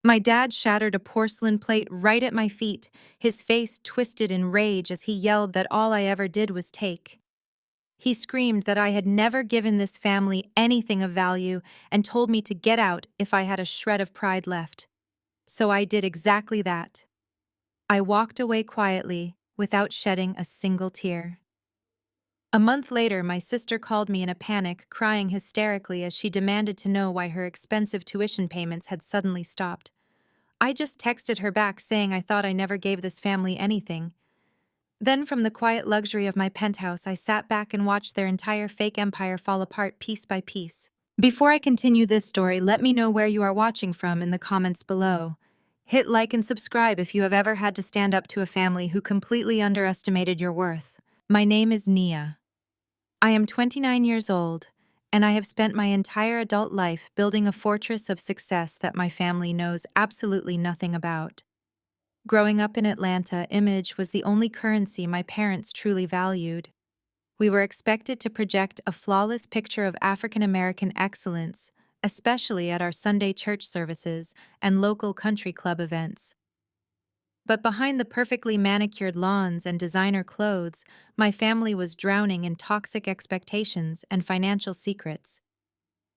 My dad shattered a porcelain plate right at my feet, his face twisted in rage as he yelled that all I ever did was take. He screamed that I had never given this family anything of value and told me to get out if I had a shred of pride left. So I did exactly that. I walked away quietly, without shedding a single tear. A month later, my sister called me in a panic, crying hysterically as she demanded to know why her expensive tuition payments had suddenly stopped. I just texted her back saying I thought I never gave this family anything. Then, from the quiet luxury of my penthouse, I sat back and watched their entire fake empire fall apart piece by piece. Before I continue this story, let me know where you are watching from in the comments below. Hit like and subscribe if you have ever had to stand up to a family who completely underestimated your worth. My name is Nia. I am 29 years old, and I have spent my entire adult life building a fortress of success that my family knows absolutely nothing about. Growing up in Atlanta, image was the only currency my parents truly valued. We were expected to project a flawless picture of African American excellence, especially at our Sunday church services and local country club events. But behind the perfectly manicured lawns and designer clothes, my family was drowning in toxic expectations and financial secrets.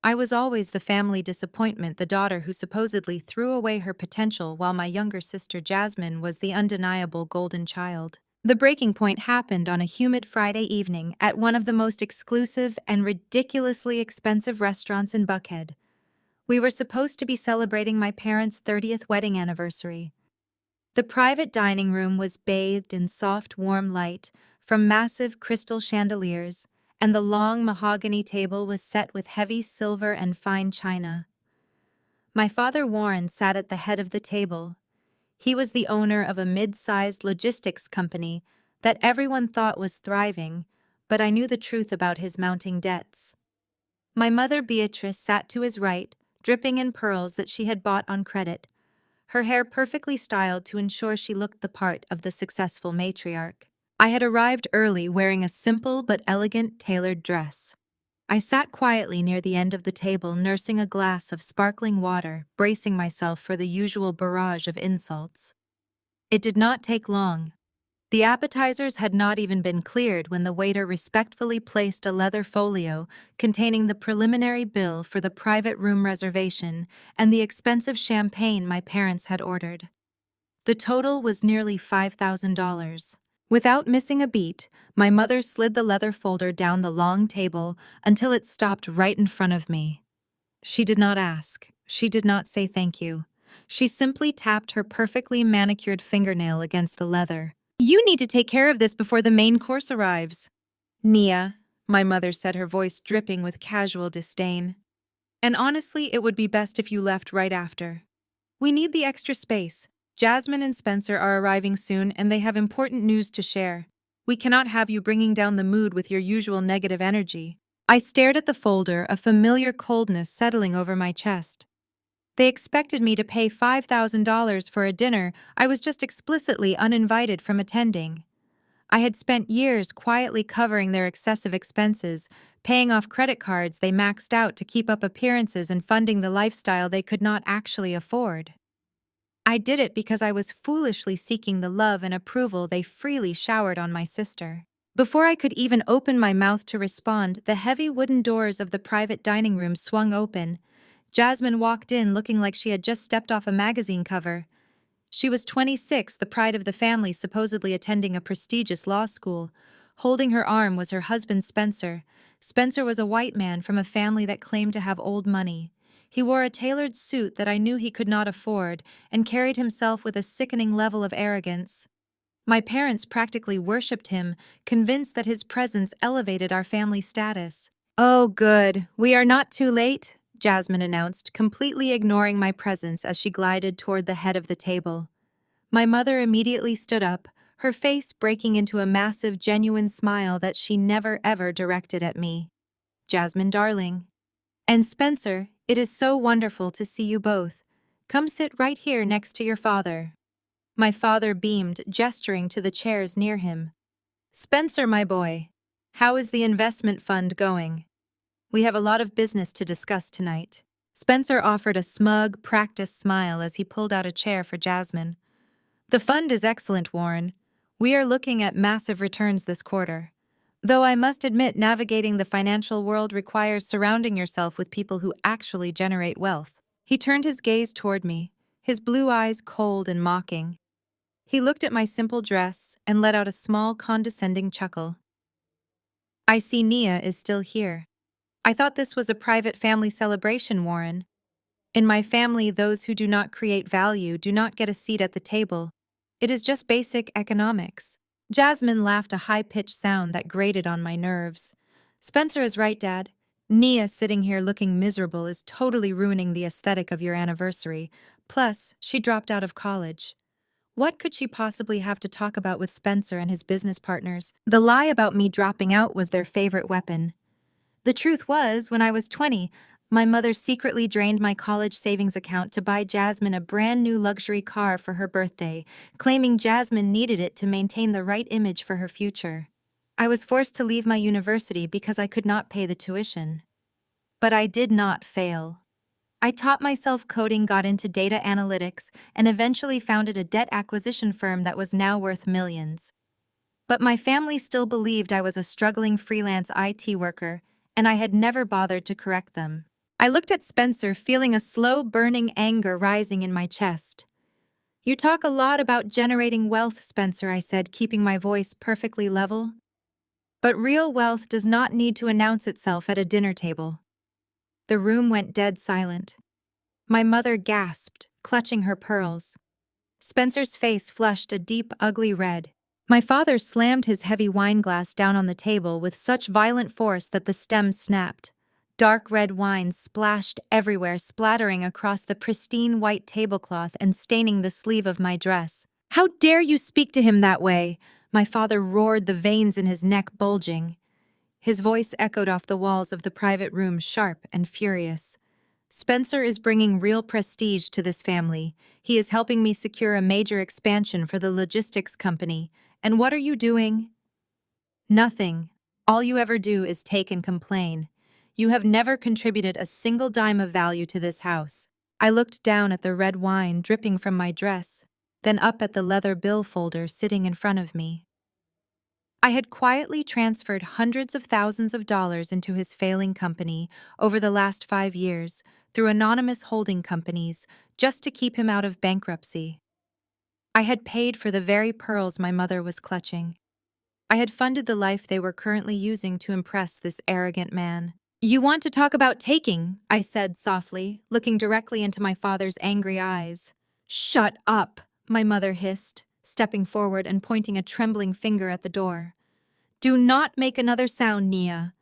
I was always the family disappointment, the daughter who supposedly threw away her potential, while my younger sister Jasmine was the undeniable golden child. The breaking point happened on a humid Friday evening at one of the most exclusive and ridiculously expensive restaurants in Buckhead. We were supposed to be celebrating my parents' 30th wedding anniversary. The private dining room was bathed in soft, warm light from massive crystal chandeliers, and the long mahogany table was set with heavy silver and fine china. My father Warren sat at the head of the table. He was the owner of a mid-sized logistics company that everyone thought was thriving, but I knew the truth about his mounting debts. My mother Beatrice sat to his right, dripping in pearls that she had bought on credit, her hair perfectly styled to ensure she looked the part of the successful matriarch. I had arrived early wearing a simple but elegant tailored dress. I sat quietly near the end of the table, nursing a glass of sparkling water, bracing myself for the usual barrage of insults. It did not take long. The appetizers had not even been cleared when the waiter respectfully placed a leather folio containing the preliminary bill for the private room reservation and the expensive champagne my parents had ordered. The total was nearly $5,000. Without missing a beat, my mother slid the leather folder down the long table until it stopped right in front of me. She did not ask. She did not say thank you. She simply tapped her perfectly manicured fingernail against the leather. "You need to take care of this before the main course arrives." "Nia," my mother said, her voice dripping with casual disdain. "And honestly, it would be best if you left right after. We need the extra space. Jasmine and Spencer are arriving soon, and they have important news to share. We cannot have you bringing down the mood with your usual negative energy." I stared at the folder, a familiar coldness settling over my chest. They expected me to pay $5,000 for a dinner I was just explicitly uninvited from attending. I had spent years quietly covering their excessive expenses, paying off credit cards they maxed out to keep up appearances and funding the lifestyle they could not actually afford. I did it because I was foolishly seeking the love and approval they freely showered on my sister. Before I could even open my mouth to respond, the heavy wooden doors of the private dining room swung open. Jasmine walked in looking like she had just stepped off a magazine cover. She was 26, the pride of the family, supposedly attending a prestigious law school. Holding her arm was her husband Spencer. Spencer was a white man from a family that claimed to have old money. He wore a tailored suit that I knew he could not afford and carried himself with a sickening level of arrogance. My parents practically worshipped him, convinced that his presence elevated our family status. "Oh, good. We are not too late," Jasmine announced, completely ignoring my presence as she glided toward the head of the table. My mother immediately stood up, her face breaking into a massive, genuine smile that she never ever directed at me. "Jasmine, darling. And Spencer, it is so wonderful to see you both. Come sit right here next to your father." My father beamed, gesturing to the chairs near him. "Spencer, my boy, how is the investment fund going? We have a lot of business to discuss tonight." Spencer offered a smug, practiced smile as he pulled out a chair for Jasmine. The fund is excellent, Warren. We are looking at massive returns this quarter. Though I must admit, navigating the financial world requires surrounding yourself with people who actually generate wealth. He turned his gaze toward me, his blue eyes cold and mocking. He looked at my simple dress and let out a small, condescending chuckle. I see Nia is still here. I thought this was a private family celebration, Warren. In my family, those who do not create value do not get a seat at the table. It is just basic economics. Jasmine laughed a high-pitched sound that grated on my nerves. Spencer is right, Dad. Nia sitting here looking miserable is totally ruining the aesthetic of your anniversary. Plus, she dropped out of college. What could she possibly have to talk about with Spencer and his business partners? The lie about me dropping out was their favorite weapon. The truth was, when I was 20, my mother secretly drained my college savings account to buy Jasmine a brand new luxury car for her birthday, claiming Jasmine needed it to maintain the right image for her future. I was forced to leave my university because I could not pay the tuition. But I did not fail. I taught myself coding, got into data analytics, and eventually founded a debt acquisition firm that was now worth millions. But my family still believed I was a struggling freelance IT worker, and I had never bothered to correct them. I looked at Spencer, feeling a slow, burning anger rising in my chest. You talk a lot about generating wealth, Spencer, I said, keeping my voice perfectly level. But real wealth does not need to announce itself at a dinner table. The room went dead silent. My mother gasped, clutching her pearls. Spencer's face flushed a deep, ugly red. My father slammed his heavy wineglass down on the table with such violent force that the stem snapped. Dark red wine splashed everywhere, splattering across the pristine white tablecloth and staining the sleeve of my dress. "How dare you speak to him that way?" My father roared, the veins in his neck bulging. His voice echoed off the walls of the private room, sharp and furious. Spencer is bringing real prestige to this family. He is helping me secure a major expansion for the logistics company. And what are you doing? Nothing. All you ever do is take and complain. You have never contributed a single dime of value to this house. I looked down at the red wine dripping from my dress, then up at the leather bill folder sitting in front of me. I had quietly transferred hundreds of thousands of dollars into his failing company over the last 5 years through anonymous holding companies just to keep him out of bankruptcy. I had paid for the very pearls my mother was clutching. I had funded the life they were currently using to impress this arrogant man. "You want to talk about taking," I said softly, looking directly into my father's angry eyes. "Shut up," my mother hissed, stepping forward and pointing a trembling finger at the door. "Do not make another sound, Nia.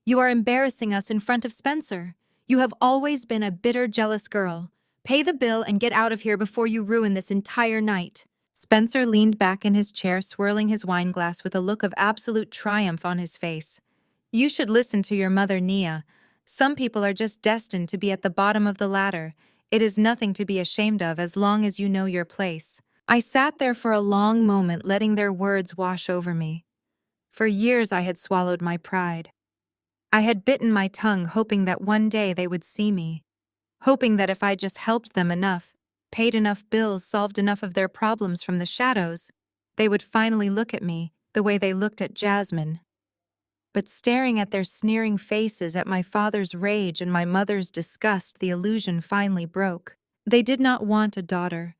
You are embarrassing us in front of Spencer. You have always been a bitter, jealous girl. Pay the bill and get out of here before you ruin this entire night." Spencer leaned back in his chair, swirling his wineglass with a look of absolute triumph on his face. "You should listen to your mother, Nia. Some people are just destined to be at the bottom of the ladder. It is nothing to be ashamed of as long as you know your place." I sat there for a long moment, letting their words wash over me. For years I had swallowed my pride. I had bitten my tongue, hoping that one day they would see me. Hoping that if I just helped them enough, paid enough bills, solved enough of their problems from the shadows, they would finally look at me the way they looked at Jasmine. But staring at their sneering faces, at my father's rage and my mother's disgust, the illusion finally broke. They did not want a daughter.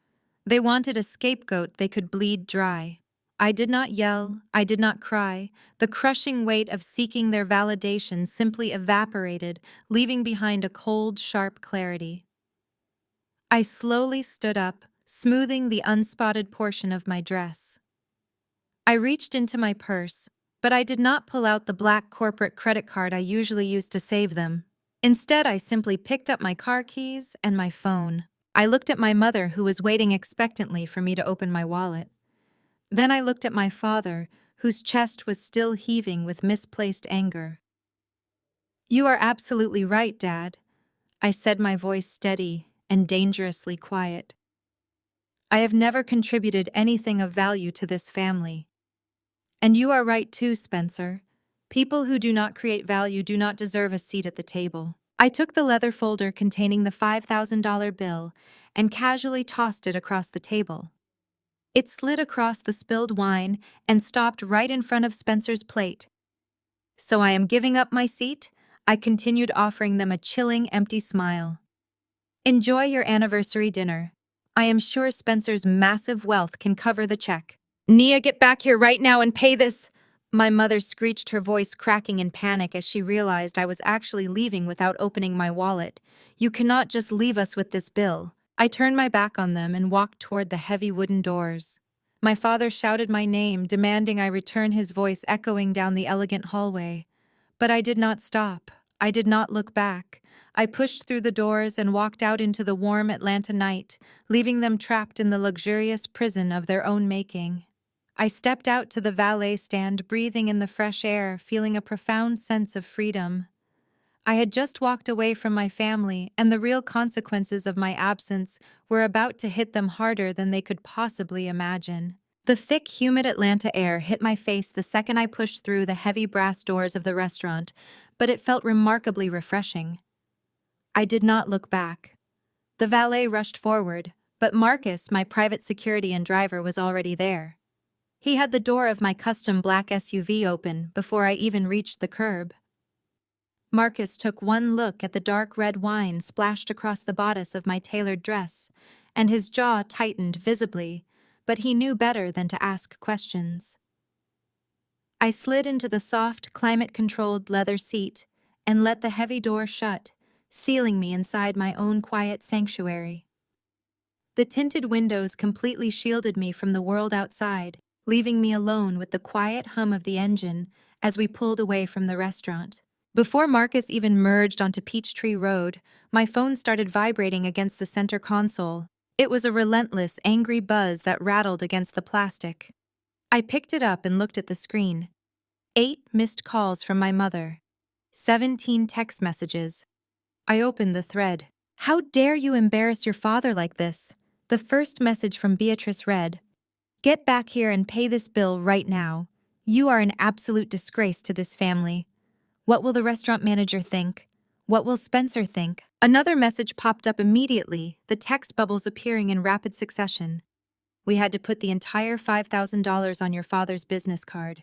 They wanted a scapegoat they could bleed dry. I did not yell, I did not cry. The crushing weight of seeking their validation simply evaporated, leaving behind a cold, sharp clarity. I slowly stood up, smoothing the unspotted portion of my dress. I reached into my purse, but I did not pull out the black corporate credit card I usually use to save them. Instead, I simply picked up my car keys and my phone. I looked at my mother, who was waiting expectantly for me to open my wallet. Then I looked at my father, whose chest was still heaving with misplaced anger. "You are absolutely right, Dad," I said, my voice steady and dangerously quiet. "I have never contributed anything of value to this family. And you are right too, Spencer. People who do not create value do not deserve a seat at the table." I took the leather folder containing the $5,000 bill and casually tossed it across the table. It slid across the spilled wine and stopped right in front of Spencer's plate. "So I am giving up my seat?" I continued, offering them a chilling, empty smile. "Enjoy your anniversary dinner. I am sure Spencer's massive wealth can cover the check." "Nia, get back here right now and pay this!" My mother screeched, her voice cracking in panic as she realized I was actually leaving without opening my wallet. "You cannot just leave us with this bill." I turned my back on them and walked toward the heavy wooden doors. My father shouted my name, demanding I return, his voice echoing down the elegant hallway. But I did not stop. I did not look back. I pushed through the doors and walked out into the warm Atlanta night, leaving them trapped in the luxurious prison of their own making. I stepped out to the valet stand, breathing in the fresh air, feeling a profound sense of freedom. I had just walked away from my family, and the real consequences of my absence were about to hit them harder than they could possibly imagine. The thick, humid Atlanta air hit my face the second I pushed through the heavy brass doors of the restaurant, but it felt remarkably refreshing. I did not look back. The valet rushed forward, but Marcus, my private security and driver, was already there. He had the door of my custom black SUV open before I even reached the curb. Marcus took one look at the dark red wine splashed across the bodice of my tailored dress, and his jaw tightened visibly, but he knew better than to ask questions. I slid into the soft, climate-controlled leather seat and let the heavy door shut, sealing me inside my own quiet sanctuary. The tinted windows completely shielded me from the world outside, leaving me alone with the quiet hum of the engine as we pulled away from the restaurant. Before Marcus even merged onto Peachtree Road, my phone started vibrating against the center console. It was a relentless, angry buzz that rattled against the plastic. I picked it up and looked at the screen. 8 missed calls from my mother. 17 text messages. I opened the thread. "How dare you embarrass your father like this?" The first message from Beatrice read, "Get back here and pay this bill right now. You are an absolute disgrace to this family. What will the restaurant manager think? What will Spencer think?" Another message popped up immediately, the text bubbles appearing in rapid succession. "We had to put the entire $5,000 on your father's business card.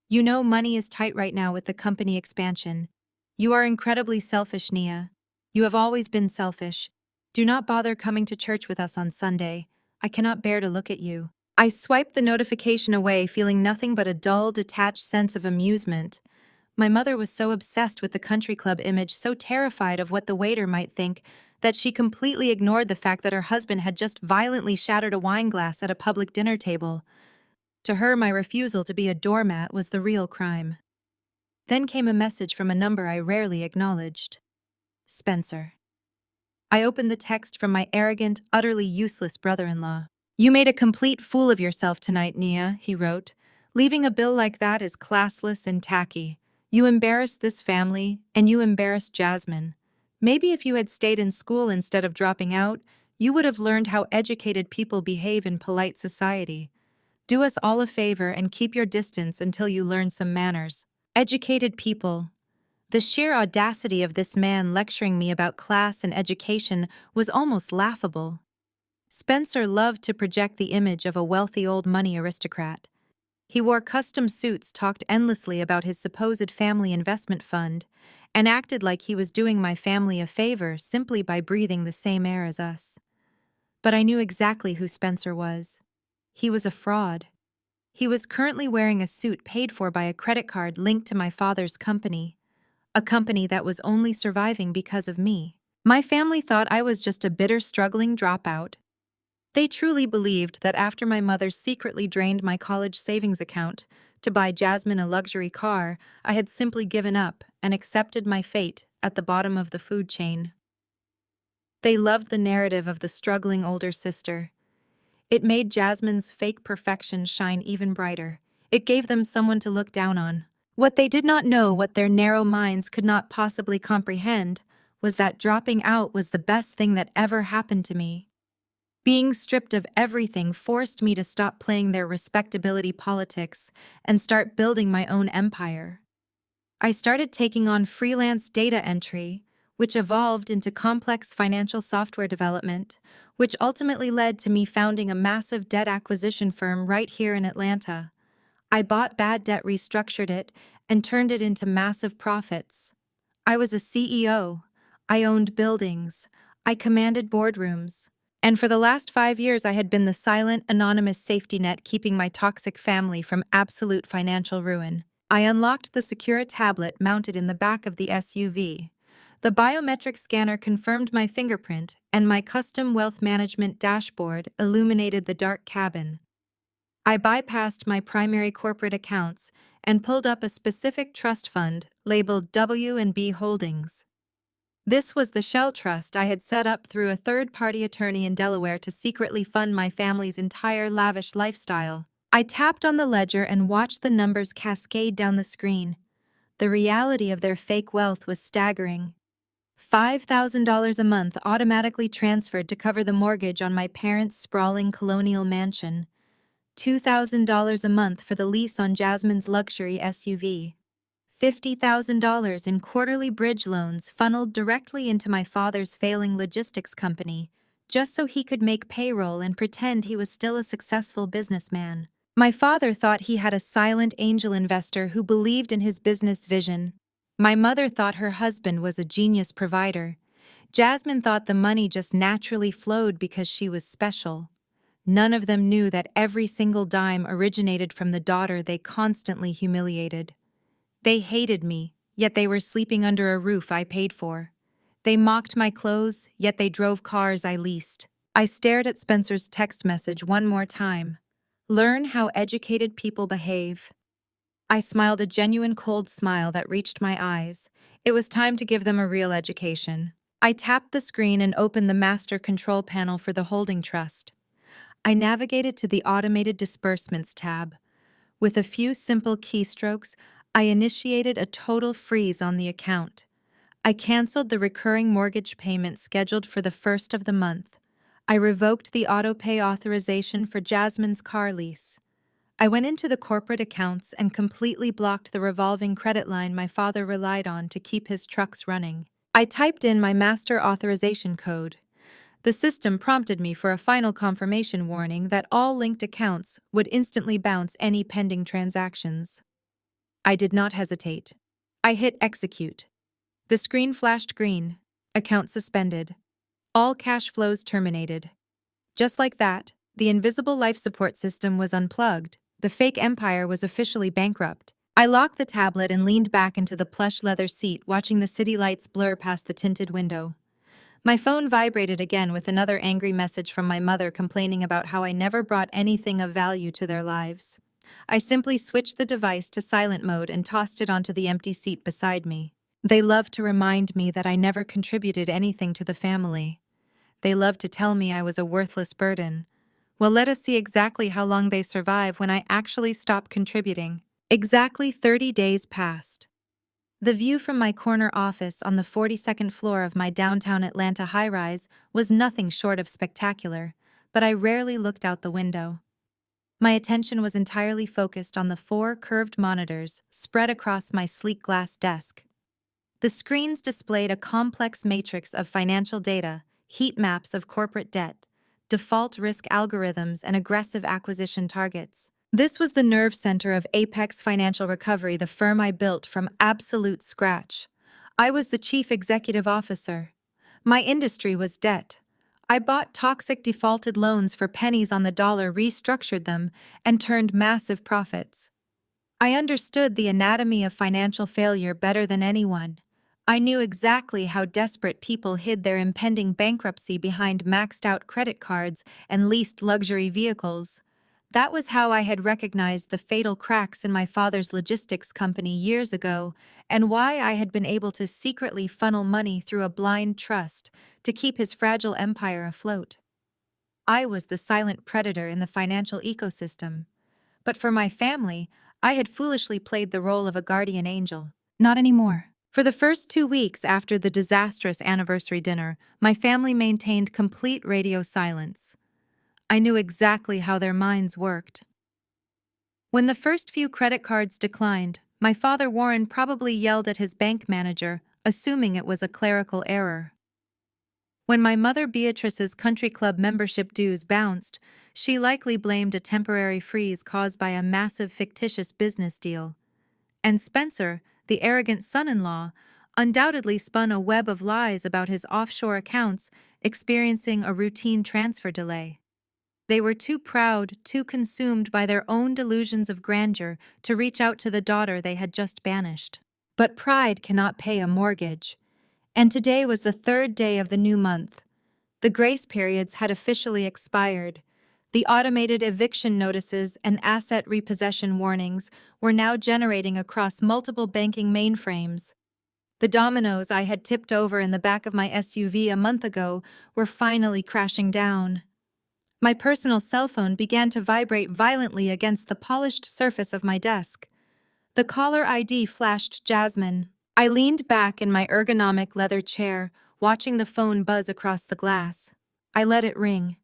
You know money is tight right now with the company expansion. You are incredibly selfish, Nia. You have always been selfish. Do not bother coming to church with us on Sunday. I cannot bear to look at you." I swiped the notification away, feeling nothing but a dull, detached sense of amusement. My mother was so obsessed with the country club image, so terrified of what the waiter might think, that she completely ignored the fact that her husband had just violently shattered a wine glass at a public dinner table. To her, my refusal to be a doormat was the real crime. Then came a message from a number I rarely acknowledged. Spencer. I opened the text from my arrogant, utterly useless brother-in-law. "You made a complete fool of yourself tonight, Nia," he wrote. "Leaving a bill like that is classless and tacky. You embarrassed this family, and you embarrassed Jasmine. Maybe if you had stayed in school instead of dropping out, you would have learned how educated people behave in polite society. Do us all a favor and keep your distance until you learn some manners." Educated people. The sheer audacity of this man lecturing me about class and education was almost laughable. Spencer loved to project the image of a wealthy old money aristocrat. He wore custom suits, talked endlessly about his supposed family investment fund, and acted like he was doing my family a favor simply by breathing the same air as us. But I knew exactly who Spencer was. He was a fraud. He was currently wearing a suit paid for by a credit card linked to my father's company, a company that was only surviving because of me. My family thought I was just a bitter, struggling dropout. They truly believed that after my mother secretly drained my college savings account to buy Jasmine a luxury car, I had simply given up and accepted my fate at the bottom of the food chain. They loved the narrative of the struggling older sister. It made Jasmine's fake perfection shine even brighter. It gave them someone to look down on. What they did not know, what their narrow minds could not possibly comprehend, was that dropping out was the best thing that ever happened to me. Being stripped of everything forced me to stop playing their respectability politics and start building my own empire. I started taking on freelance data entry, which evolved into complex financial software development, which ultimately led to me founding a massive debt acquisition firm right here in Atlanta. I bought bad debt, restructured it, and turned it into massive profits. I was a CEO. I owned buildings. I commanded boardrooms. And for the last 5 years, I had been the silent, anonymous safety net keeping my toxic family from absolute financial ruin. I unlocked the secure tablet mounted in the back of the SUV. The biometric scanner confirmed my fingerprint, and my custom wealth management dashboard illuminated the dark cabin. I bypassed my primary corporate accounts and pulled up a specific trust fund labeled W&B Holdings. This was the shell trust I had set up through a third-party attorney in Delaware to secretly fund my family's entire lavish lifestyle. I tapped on the ledger and watched the numbers cascade down the screen. The reality of their fake wealth was staggering. $5,000 a month automatically transferred to cover the mortgage on my parents' sprawling colonial mansion. $2,000 a month for the lease on Jasmine's luxury SUV. $50,000 in quarterly bridge loans funneled directly into my father's failing logistics company, just so he could make payroll and pretend he was still a successful businessman. My father thought he had a silent angel investor who believed in his business vision. My mother thought her husband was a genius provider. Jasmine thought the money just naturally flowed because she was special. None of them knew that every single dime originated from the daughter they constantly humiliated. They hated me, yet they were sleeping under a roof I paid for. They mocked my clothes, yet they drove cars I leased. I stared at Spencer's text message one more time. Learn how educated people behave. I smiled a genuine cold smile that reached my eyes. It was time to give them a real education. I tapped the screen and opened the master control panel for the holding trust. I navigated to the automated disbursements tab. With a few simple keystrokes, I initiated a total freeze on the account. I canceled the recurring mortgage payment scheduled for the first of the month. I revoked the auto-pay authorization for Jasmine's car lease. I went into the corporate accounts and completely blocked the revolving credit line my father relied on to keep his trucks running. I typed in my master authorization code. The system prompted me for a final confirmation warning that all linked accounts would instantly bounce any pending transactions. I did not hesitate. I hit execute. The screen flashed green. Account suspended. All cash flows terminated. Just like that, the invisible life support system was unplugged. The fake empire was officially bankrupt. I locked the tablet and leaned back into the plush leather seat, watching the city lights blur past the tinted window. My phone vibrated again with another angry message from my mother complaining about how I never brought anything of value to their lives. I simply switched the device to silent mode and tossed it onto the empty seat beside me. They loved to remind me that I never contributed anything to the family. They loved to tell me I was a worthless burden. Well, let us see exactly how long they survive when I actually stop contributing. Exactly 30 days passed. The view from my corner office on the 42nd floor of my downtown Atlanta high-rise was nothing short of spectacular, but I rarely looked out the window. My attention was entirely focused on the 4 curved monitors spread across my sleek glass desk. The screens displayed a complex matrix of financial data, heat maps of corporate debt, default risk algorithms, and aggressive acquisition targets. This was the nerve center of Apex Financial Recovery, the firm I built from absolute scratch. I was the chief executive officer. My industry was debt. I bought toxic defaulted loans for pennies on the dollar, restructured them, and turned massive profits. I understood the anatomy of financial failure better than anyone. I knew exactly how desperate people hid their impending bankruptcy behind maxed-out credit cards and leased luxury vehicles. That was how I had recognized the fatal cracks in my father's logistics company years ago, and why I had been able to secretly funnel money through a blind trust to keep his fragile empire afloat. I was the silent predator in the financial ecosystem. But for my family, I had foolishly played the role of a guardian angel. Not anymore. For the first 2 weeks after the disastrous anniversary dinner, my family maintained complete radio silence. I knew exactly how their minds worked. When the first few credit cards declined, my father Warren probably yelled at his bank manager, assuming it was a clerical error. When my mother Beatrice's country club membership dues bounced, she likely blamed a temporary freeze caused by a massive fictitious business deal. And Spencer, the arrogant son-in-law, undoubtedly spun a web of lies about his offshore accounts experiencing a routine transfer delay. They were too proud, too consumed by their own delusions of grandeur to reach out to the daughter they had just banished. But pride cannot pay a mortgage. And today was the third day of the new month. The grace periods had officially expired. The automated eviction notices and asset repossession warnings were now generating across multiple banking mainframes. The dominoes I had tipped over in the back of my SUV a month ago were finally crashing down. My personal cell phone began to vibrate violently against the polished surface of my desk. The caller ID flashed Jasmine. I leaned back in my ergonomic leather chair, watching the phone buzz across the glass. I let it ring.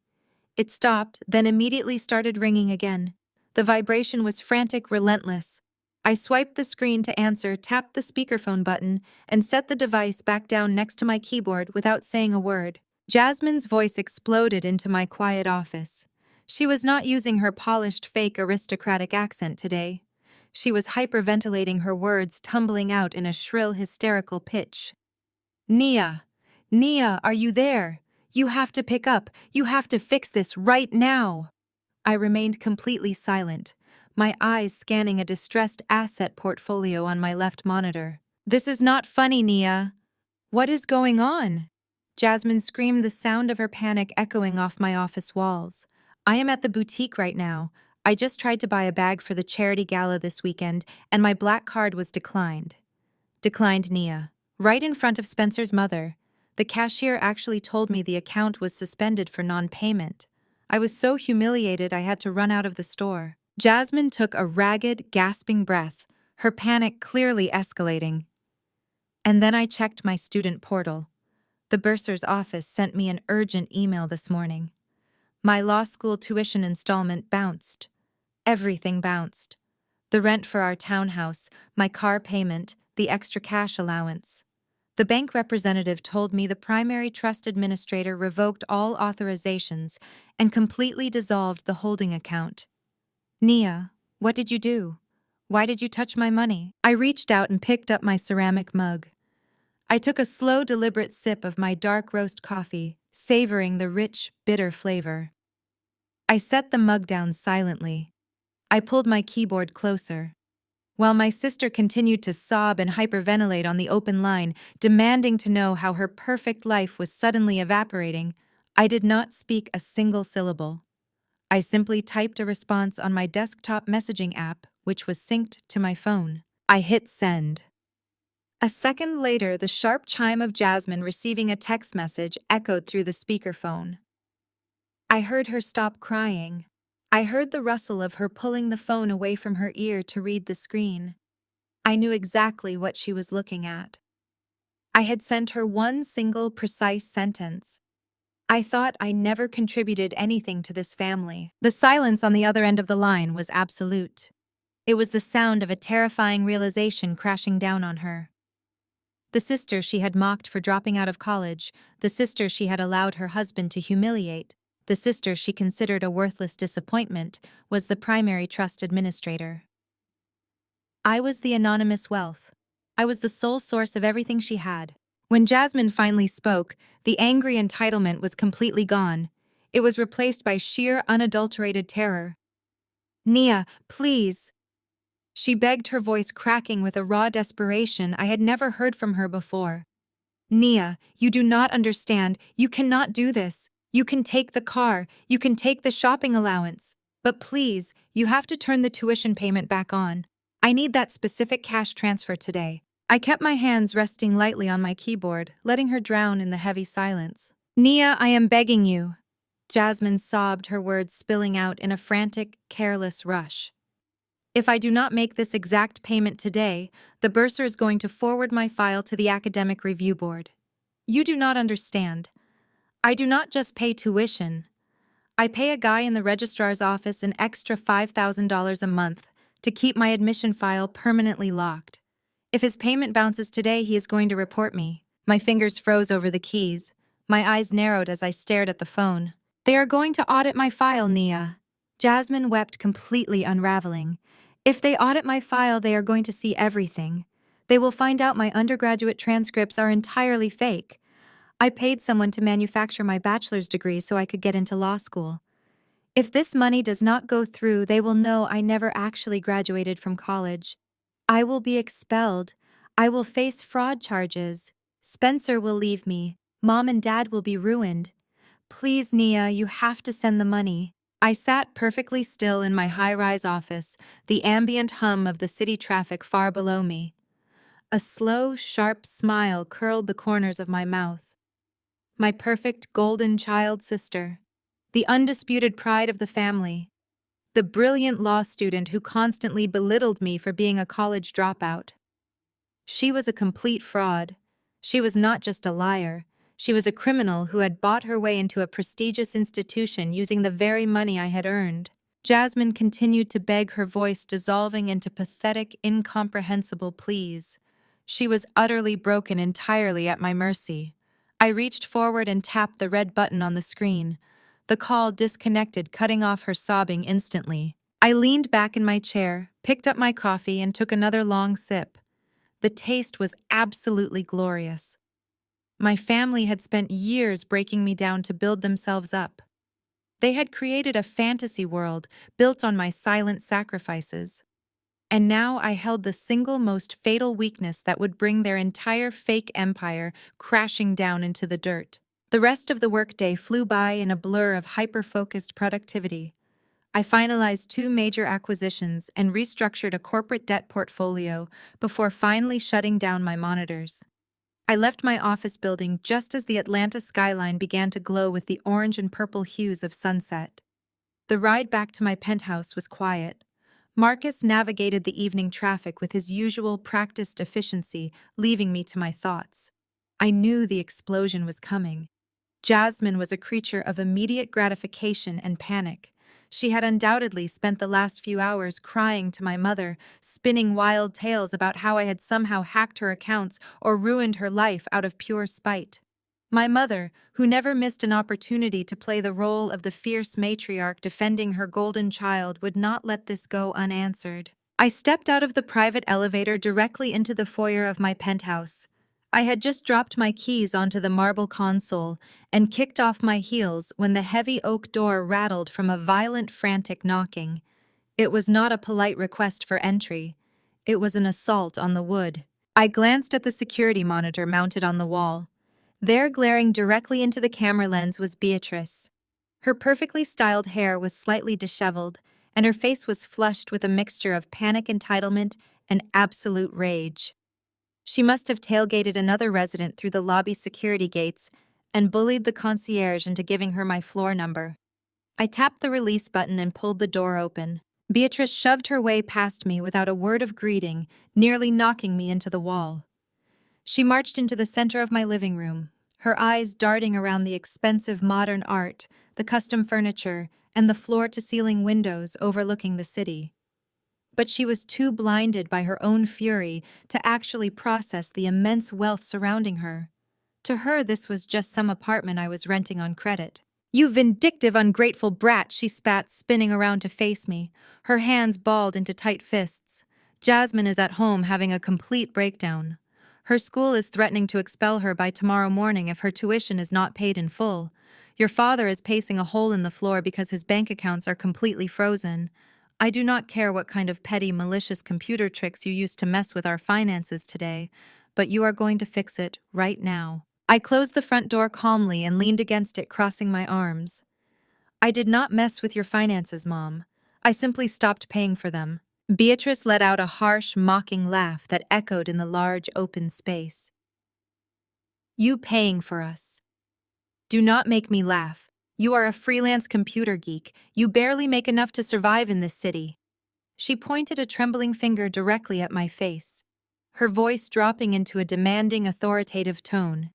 It stopped, then immediately started ringing again. The vibration was frantic, relentless. I swiped the screen to answer, tapped the speakerphone button, and set the device back down next to my keyboard without saying a word. Jasmine's voice exploded into my quiet office. She was not using her polished, fake aristocratic accent today. She was hyperventilating, her words tumbling out in a shrill, hysterical pitch. Nia! Nia, are you there? You have to pick up. You have to fix this right now. I remained completely silent, my eyes scanning a distressed asset portfolio on my left monitor. This is not funny, Nia. What is going on? Jasmine screamed, the sound of her panic echoing off my office walls. I am at the boutique right now. I just tried to buy a bag for the charity gala this weekend, and my black card was declined. Declined, Nia. Right in front of Spencer's mother. The cashier actually told me the account was suspended for non-payment. I was so humiliated I had to run out of the store. Jasmine took a ragged, gasping breath, her panic clearly escalating. And then I checked my student portal. The bursar's office sent me an urgent email this morning. My law school tuition installment bounced. Everything bounced. The rent for our townhouse, my car payment, the extra cash allowance. The bank representative told me the primary trust administrator revoked all authorizations and completely dissolved the holding account. Nia, what did you do? Why did you touch my money? I reached out and picked up my ceramic mug. I took a slow, deliberate sip of my dark roast coffee, savoring the rich, bitter flavor. I set the mug down silently. I pulled my keyboard closer. While my sister continued to sob and hyperventilate on the open line, demanding to know how her perfect life was suddenly evaporating, I did not speak a single syllable. I simply typed a response on my desktop messaging app, which was synced to my phone. I hit send. A second later, the sharp chime of Jasmine receiving a text message echoed through the speakerphone. I heard her stop crying. I heard the rustle of her pulling the phone away from her ear to read the screen. I knew exactly what she was looking at. I had sent her one single, precise sentence. I thought I never contributed anything to this family. The silence on the other end of the line was absolute. It was the sound of a terrifying realization crashing down on her. The sister she had mocked for dropping out of college, the sister she had allowed her husband to humiliate, the sister she considered a worthless disappointment, was the primary trust administrator. I was the anonymous wealth. I was the sole source of everything she had. When Jasmine finally spoke, the angry entitlement was completely gone. It was replaced by sheer, unadulterated terror. Nia, please. She begged, her voice cracking with a raw desperation I had never heard from her before. Nia, you do not understand. You cannot do this. You can take the car. You can take the shopping allowance. But please, you have to turn the tuition payment back on. I need that specific cash transfer today. I kept my hands resting lightly on my keyboard, letting her drown in the heavy silence. Nia, I am begging you. Jasmine sobbed, her words spilling out in a frantic, careless rush. If I do not make this exact payment today, the bursar is going to forward my file to the academic review board. You do not understand. I do not just pay tuition. I pay a guy in the registrar's office an extra $5,000 a month to keep my admission file permanently locked. If his payment bounces today, he is going to report me. My fingers froze over the keys. My eyes narrowed as I stared at the phone. They are going to audit my file, Nia. Jasmine wept, completely unraveling. If they audit my file, they are going to see everything. They will find out my undergraduate transcripts are entirely fake. I paid someone to manufacture my bachelor's degree so I could get into law school. If this money does not go through, they will know I never actually graduated from college. I will be expelled. I will face fraud charges. Spencer will leave me. Mom and Dad will be ruined. Please, Nia, you have to send the money. I sat perfectly still in my high-rise office, the ambient hum of the city traffic far below me. A slow, sharp smile curled the corners of my mouth. My perfect golden child sister. The undisputed pride of the family. The brilliant law student who constantly belittled me for being a college dropout. She was a complete fraud. She was not just a liar. She was a criminal who had bought her way into a prestigious institution using the very money I had earned. Jasmine continued to beg, her voice dissolving into pathetic, incomprehensible pleas. She was utterly broken, entirely at my mercy. I reached forward and tapped the red button on the screen. The call disconnected, cutting off her sobbing instantly. I leaned back in my chair, picked up my coffee, and took another long sip. The taste was absolutely glorious. My family had spent years breaking me down to build themselves up. They had created a fantasy world built on my silent sacrifices. And now I held the single most fatal weakness that would bring their entire fake empire crashing down into the dirt. The rest of the workday flew by in a blur of hyper-focused productivity. I finalized 2 major acquisitions and restructured a corporate debt portfolio before finally shutting down my monitors. I left my office building just as the Atlanta skyline began to glow with the orange and purple hues of sunset. The ride back to my penthouse was quiet. Marcus navigated the evening traffic with his usual practiced efficiency, leaving me to my thoughts. I knew the explosion was coming. Jasmine was a creature of immediate gratification and panic. She had undoubtedly spent the last few hours crying to my mother, spinning wild tales about how I had somehow hacked her accounts or ruined her life out of pure spite. My mother, who never missed an opportunity to play the role of the fierce matriarch defending her golden child, would not let this go unanswered. I stepped out of the private elevator directly into the foyer of my penthouse. I had just dropped my keys onto the marble console and kicked off my heels when the heavy oak door rattled from a violent, frantic knocking. It was not a polite request for entry. It was an assault on the wood. I glanced at the security monitor mounted on the wall. There, glaring directly into the camera lens, was Beatrice. Her perfectly styled hair was slightly disheveled, and her face was flushed with a mixture of panic entitlement and absolute rage. She must have tailgated another resident through the lobby security gates and bullied the concierge into giving her my floor number. I tapped the release button and pulled the door open. Beatrice shoved her way past me without a word of greeting, nearly knocking me into the wall. She marched into the center of my living room, her eyes darting around the expensive modern art, the custom furniture, and the floor-to-ceiling windows overlooking the city. But she was too blinded by her own fury to actually process the immense wealth surrounding her. To her, this was just some apartment I was renting on credit. "You vindictive, ungrateful brat," she spat, spinning around to face me, her hands balled into tight fists. "Jasmine is at home having a complete breakdown. Her school is threatening to expel her by tomorrow morning if her tuition is not paid in full. Your father is pacing a hole in the floor because his bank accounts are completely frozen. I do not care what kind of petty, malicious computer tricks you used to mess with our finances today, but you are going to fix it right now." I closed the front door calmly and leaned against it, crossing my arms. "I did not mess with your finances, Mom. I simply stopped paying for them." Beatrice let out a harsh, mocking laugh that echoed in the large, open space. "You paying for us? Do not make me laugh. You are a freelance computer geek. You barely make enough to survive in this city." She pointed a trembling finger directly at my face, her voice dropping into a demanding, authoritative tone.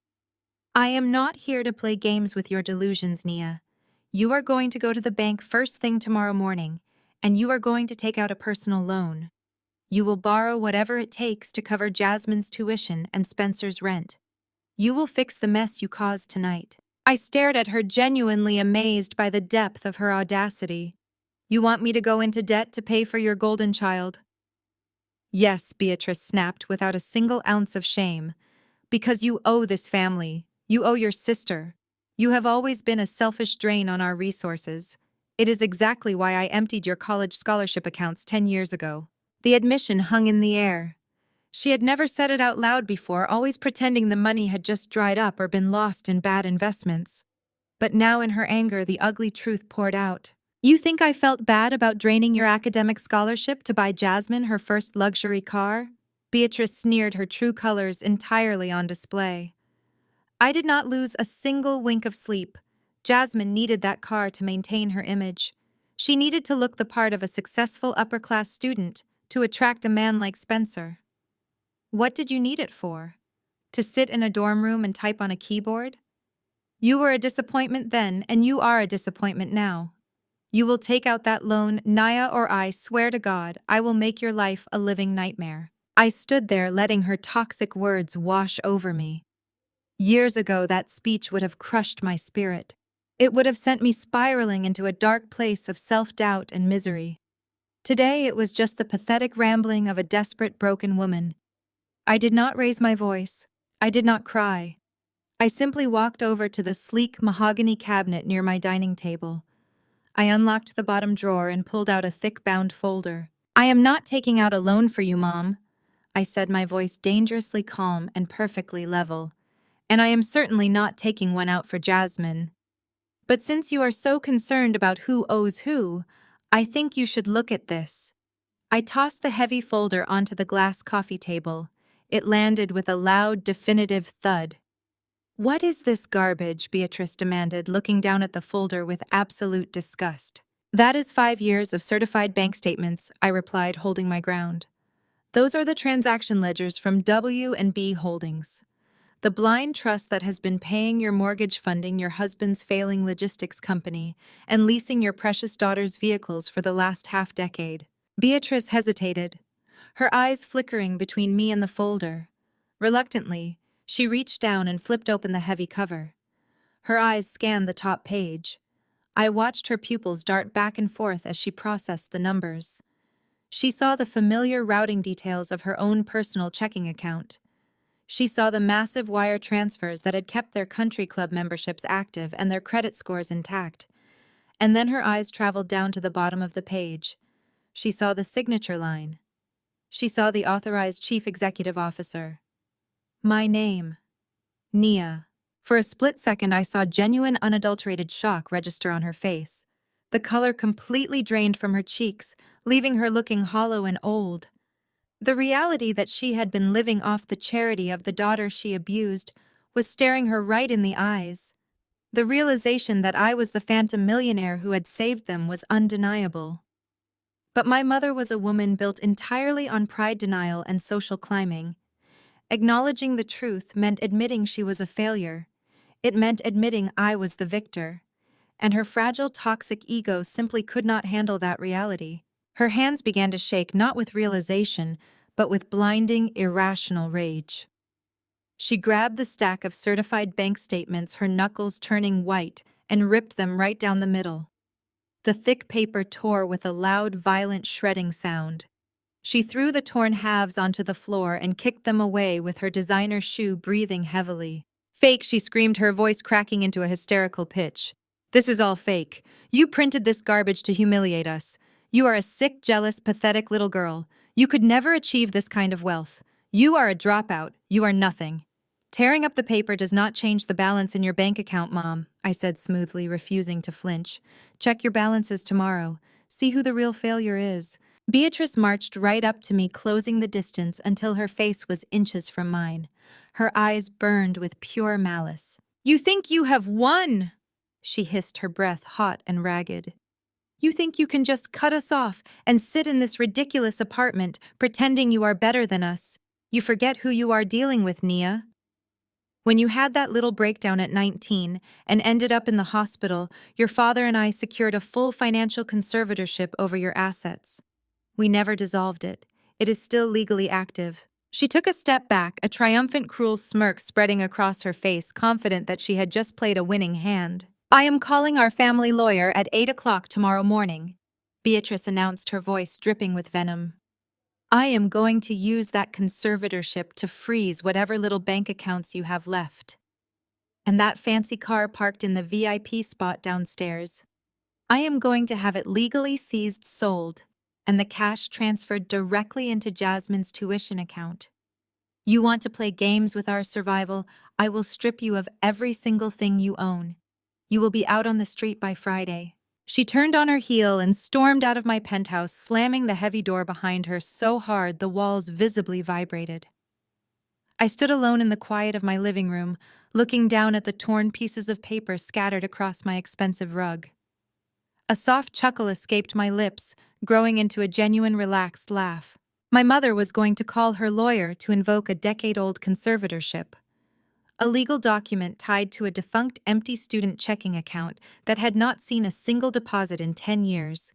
"I am not here to play games with your delusions, Nia. You are going to go to the bank first thing tomorrow morning, and you are going to take out a personal loan. You will borrow whatever it takes to cover Jasmine's tuition and Spencer's rent. You will fix the mess you caused tonight." I stared at her, genuinely amazed by the depth of her audacity. "You want me to go into debt to pay for your golden child?" "Yes," Beatrice snapped without a single ounce of shame. "Because you owe this family. You owe your sister. You have always been a selfish drain on our resources. It is exactly why I emptied your college scholarship accounts 10 years ago." The admission hung in the air. She had never said it out loud before, always pretending the money had just dried up or been lost in bad investments. But now in her anger, the ugly truth poured out. "You think I felt bad about draining your academic scholarship to buy Jasmine her first luxury car?" Beatrice sneered, her true colors entirely on display. "I did not lose a single wink of sleep. Jasmine needed that car to maintain her image. She needed to look the part of a successful upper-class student to attract a man like Spencer." "What did you need it for? To sit in a dorm room and type on a keyboard? You were a disappointment then, and you are a disappointment now. You will take out that loan, Naya, or I swear to God, I will make your life a living nightmare." I stood there, letting her toxic words wash over me. Years ago, that speech would have crushed my spirit. It would have sent me spiraling into a dark place of self-doubt and misery. Today, it was just the pathetic rambling of a desperate, broken woman. I did not raise my voice. I did not cry. I simply walked over to the sleek mahogany cabinet near my dining table. I unlocked the bottom drawer and pulled out a thick-bound folder. "I am not taking out a loan for you, Mom," I said, my voice dangerously calm and perfectly level. "And I am certainly not taking one out for Jasmine. But since you are so concerned about who owes who, I think you should look at this." I tossed the heavy folder onto the glass coffee table. It landed with a loud, definitive thud. "What is this garbage?" Beatrice demanded, looking down at the folder with absolute disgust. "That is 5 years of certified bank statements," I replied, holding my ground. "Those are the transaction ledgers from W&B Holdings, the blind trust that has been paying your mortgage, funding your husband's failing logistics company, and leasing your precious daughter's vehicles for the last half-decade." Beatrice hesitated, her eyes flickering between me and the folder. Reluctantly, she reached down and flipped open the heavy cover. Her eyes scanned the top page. I watched her pupils dart back and forth as she processed the numbers. She saw the familiar routing details of her own personal checking account. She saw the massive wire transfers that had kept their country club memberships active and their credit scores intact. And then her eyes traveled down to the bottom of the page. She saw the signature line. She saw the authorized chief executive officer. My name. Nia. For a split second, I saw genuine, unadulterated shock register on her face. The color completely drained from her cheeks, leaving her looking hollow and old. The reality that she had been living off the charity of the daughter she abused was staring her right in the eyes. The realization that I was the phantom millionaire who had saved them was undeniable. But my mother was a woman built entirely on pride denial and social climbing. Acknowledging the truth meant admitting she was a failure. It meant admitting I was the victor. And her fragile, toxic ego simply could not handle that reality. Her hands began to shake, not with realization, but with blinding, irrational rage. She grabbed the stack of certified bank statements, her knuckles turning white, and ripped them right down the middle. The thick paper tore with a loud, violent shredding sound. She threw the torn halves onto the floor and kicked them away with her designer shoe, breathing heavily. "Fake," she screamed, her voice cracking into a hysterical pitch. "This is all fake. You printed this garbage to humiliate us. You are a sick, jealous, pathetic little girl. You could never achieve this kind of wealth. You are a dropout. You are nothing." "Tearing up the paper does not change the balance in your bank account, Mom," I said smoothly, refusing to flinch. "Check your balances tomorrow. See who the real failure is." Beatrice marched right up to me, closing the distance until her face was inches from mine. Her eyes burned with pure malice. "You think you have won?" she hissed, her breath hot and ragged. "You think you can just cut us off and sit in this ridiculous apartment, pretending you are better than us? You forget who you are dealing with, Nia. When you had that little breakdown at 19 and ended up in the hospital, your father and I secured a full financial conservatorship over your assets. We never dissolved it. It is still legally active. She took a step back, a triumphant, cruel smirk spreading across her face, confident that she had just played a winning hand. "I am calling our family lawyer at 8 o'clock tomorrow morning," Beatrice announced, her voice dripping with venom. "I am going to use that conservatorship to freeze whatever little bank accounts you have left. And that fancy car parked in the VIP spot downstairs. I am going to have it legally seized, sold, and the cash transferred directly into Jasmine's tuition account. You want to play games with our survival? I will strip you of every single thing you own. You will be out on the street by Friday." She turned on her heel and stormed out of my penthouse, slamming the heavy door behind her so hard the walls visibly vibrated. I stood alone in the quiet of my living room, looking down at the torn pieces of paper scattered across my expensive rug. A soft chuckle escaped my lips, growing into a genuine relaxed laugh. My mother was going to call her lawyer to invoke a decade-old conservatorship, a legal document tied to a defunct empty student checking account that had not seen a single deposit in 10 years.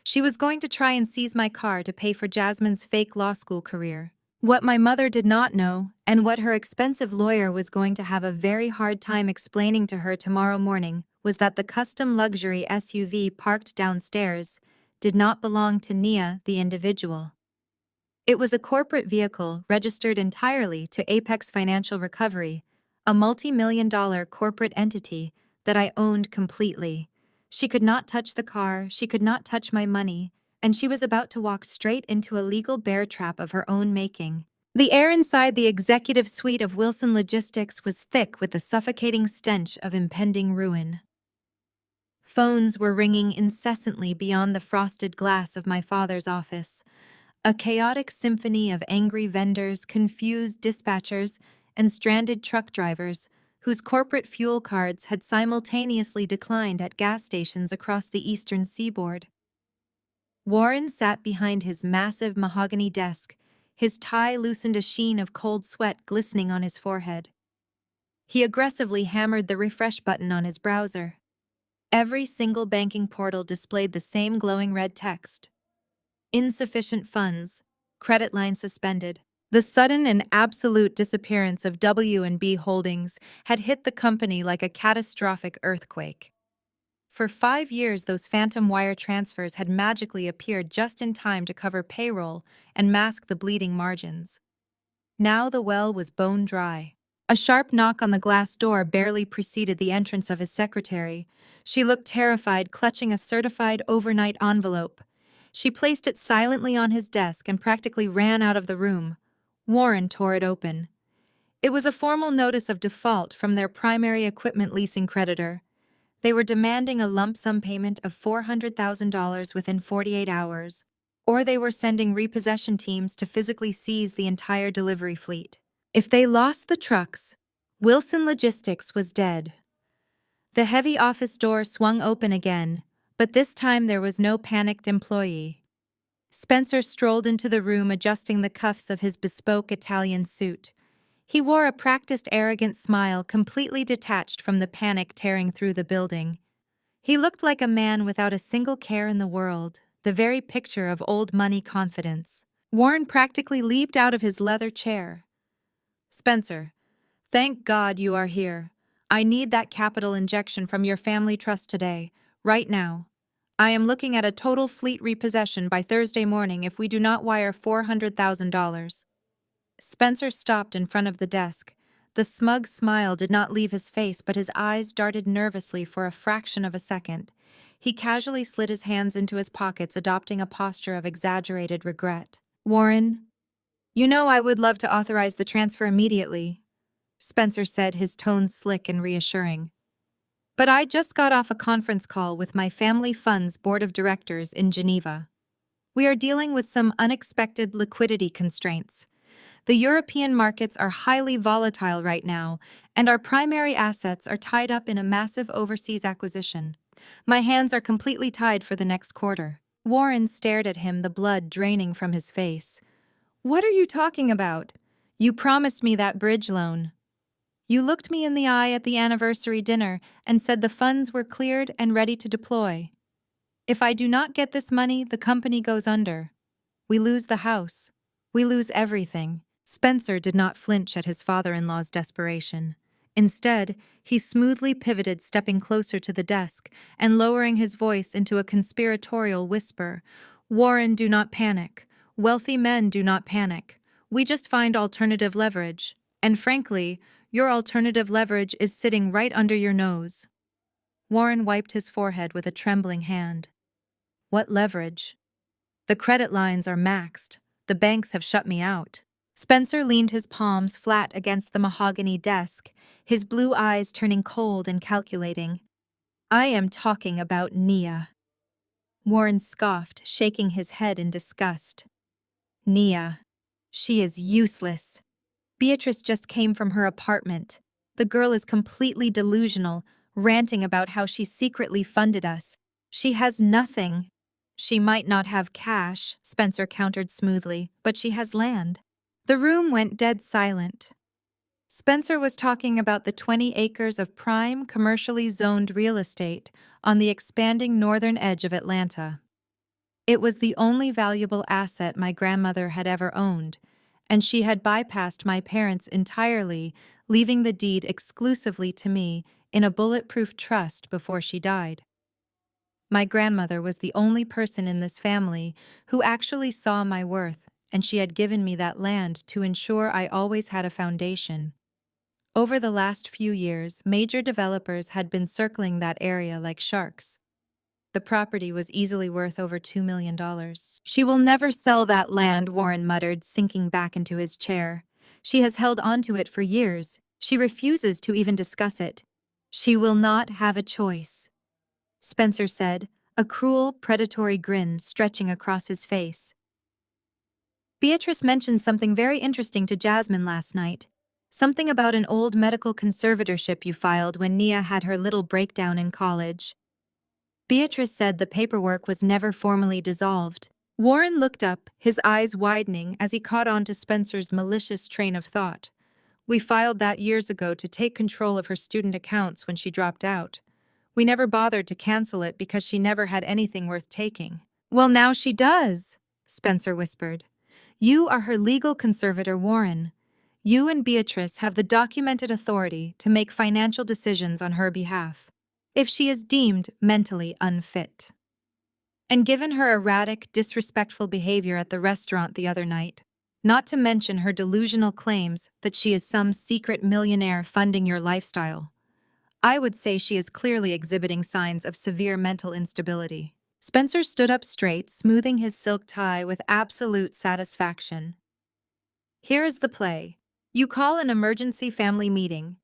She was going to try and seize my car to pay for Jasmine's fake law school career. What my mother did not know, and what her expensive lawyer was going to have a very hard time explaining to her tomorrow morning, was that the custom luxury SUV parked downstairs did not belong to Nia, the individual. It was a corporate vehicle registered entirely to Apex Financial Recovery, a multi-million-dollar corporate entity that I owned completely. She could not touch the car, she could not touch my money, and she was about to walk straight into a legal bear trap of her own making. The air inside the executive suite of Wilson Logistics was thick with the suffocating stench of impending ruin. Phones were ringing incessantly beyond the frosted glass of my father's office, a chaotic symphony of angry vendors, confused dispatchers, and stranded truck drivers whose corporate fuel cards had simultaneously declined at gas stations across the eastern seaboard. Warren sat behind his massive mahogany desk, his tie loosened, a sheen of cold sweat glistening on his forehead. He aggressively hammered the refresh button on his browser. Every single banking portal displayed the same glowing red text: insufficient funds, credit line suspended. The sudden and absolute disappearance of W&B Holdings had hit the company like a catastrophic earthquake. For 5 years, those phantom wire transfers had magically appeared just in time to cover payroll and mask the bleeding margins. Now the well was bone dry. A sharp knock on the glass door barely preceded the entrance of his secretary. She looked terrified, clutching a certified overnight envelope. She placed it silently on his desk and practically ran out of the room. Warren tore it open. It was a formal notice of default from their primary equipment leasing creditor. They were demanding a lump sum payment of $400,000 within 48 hours, or they were sending repossession teams to physically seize the entire delivery fleet. If they lost the trucks, Wilson Logistics was dead. The heavy office door swung open again, but this time there was no panicked employee. Spencer strolled into the room, adjusting the cuffs of his bespoke Italian suit. He wore a practiced, arrogant smile completely detached from the panic tearing through the building. He looked like a man without a single care in the world, the very picture of old money confidence. Warren practically leaped out of his leather chair. "Spencer, thank God you are here. I need that capital injection from your family trust today, right now. I am looking at a total fleet repossession by Thursday morning if we do not wire $400,000. Spencer stopped in front of the desk. The smug smile did not leave his face, but his eyes darted nervously for a fraction of a second. He casually slid his hands into his pockets, adopting a posture of exaggerated regret. "Warren, you know I would love to authorize the transfer immediately," Spencer said, his tone slick and reassuring. "But I just got off a conference call with my family fund's board of directors in Geneva. We are dealing with some unexpected liquidity constraints. The European markets are highly volatile right now, and our primary assets are tied up in a massive overseas acquisition. My hands are completely tied for the next quarter." Warren stared at him, the blood draining from his face. "What are you talking about? You promised me that bridge loan. You looked me in the eye at the anniversary dinner and said the funds were cleared and ready to deploy. If I do not get this money, the company goes under. We lose the house." We lose everything. Spencer did not flinch at his father-in-law's desperation. Instead, he smoothly pivoted, stepping closer to the desk and lowering his voice into a conspiratorial whisper. "Warren, do not panic. Wealthy men do not panic. We just find alternative leverage. And frankly, your alternative leverage is sitting right under your nose." Warren wiped his forehead with a trembling hand. "What leverage?" "The credit lines are maxed. The banks have shut me out." Spencer leaned his palms flat against the mahogany desk, his blue eyes turning cold and calculating. "I am talking about Nia." Warren scoffed, shaking his head in disgust. "Nia. She is useless. Beatrice just came from her apartment. The girl is completely delusional, ranting about how she secretly funded us. She has nothing." "She might not have cash," Spencer countered smoothly, "but she has land." The room went dead silent. Spencer was talking about the 20 acres of prime, commercially zoned real estate on the expanding northern edge of Atlanta. It was the only valuable asset my grandmother had ever owned, and she had bypassed my parents entirely, leaving the deed exclusively to me in a bulletproof trust before she died. My grandmother was the only person in this family who actually saw my worth, and she had given me that land to ensure I always had a foundation. Over the last few years, major developers had been circling that area like sharks. The property was easily worth over $2 million. "She will never sell that land," Warren muttered, sinking back into his chair. "She has held onto it for years. She refuses to even discuss it." "She will not have a choice," Spencer said, a cruel, predatory grin stretching across his face. "Beatrice mentioned something very interesting to Jasmine last night. Something about an old medical conservatorship you filed when Nia had her little breakdown in college. Beatrice said the paperwork was never formally dissolved." Warren looked up, his eyes widening as he caught on to Spencer's malicious train of thought. "We filed that years ago to take control of her student accounts when she dropped out. We never bothered to cancel it because she never had anything worth taking." "Well, now she does," Spencer whispered. "You are her legal conservator, Warren. You and Beatrice have the documented authority to make financial decisions on her behalf, if she is deemed mentally unfit. And given her erratic, disrespectful behavior at the restaurant the other night, not to mention her delusional claims that she is some secret millionaire funding your lifestyle, I would say she is clearly exhibiting signs of severe mental instability." Spencer stood up straight, smoothing his silk tie with absolute satisfaction. "Here is the play. You call an emergency family meeting.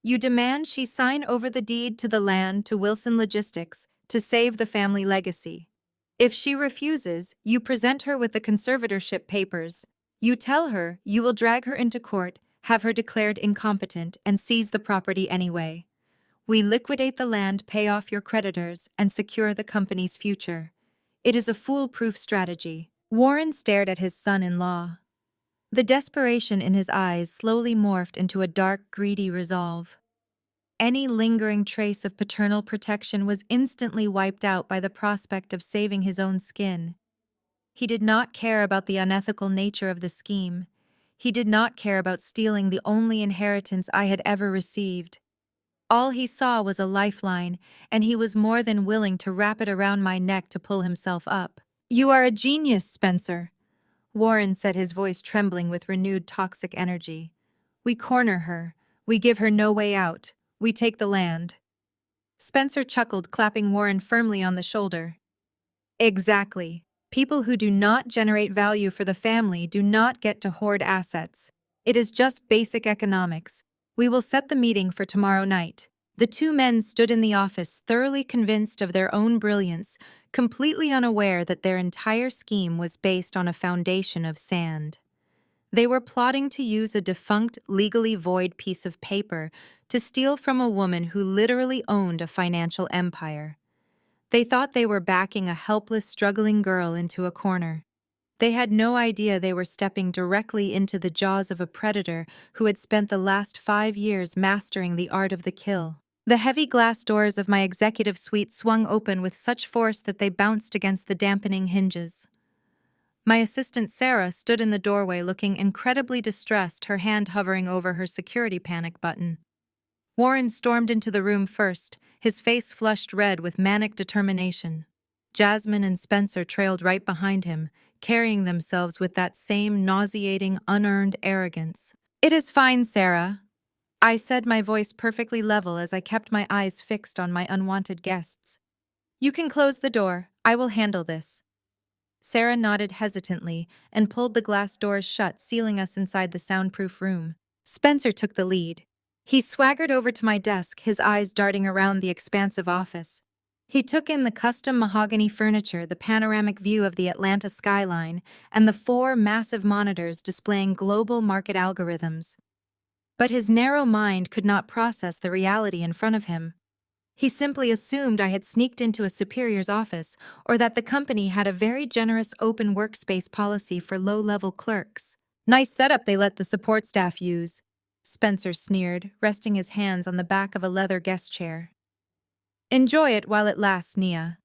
You demand she sign over the deed to the land to Wilson Logistics to save the family legacy. If she refuses, you present her with the conservatorship papers. You tell her you will drag her into court, have her declared incompetent, and seize the property anyway. We liquidate the land, pay off your creditors, and secure the company's future. It is a foolproof strategy." Warren stared at his son-in-law. The desperation in his eyes slowly morphed into a dark, greedy resolve. Any lingering trace of paternal protection was instantly wiped out by the prospect of saving his own skin. He did not care about the unethical nature of the scheme. He did not care about stealing the only inheritance I had ever received. All he saw was a lifeline, and he was more than willing to wrap it around my neck to pull himself up. "You are a genius, Spencer," Warren said, his voice trembling with renewed toxic energy. "We corner her. We give her no way out. We take the land." Spencer chuckled, clapping Warren firmly on the shoulder. "Exactly. People who do not generate value for the family do not get to hoard assets. It is just basic economics. We will set the meeting for tomorrow night." The two men stood in the office, thoroughly convinced of their own brilliance, completely unaware that their entire scheme was based on a foundation of sand. They were plotting to use a defunct, legally void piece of paper to steal from a woman who literally owned a financial empire. They thought they were backing a helpless, struggling girl into a corner. They had no idea they were stepping directly into the jaws of a predator who had spent the last 5 years mastering the art of the kill. The heavy glass doors of my executive suite swung open with such force that they bounced against the dampening hinges. My assistant Sarah stood in the doorway looking incredibly distressed, her hand hovering over her security panic button. Warren stormed into the room first, his face flushed red with manic determination. Jasmine and Spencer trailed right behind him, carrying themselves with that same nauseating, unearned arrogance. "It is fine, Sarah," I said, my voice perfectly level as I kept my eyes fixed on my unwanted guests. "You can close the door. I will handle this." Sarah nodded hesitantly and pulled the glass doors shut, sealing us inside the soundproof room. Spencer took the lead. He swaggered over to my desk, his eyes darting around the expansive office. He took in the custom mahogany furniture, the panoramic view of the Atlanta skyline, and the 4 massive monitors displaying global market algorithms. But his narrow mind could not process the reality in front of him. He simply assumed I had sneaked into a superior's office or that the company had a very generous open workspace policy for low-level clerks. "Nice setup they let the support staff use," Spencer sneered, resting his hands on the back of a leather guest chair. "Enjoy it while it lasts, Nia,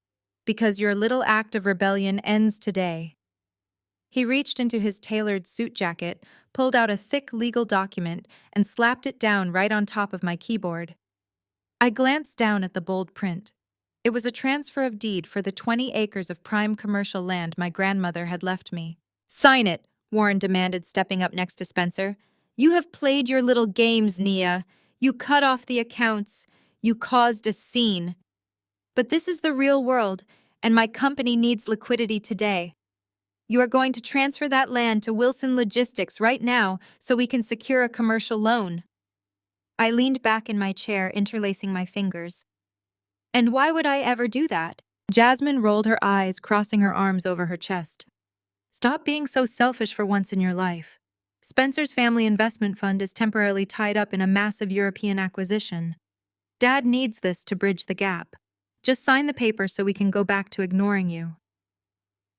because your little act of rebellion ends today." He reached into his tailored suit jacket, pulled out a thick legal document, and slapped it down right on top of my keyboard. I glanced down at the bold print. It was a transfer of deed for the 20 acres of prime commercial land my grandmother had left me. "Sign it," Warren demanded, stepping up next to Spencer. "You have played your little games, Nia. You cut off the accounts. You caused a scene. But this is the real world, and my company needs liquidity today. You are going to transfer that land to Wilson Logistics right now so we can secure a commercial loan." I leaned back in my chair, interlacing my fingers. "And why would I ever do that?" Jasmine rolled her eyes, crossing her arms over her chest. "Stop being so selfish for once in your life. Spencer's family investment fund is temporarily tied up in a massive European acquisition. Dad needs this to bridge the gap. Just sign the paper so we can go back to ignoring you."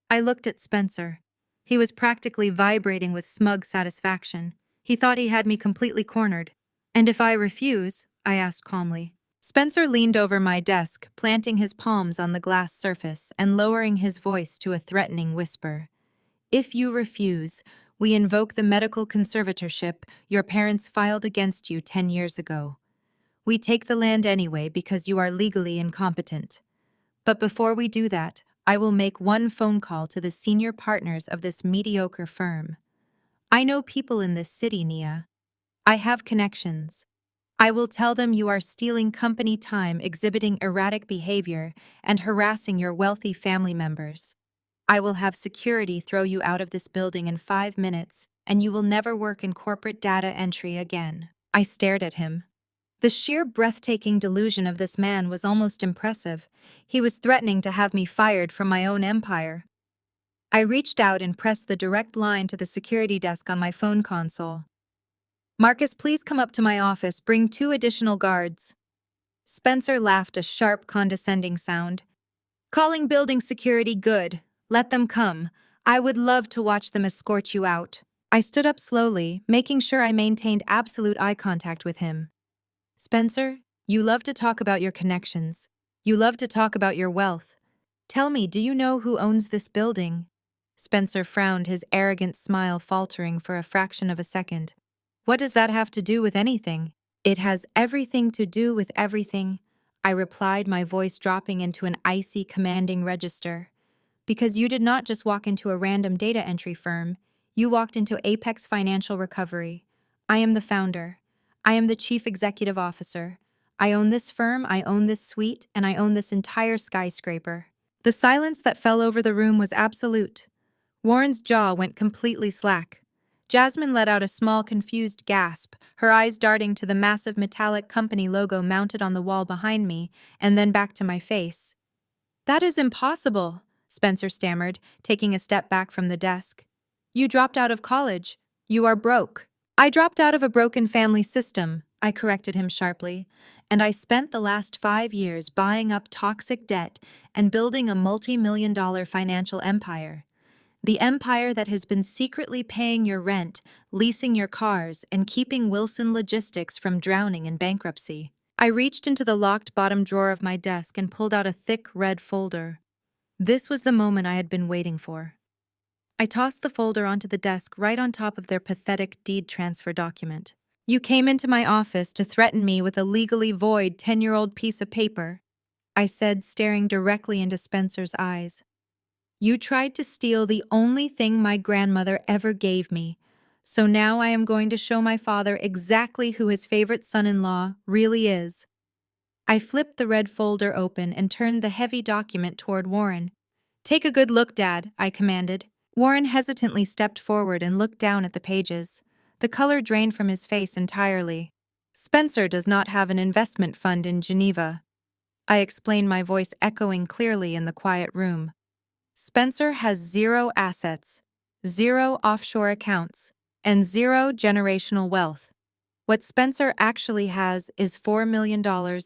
I looked at Spencer. He was practically vibrating with smug satisfaction. He thought he had me completely cornered. "And if I refuse?" I asked calmly. Spencer leaned over my desk, planting his palms on the glass surface and lowering his voice to a threatening whisper. "If you refuse, we invoke the medical conservatorship your parents filed against you 10 years ago. We take the land anyway because you are legally incompetent. But before we do that, I will make one phone call to the senior partners of this mediocre firm. I know people in this city, Nia. I have connections. I will tell them you are stealing company time, exhibiting erratic behavior, and harassing your wealthy family members. I will have security throw you out of this building in 5 minutes, and you will never work in corporate data entry again." I stared at him. The sheer breathtaking delusion of this man was almost impressive. He was threatening to have me fired from my own empire. I reached out and pressed the direct line to the security desk on my phone console. "Marcus, please come up to my office. Bring 2 additional guards." Spencer laughed, a sharp, condescending sound. "Calling building security, good. Let them come. I would love to watch them escort you out." I stood up slowly, making sure I maintained absolute eye contact with him. "Spencer, you love to talk about your connections. You love to talk about your wealth. Tell me, do you know who owns this building?" Spencer frowned, his arrogant smile faltering for a fraction of a second. "What does that have to do with anything?" "It has everything to do with everything," I replied, my voice dropping into an icy, commanding register. "Because you did not just walk into a random data entry firm. You walked into Apex Financial Recovery. I am the founder. I am the chief executive officer. I own this firm, I own this suite, and I own this entire skyscraper." The silence that fell over the room was absolute. Warren's jaw went completely slack. Jasmine let out a small, confused gasp, her eyes darting to the massive metallic company logo mounted on the wall behind me, and then back to my face. "That is impossible," Spencer stammered, taking a step back from the desk. "You dropped out of college. You are broke." "I dropped out of a broken family system," I corrected him sharply, "and I spent the last 5 years buying up toxic debt and building a multi-million-dollar financial empire. The empire that has been secretly paying your rent, leasing your cars, and keeping Wilson Logistics from drowning in bankruptcy." I reached into the locked bottom drawer of my desk and pulled out a thick red folder. This was the moment I had been waiting for. I tossed the folder onto the desk right on top of their pathetic deed transfer document. You came into my office to threaten me with a legally void 10-year-old piece of paper, I said, staring directly into Spencer's eyes. You tried to steal the only thing my grandmother ever gave me, so now I am going to show my father exactly who his favorite son-in-law really is. I flipped the red folder open and turned the heavy document toward Warren. Take a good look, Dad, I commanded. Warren hesitantly stepped forward and looked down at the pages. The color drained from his face entirely. Spencer does not have an investment fund in Geneva. I explained, my voice echoing clearly in the quiet room. Spencer has 0 assets, 0 offshore accounts, and 0 generational wealth. What Spencer actually has is $4 million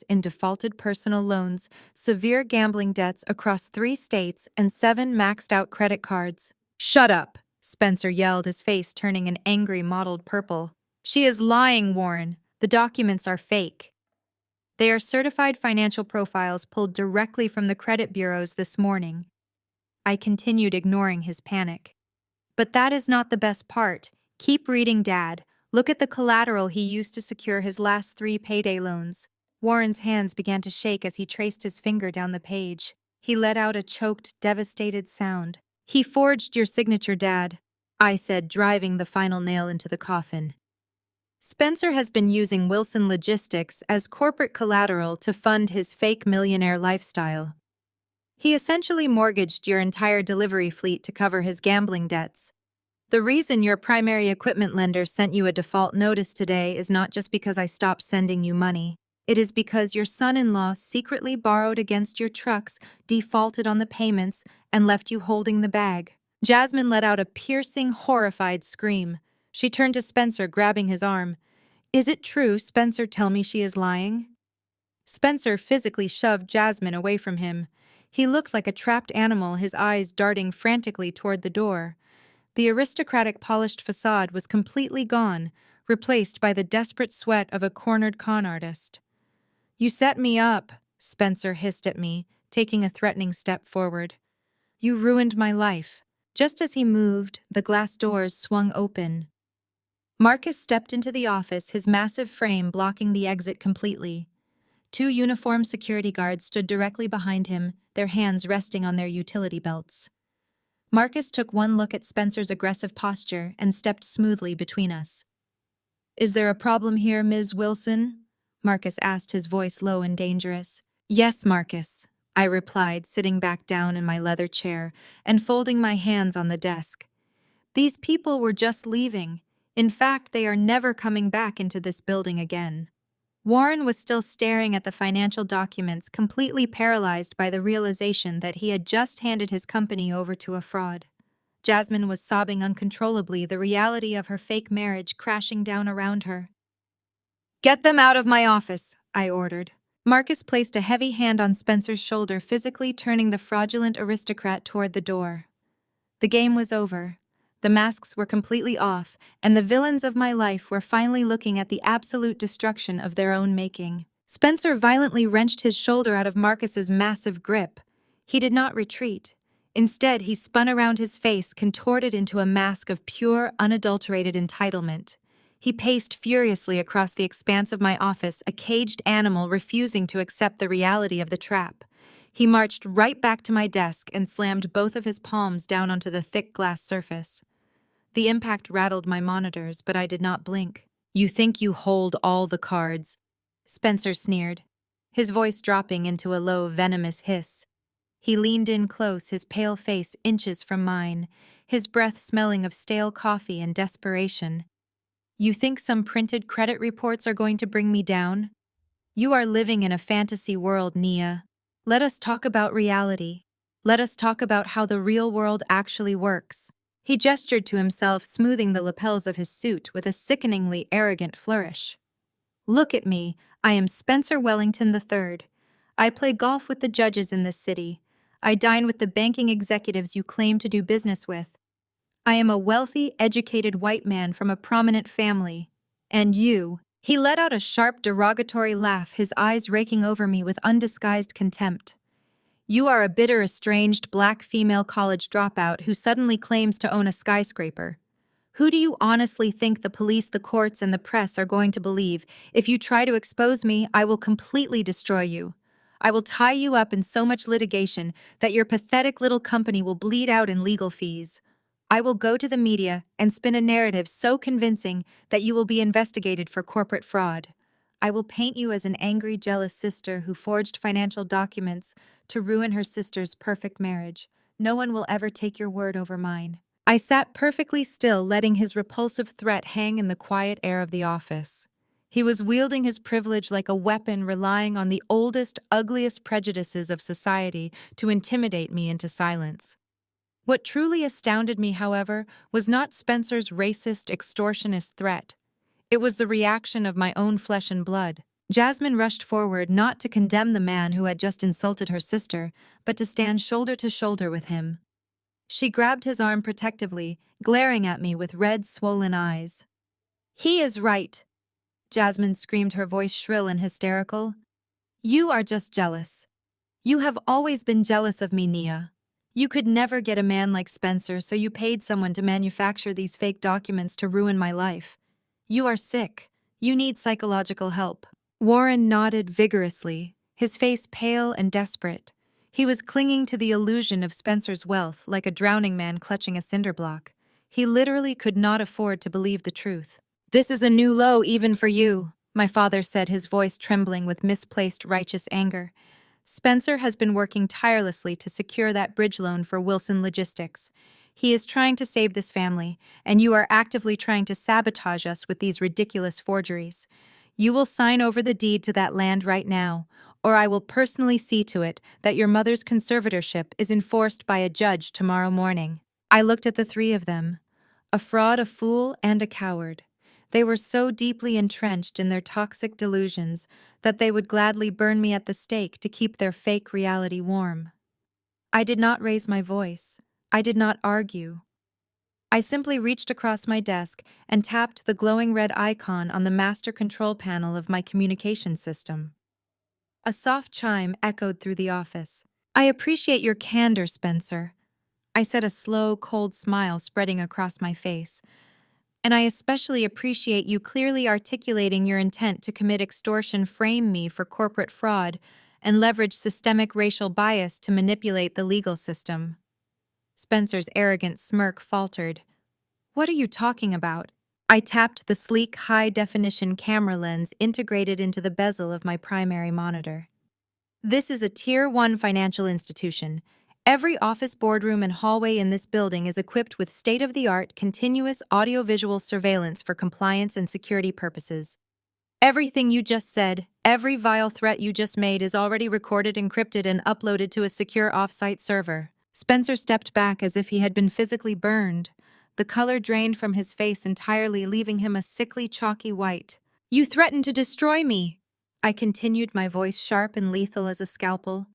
in defaulted personal loans, severe gambling debts across 3 states, and 7 maxed-out credit cards. Shut up, Spencer yelled, his face turning an angry mottled purple. She is lying, Warren. The documents are fake. They are certified financial profiles pulled directly from the credit bureaus this morning. I continued, ignoring his panic. But that is not the best part. Keep reading, Dad. Look at the collateral he used to secure his last 3 payday loans. Warren's hands began to shake as he traced his finger down the page. He let out a choked, devastated sound. He forged your signature, Dad, I said, driving the final nail into the coffin. Spencer has been using Wilson Logistics as corporate collateral to fund his fake millionaire lifestyle. He essentially mortgaged your entire delivery fleet to cover his gambling debts. The reason your primary equipment lender sent you a default notice today is not just because I stopped sending you money. It is because your son-in-law secretly borrowed against your trucks, defaulted on the payments, and left you holding the bag. Jasmine let out a piercing, horrified scream. She turned to Spencer, grabbing his arm. Is it true, Spencer? Tell me she is lying. Spencer physically shoved Jasmine away from him. He looked like a trapped animal, his eyes darting frantically toward the door. The aristocratic polished facade was completely gone, replaced by the desperate sweat of a cornered con artist. You set me up, Spencer hissed at me, taking a threatening step forward. You ruined my life. Just as he moved, the glass doors swung open. Marcus stepped into the office, his massive frame blocking the exit completely. 2 uniformed security guards stood directly behind him, their hands resting on their utility belts. Marcus took one look at Spencer's aggressive posture and stepped smoothly between us. Is there a problem here, Ms. Wilson? Marcus asked, his voice low and dangerous. Yes, Marcus, I replied, sitting back down in my leather chair and folding my hands on the desk. These people were just leaving. In fact, they are never coming back into this building again. Warren was still staring at the financial documents, completely paralyzed by the realization that he had just handed his company over to a fraud. Jasmine was sobbing uncontrollably, the reality of her fake marriage crashing down around her. Get them out of my office, I ordered. Marcus placed a heavy hand on Spencer's shoulder, physically turning the fraudulent aristocrat toward the door. The game was over. The masks were completely off, and the villains of my life were finally looking at the absolute destruction of their own making. Spencer violently wrenched his shoulder out of Marcus's massive grip. He did not retreat. Instead, he spun around his face, contorted into a mask of pure, unadulterated entitlement. He paced furiously across the expanse of my office, a caged animal refusing to accept the reality of the trap. He marched right back to my desk and slammed both of his palms down onto the thick glass surface. The impact rattled my monitors, but I did not blink. You think you hold all the cards, Spencer sneered, his voice dropping into a low, venomous hiss. He leaned in close, his pale face inches from mine, his breath smelling of stale coffee and desperation. You think some printed credit reports are going to bring me down? You are living in a fantasy world, Nia. Let us talk about reality. Let us talk about how the real world actually works. He gestured to himself, smoothing the lapels of his suit with a sickeningly arrogant flourish. Look at me. I am Spencer Wellington III. I play golf with the judges in this city. I dine with the banking executives you claim to do business with. I am a wealthy, educated white man from a prominent family. And you. He let out a sharp, derogatory laugh, his eyes raking over me with undisguised contempt. You are a bitter, estranged black female college dropout who suddenly claims to own a skyscraper. Who do you honestly think the police, the courts, and the press are going to believe? If you try to expose me, I will completely destroy you. I will tie you up in so much litigation that your pathetic little company will bleed out in legal fees. I will go to the media and spin a narrative so convincing that you will be investigated for corporate fraud. I will paint you as an angry, jealous sister who forged financial documents to ruin her sister's perfect marriage. No one will ever take your word over mine. I sat perfectly still, letting his repulsive threat hang in the quiet air of the office. He was wielding his privilege like a weapon, relying on the oldest, ugliest prejudices of society to intimidate me into silence. What truly astounded me, however, was not Spencer's racist, extortionist threat. It was the reaction of my own flesh and blood. Jasmine rushed forward not to condemn the man who had just insulted her sister, but to stand shoulder to shoulder with him. She grabbed his arm protectively, glaring at me with red, swollen eyes. "He is right," Jasmine screamed, her voice shrill and hysterical. "You are just jealous. You have always been jealous of me, Nia. You could never get a man like Spencer, so you paid someone to manufacture these fake documents to ruin my life. You are sick. You need psychological help." Warren nodded vigorously, his face pale and desperate. He was clinging to the illusion of Spencer's wealth like a drowning man clutching a cinder block. He literally could not afford to believe the truth. "This is a new low even for you," my father said, his voice trembling with misplaced righteous anger. "Spencer has been working tirelessly to secure that bridge loan for Wilson Logistics. He is trying to save this family, and you are actively trying to sabotage us with these ridiculous forgeries. You will sign over the deed to that land right now, or I will personally see to it that your mother's conservatorship is enforced by a judge tomorrow morning." I looked at the three of them, a fraud, a fool, and a coward. They were so deeply entrenched in their toxic delusions that they would gladly burn me at the stake to keep their fake reality warm. I did not raise my voice. I did not argue. I simply reached across my desk and tapped the glowing red icon on the master control panel of my communication system. A soft chime echoed through the office. "I appreciate your candor, Spencer," I said, a slow, cold smile spreading across my face. "And I especially appreciate you clearly articulating your intent to commit extortion, frame me for corporate fraud, and leverage systemic racial bias to manipulate the legal system." Spencer's arrogant smirk faltered. "What are you talking about?" I tapped the sleek, high-definition camera lens integrated into the bezel of my primary monitor. "This is a Tier 1 financial institution. Every office, boardroom, and hallway in this building is equipped with state-of-the-art, continuous audiovisual surveillance for compliance and security purposes. Everything you just said, every vile threat you just made is already recorded, encrypted, and uploaded to a secure off-site server." Spencer stepped back as if he had been physically burned. The color drained from his face entirely, leaving him a sickly, chalky white. "You threatened to destroy me," I continued, my voice sharp and lethal as a scalpel.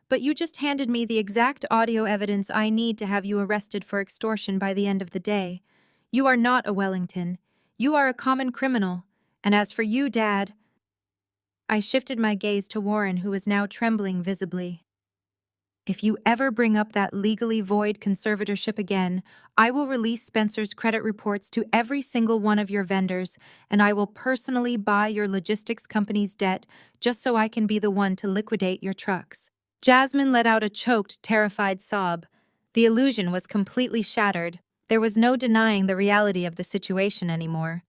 "But you just handed me the exact audio evidence I need to have you arrested for extortion by the end of the day. You are not a Wellington. You are a common criminal. And as for you, Dad—" I shifted my gaze to Warren, who was now trembling visibly. "If you ever bring up that legally void conservatorship again, I will release Spencer's credit reports to every single one of your vendors, and I will personally buy your logistics company's debt just so I can be the one to liquidate your trucks." Jasmine let out a choked, terrified sob. The illusion was completely shattered. There was no denying the reality of the situation anymore.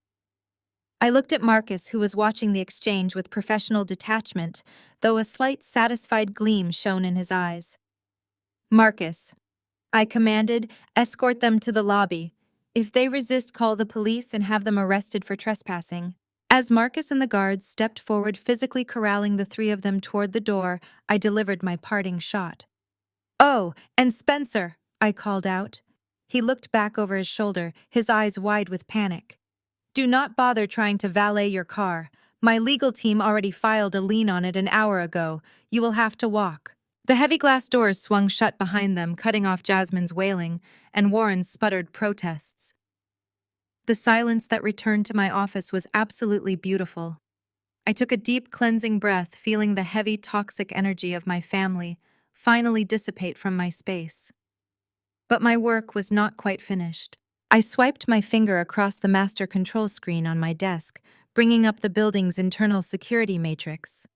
I looked at Marcus, who was watching the exchange with professional detachment, though a slight satisfied gleam shone in his eyes. "Marcus," I commanded, "escort them to the lobby. If they resist, call the police and have them arrested for trespassing." As Marcus and the guards stepped forward, physically corralling the three of them toward the door, I delivered my parting shot. "Oh, and Spencer," I called out. He looked back over his shoulder, his eyes wide with panic. "Do not bother trying to valet your car. My legal team already filed a lien on it an hour ago. You will have to walk." The heavy glass doors swung shut behind them, cutting off Jasmine's wailing, and Warren's sputtered protests. The silence that returned to my office was absolutely beautiful. I took a deep, cleansing breath, feeling the heavy, toxic energy of my family, finally dissipate from my space. But my work was not quite finished. I swiped my finger across the master control screen on my desk, bringing up the building's internal security matrix.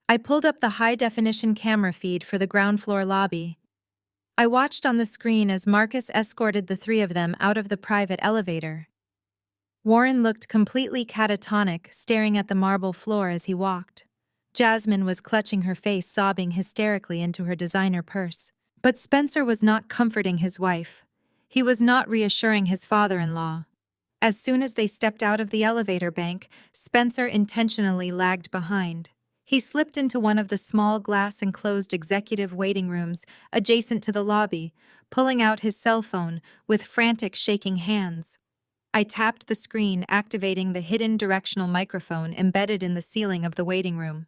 I pulled up the high-definition camera feed for the ground floor lobby. I watched on the screen as Marcus escorted the three of them out of the private elevator. Warren looked completely catatonic, staring at the marble floor as he walked. Jasmine was clutching her face, sobbing hysterically into her designer purse. But Spencer was not comforting his wife. He was not reassuring his father-in-law. As soon as they stepped out of the elevator bank, Spencer intentionally lagged behind. He slipped into one of the small glass-enclosed executive waiting rooms adjacent to the lobby, pulling out his cell phone with frantic shaking hands. I tapped the screen, activating the hidden directional microphone embedded in the ceiling of the waiting room.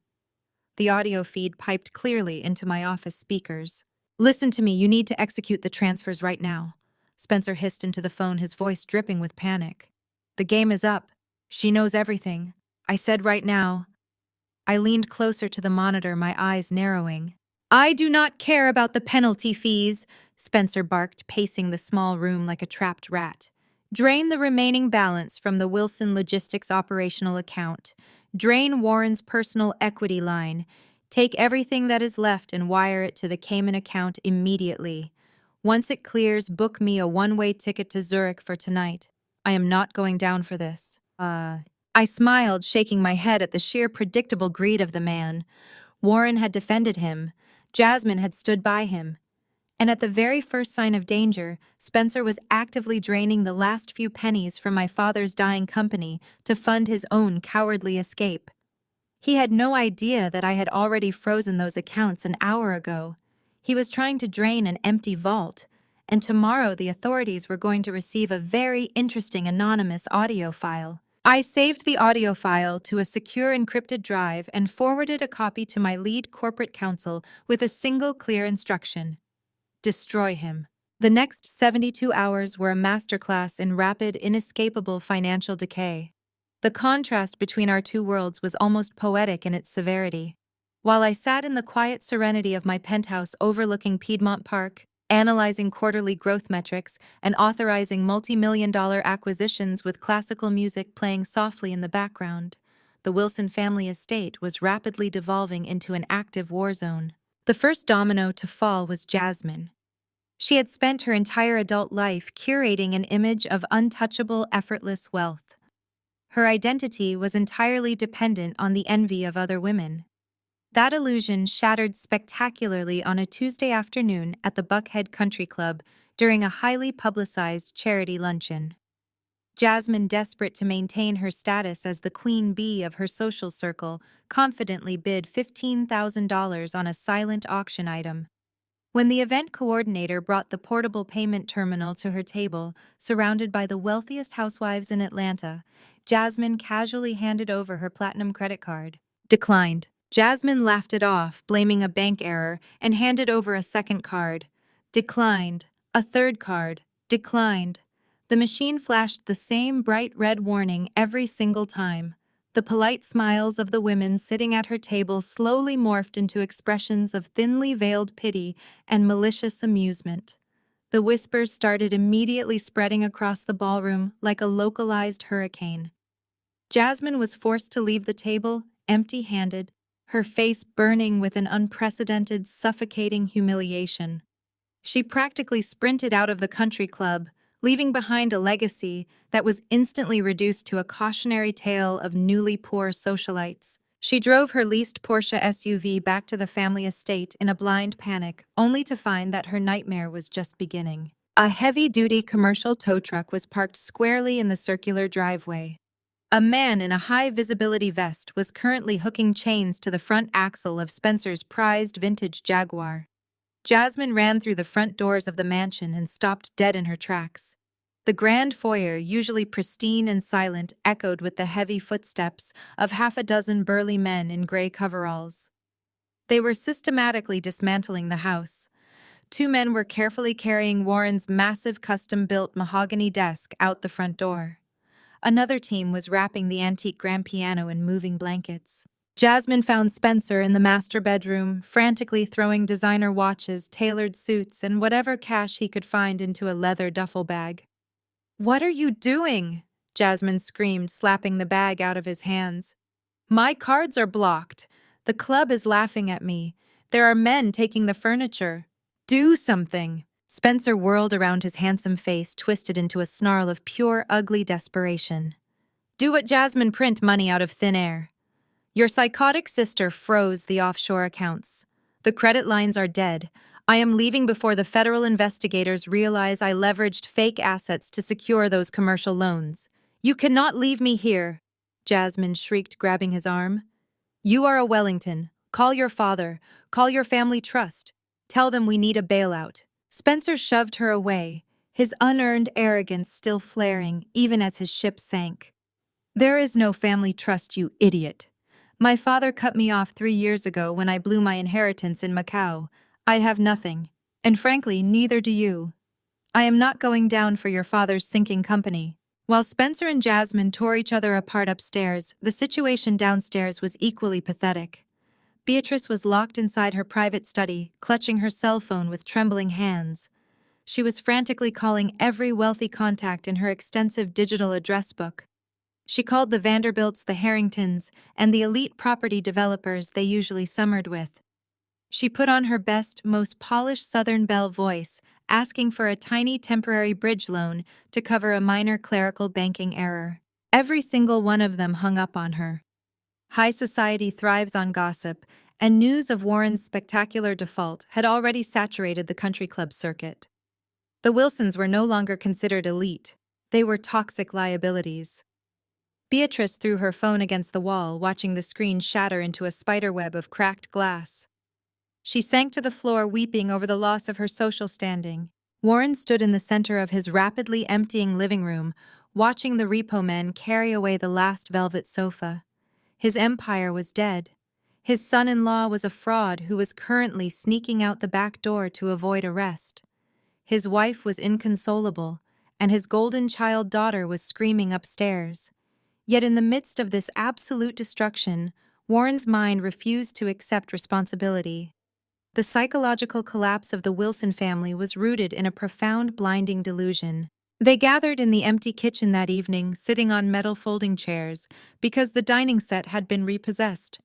The audio feed piped clearly into my office speakers. "Listen to me, you need to execute the transfers right now," Spencer hissed into the phone, his voice dripping with panic. "The game is up. She knows everything. I said right now." I leaned closer to the monitor, my eyes narrowing. "I do not care about the penalty fees," Spencer barked, pacing the small room like a trapped rat. "Drain the remaining balance from the Wilson Logistics operational account. Drain Warren's personal equity line. Take everything that is left and wire it to the Cayman account immediately. Once it clears, book me a one-way ticket to Zurich for tonight. I am not going down for this." I smiled, shaking my head at the sheer predictable greed of the man. Warren had defended him. Jasmine had stood by him. And at the very first sign of danger, Spencer was actively draining the last few pennies from my father's dying company to fund his own cowardly escape. He had no idea that I had already frozen those accounts an hour ago. He was trying to drain an empty vault, and tomorrow the authorities were going to receive a very interesting anonymous audio file. I saved the audio file to a secure encrypted drive and forwarded a copy to my lead corporate counsel with a single clear instruction: destroy him. The next 72 hours were a masterclass in rapid, inescapable financial decay. The contrast between our two worlds was almost poetic in its severity. While I sat in the quiet serenity of my penthouse overlooking Piedmont Park, analyzing quarterly growth metrics and authorizing multi-million-dollar acquisitions with classical music playing softly in the background, the Wilson family estate was rapidly devolving into an active war zone. The first domino to fall was Jasmine. She had spent her entire adult life curating an image of untouchable, effortless wealth. Her identity was entirely dependent on the envy of other women. That illusion shattered spectacularly on a Tuesday afternoon at the Buckhead Country Club during a highly publicized charity luncheon. Jasmine, desperate to maintain her status as the queen bee of her social circle, confidently bid $15,000 on a silent auction item. When the event coordinator brought the portable payment terminal to her table, surrounded by the wealthiest housewives in Atlanta, Jasmine casually handed over her platinum credit card. Declined. Jasmine laughed it off, blaming a bank error, and handed over a second card. Declined. A third card. Declined. The machine flashed the same bright red warning every single time. The polite smiles of the women sitting at her table slowly morphed into expressions of thinly veiled pity and malicious amusement. The whispers started immediately spreading across the ballroom like a localized hurricane. Jasmine was forced to leave the table, empty-handed, her face burning with an unprecedented, suffocating humiliation. She practically sprinted out of the country club, leaving behind a legacy that was instantly reduced to a cautionary tale of newly poor socialites. She drove her leased Porsche SUV back to the family estate in a blind panic, only to find that her nightmare was just beginning. A heavy-duty commercial tow truck was parked squarely in the circular driveway. A man in a high-visibility vest was currently hooking chains to the front axle of Spencer's prized vintage Jaguar. Jasmine ran through the front doors of the mansion and stopped dead in her tracks. The grand foyer, usually pristine and silent, echoed with the heavy footsteps of half a dozen burly men in gray coveralls. They were systematically dismantling the house. Two men were carefully carrying Warren's massive custom-built mahogany desk out the front door. Another team was wrapping the antique grand piano in moving blankets. Jasmine found Spencer in the master bedroom, frantically throwing designer watches, tailored suits, and whatever cash he could find into a leather duffel bag. "What are you doing?" Jasmine screamed, slapping the bag out of his hands. "My cards are blocked. The club is laughing at me. There are men taking the furniture. Do something." Spencer whirled around, his handsome face twisted into a snarl of pure, ugly desperation. "Do what Jasmine, print money out of thin air. Your psychotic sister froze the offshore accounts. The credit lines are dead. I am leaving before the federal investigators realize I leveraged fake assets to secure those commercial loans. You cannot leave me here," Jasmine shrieked, grabbing his arm. "You are a Wellington. Call your father. Call your family trust. Tell them we need a bailout." Spencer shoved her away, his unearned arrogance still flaring even as his ship sank. "There is no family trust, you idiot. My father cut me off 3 years ago when I blew my inheritance in Macau. I have nothing, and frankly, neither do you. I am not going down for your father's sinking company." While Spencer and Jasmine tore each other apart upstairs, the situation downstairs was equally pathetic. Beatrice was locked inside her private study, clutching her cell phone with trembling hands. She was frantically calling every wealthy contact in her extensive digital address book. She called the Vanderbilts, the Harringtons, and the elite property developers they usually summered with. She put on her best, most polished Southern Belle voice, asking for a tiny temporary bridge loan to cover a minor clerical banking error. Every single one of them hung up on her. High society thrives on gossip, and news of Warren's spectacular default had already saturated the country club circuit. The Wilsons were no longer considered elite. They were toxic liabilities. Beatrice threw her phone against the wall, watching the screen shatter into a spiderweb of cracked glass. She sank to the floor, weeping over the loss of her social standing. Warren stood in the center of his rapidly emptying living room, watching the repo men carry away the last velvet sofa. His empire was dead. His son-in-law was a fraud who was currently sneaking out the back door to avoid arrest. His wife was inconsolable, and his golden child daughter was screaming upstairs. Yet in the midst of this absolute destruction, Warren's mind refused to accept responsibility. The psychological collapse of the Wilson family was rooted in a profound, blinding delusion. They gathered in the empty kitchen that evening, sitting on metal folding chairs, because the dining set had been repossessed.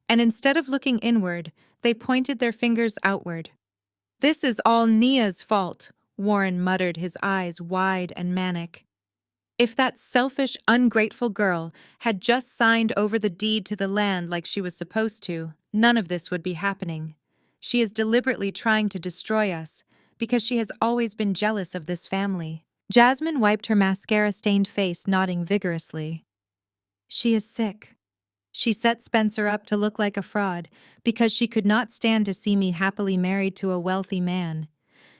And instead of looking inward, they pointed their fingers outward. "This is all Nia's fault," Warren muttered, his eyes wide and manic. "If that selfish, ungrateful girl had just signed over the deed to the land like she was supposed to, none of this would be happening. She is deliberately trying to destroy us, because she has always been jealous of this family." Jasmine wiped her mascara-stained face, nodding vigorously. "She is sick. She set Spencer up to look like a fraud, because she could not stand to see me happily married to a wealthy man.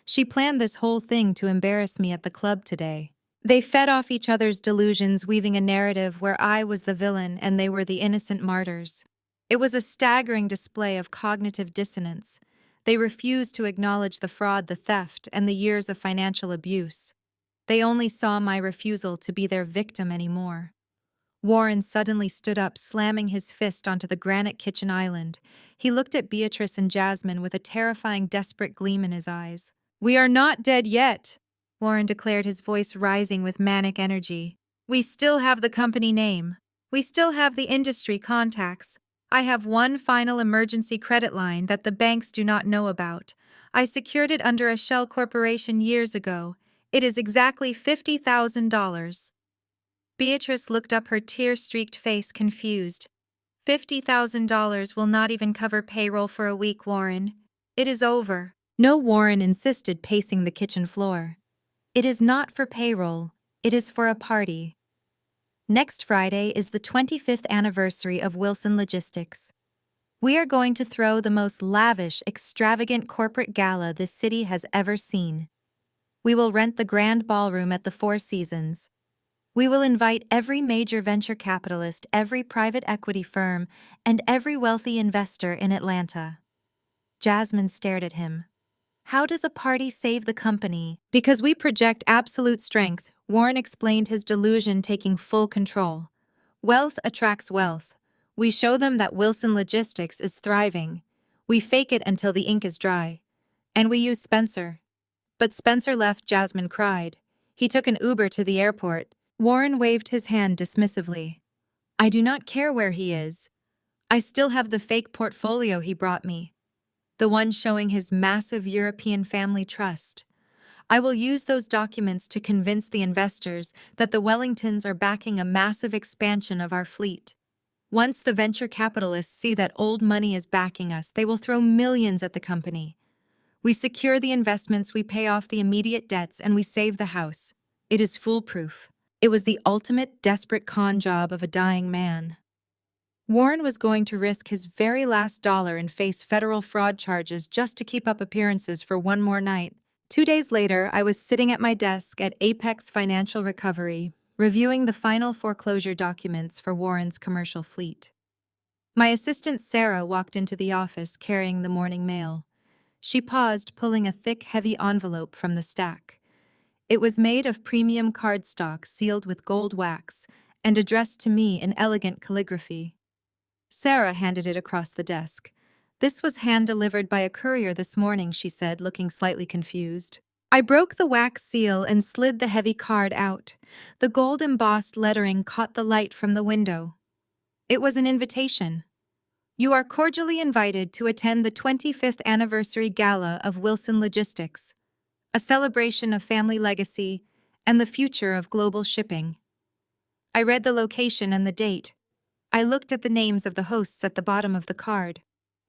She planned this whole thing to embarrass me at the club today. They fed off each other's delusions, weaving a narrative where I was the villain and they were the innocent martyrs. It was a staggering display of cognitive dissonance. They refused to acknowledge the fraud, the theft, and the years of financial abuse. They only saw my refusal to be their victim anymore. Warren suddenly stood up, slamming his fist onto the granite kitchen island. He looked at Beatrice and Jasmine with a terrifying, desperate gleam in his eyes. "We are not dead yet," Warren declared, his voice rising with manic energy. "We still have the company name. We still have the industry contacts. I have one final emergency credit line that the banks do not know about. I secured it under a shell corporation years ago. It is exactly $50,000. Beatrice looked up, her tear-streaked face confused. $50,000 will not even cover payroll for a week, Warren. It is over." "No," Warren insisted, pacing the kitchen floor. "It is not for payroll. It is for a party. Next Friday is the 25th anniversary of Wilson Logistics. We are going to throw the most lavish, extravagant corporate gala this city has ever seen. We will rent the grand ballroom at the Four Seasons. We will invite every major venture capitalist, every private equity firm, and every wealthy investor in Atlanta." Jasmine stared at him. "How does a party save the company?" "Because we project absolute strength," Warren explained, his delusion taking full control. "Wealth attracts wealth. We show them that Wilson Logistics is thriving. We fake it until the ink is dry. And we use Spencer. But Spencer left, Jasmine cried. He took an Uber to the airport. Warren waved his hand dismissively. I do not care where he is. I still have the fake portfolio he brought me. The one showing his massive European family trust. I will use those documents to convince the investors that the Wellingtons are backing a massive expansion of our fleet. Once the venture capitalists see that old money is backing us, they will throw millions at the company. We secure the investments, we pay off the immediate debts, and we save the house. It is foolproof. It was the ultimate desperate con job of a dying man. Warren was going to risk his very last dollar and face federal fraud charges just to keep up appearances for one more night. 2 days later, I was sitting at my desk at Apex Financial Recovery, reviewing the final foreclosure documents for Warren's commercial fleet. My assistant Sarah walked into the office carrying the morning mail. She paused, pulling a thick, heavy envelope from the stack. It was made of premium cardstock sealed with gold wax and addressed to me in elegant calligraphy. Sarah handed it across the desk. This was hand-delivered by a courier this morning, she said, looking slightly confused. I broke the wax seal and slid the heavy card out. The gold-embossed lettering caught the light from the window. It was an invitation. You are cordially invited to attend the 25th anniversary gala of Wilson Logistics, a celebration of family legacy and the future of global shipping. I read the location and the date. I looked at the names of the hosts at the bottom of the card.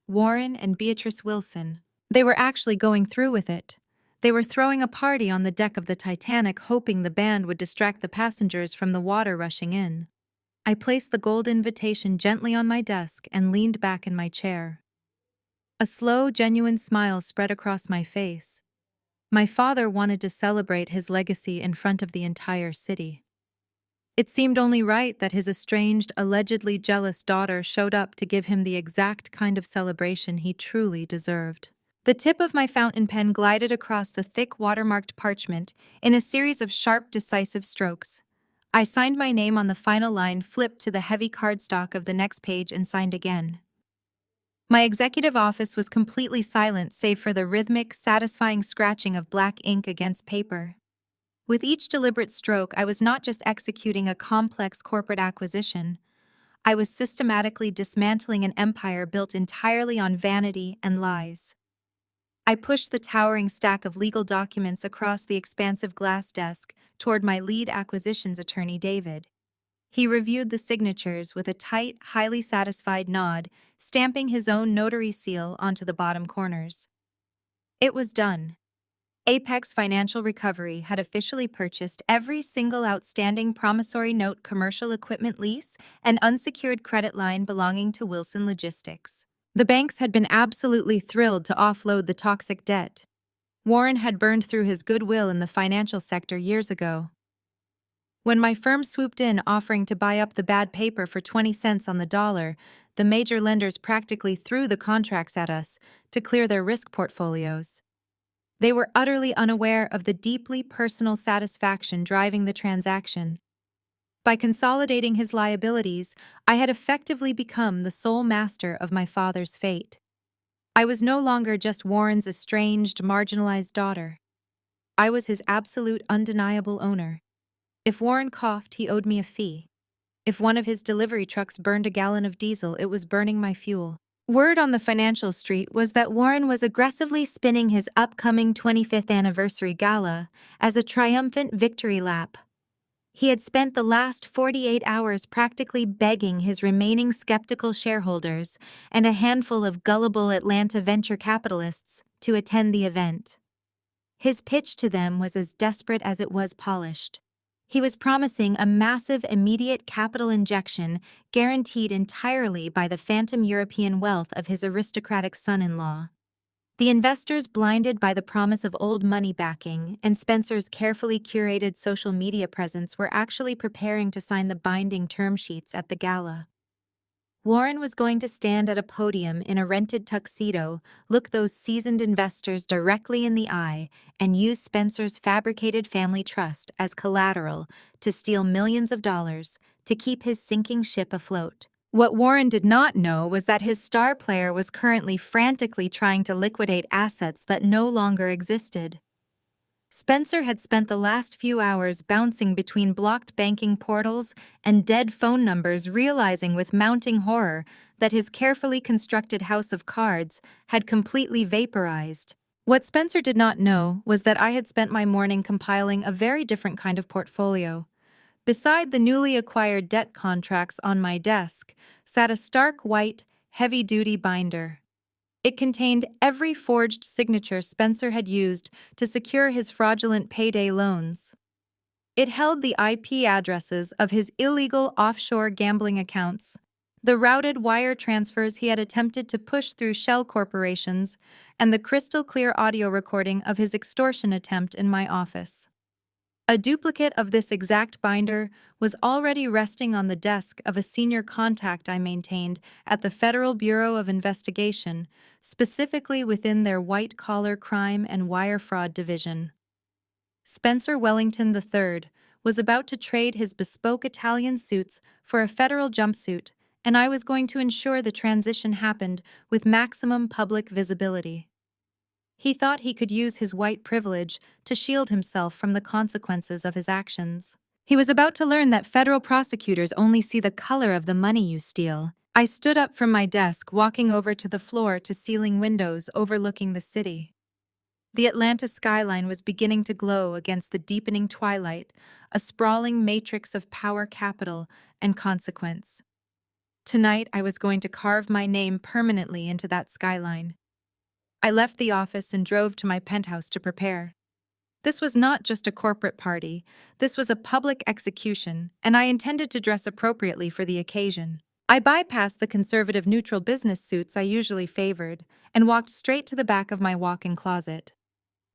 Warren and Beatrice Wilson. They were actually going through with it. They were throwing a party on the deck of the Titanic, hoping the band would distract the passengers from the water rushing in. I placed the gold invitation gently on my desk and leaned back in my chair. A slow, genuine smile spread across my face. My father wanted to celebrate his legacy in front of the entire city. It seemed only right that his estranged, allegedly jealous daughter showed up to give him the exact kind of celebration he truly deserved. The tip of my fountain pen glided across the thick watermarked parchment in a series of sharp, decisive strokes. I signed my name on the final line, flipped to the heavy cardstock of the next page, and signed again. My executive office was completely silent save for the rhythmic, satisfying scratching of black ink against paper. With each deliberate stroke, I was not just executing a complex corporate acquisition. I was systematically dismantling an empire built entirely on vanity and lies. I pushed the towering stack of legal documents across the expansive glass desk toward my lead acquisitions attorney, David. He reviewed the signatures with a tight, highly satisfied nod, stamping his own notary seal onto the bottom corners. It was done. Apex Financial Recovery had officially purchased every single outstanding promissory note, commercial equipment lease, and unsecured credit line belonging to Wilson Logistics. The banks had been absolutely thrilled to offload the toxic debt. Warren had burned through his goodwill in the financial sector years ago. When my firm swooped in offering to buy up the bad paper for 20 cents on the dollar, the major lenders practically threw the contracts at us to clear their risk portfolios. They were utterly unaware of the deeply personal satisfaction driving the transaction. By consolidating his liabilities, I had effectively become the sole master of my father's fate. I was no longer just Warren's estranged, marginalized daughter. I was his absolute, undeniable owner. If Warren coughed, he owed me a fee. If one of his delivery trucks burned a gallon of diesel, it was burning my fuel. Word on the financial street was that Warren was aggressively spinning his upcoming 25th anniversary gala as a triumphant victory lap. He had spent the last 48 hours practically begging his remaining skeptical shareholders and a handful of gullible Atlanta venture capitalists to attend the event. His pitch to them was as desperate as it was polished. He was promising a massive immediate capital injection guaranteed entirely by the phantom European wealth of his aristocratic son-in-law. The investors, blinded by the promise of old money backing and Spencer's carefully curated social media presence, were actually preparing to sign the binding term sheets at the gala. Warren was going to stand at a podium in a rented tuxedo, look those seasoned investors directly in the eye, and use Spencer's fabricated family trust as collateral to steal millions of dollars to keep his sinking ship afloat. What Warren did not know was that his star player was currently frantically trying to liquidate assets that no longer existed. Spencer had spent the last few hours bouncing between blocked banking portals and dead phone numbers, realizing with mounting horror that his carefully constructed house of cards had completely vaporized. What Spencer did not know was that I had spent my morning compiling a very different kind of portfolio. Beside the newly acquired debt contracts on my desk sat a stark white, heavy-duty binder. It contained every forged signature Spencer had used to secure his fraudulent payday loans. It held the IP addresses of his illegal offshore gambling accounts, the routed wire transfers he had attempted to push through shell corporations, and the crystal-clear audio recording of his extortion attempt in my office. A duplicate of this exact binder was already resting on the desk of a senior contact I maintained at the Federal Bureau of Investigation, specifically within their white-collar crime and wire fraud division. Spencer Wellington III was about to trade his bespoke Italian suits for a federal jumpsuit, and I was going to ensure the transition happened with maximum public visibility. He thought he could use his white privilege to shield himself from the consequences of his actions. He was about to learn that federal prosecutors only see the color of the money you steal. I stood up from my desk, walking over to the floor-to-ceiling windows overlooking the city. The Atlanta skyline was beginning to glow against the deepening twilight, a sprawling matrix of power, capital, and consequence. Tonight, I was going to carve my name permanently into that skyline. I left the office and drove to my penthouse to prepare. This was not just a corporate party, this was a public execution, and I intended to dress appropriately for the occasion. I bypassed the conservative neutral business suits I usually favored and walked straight to the back of my walk-in closet.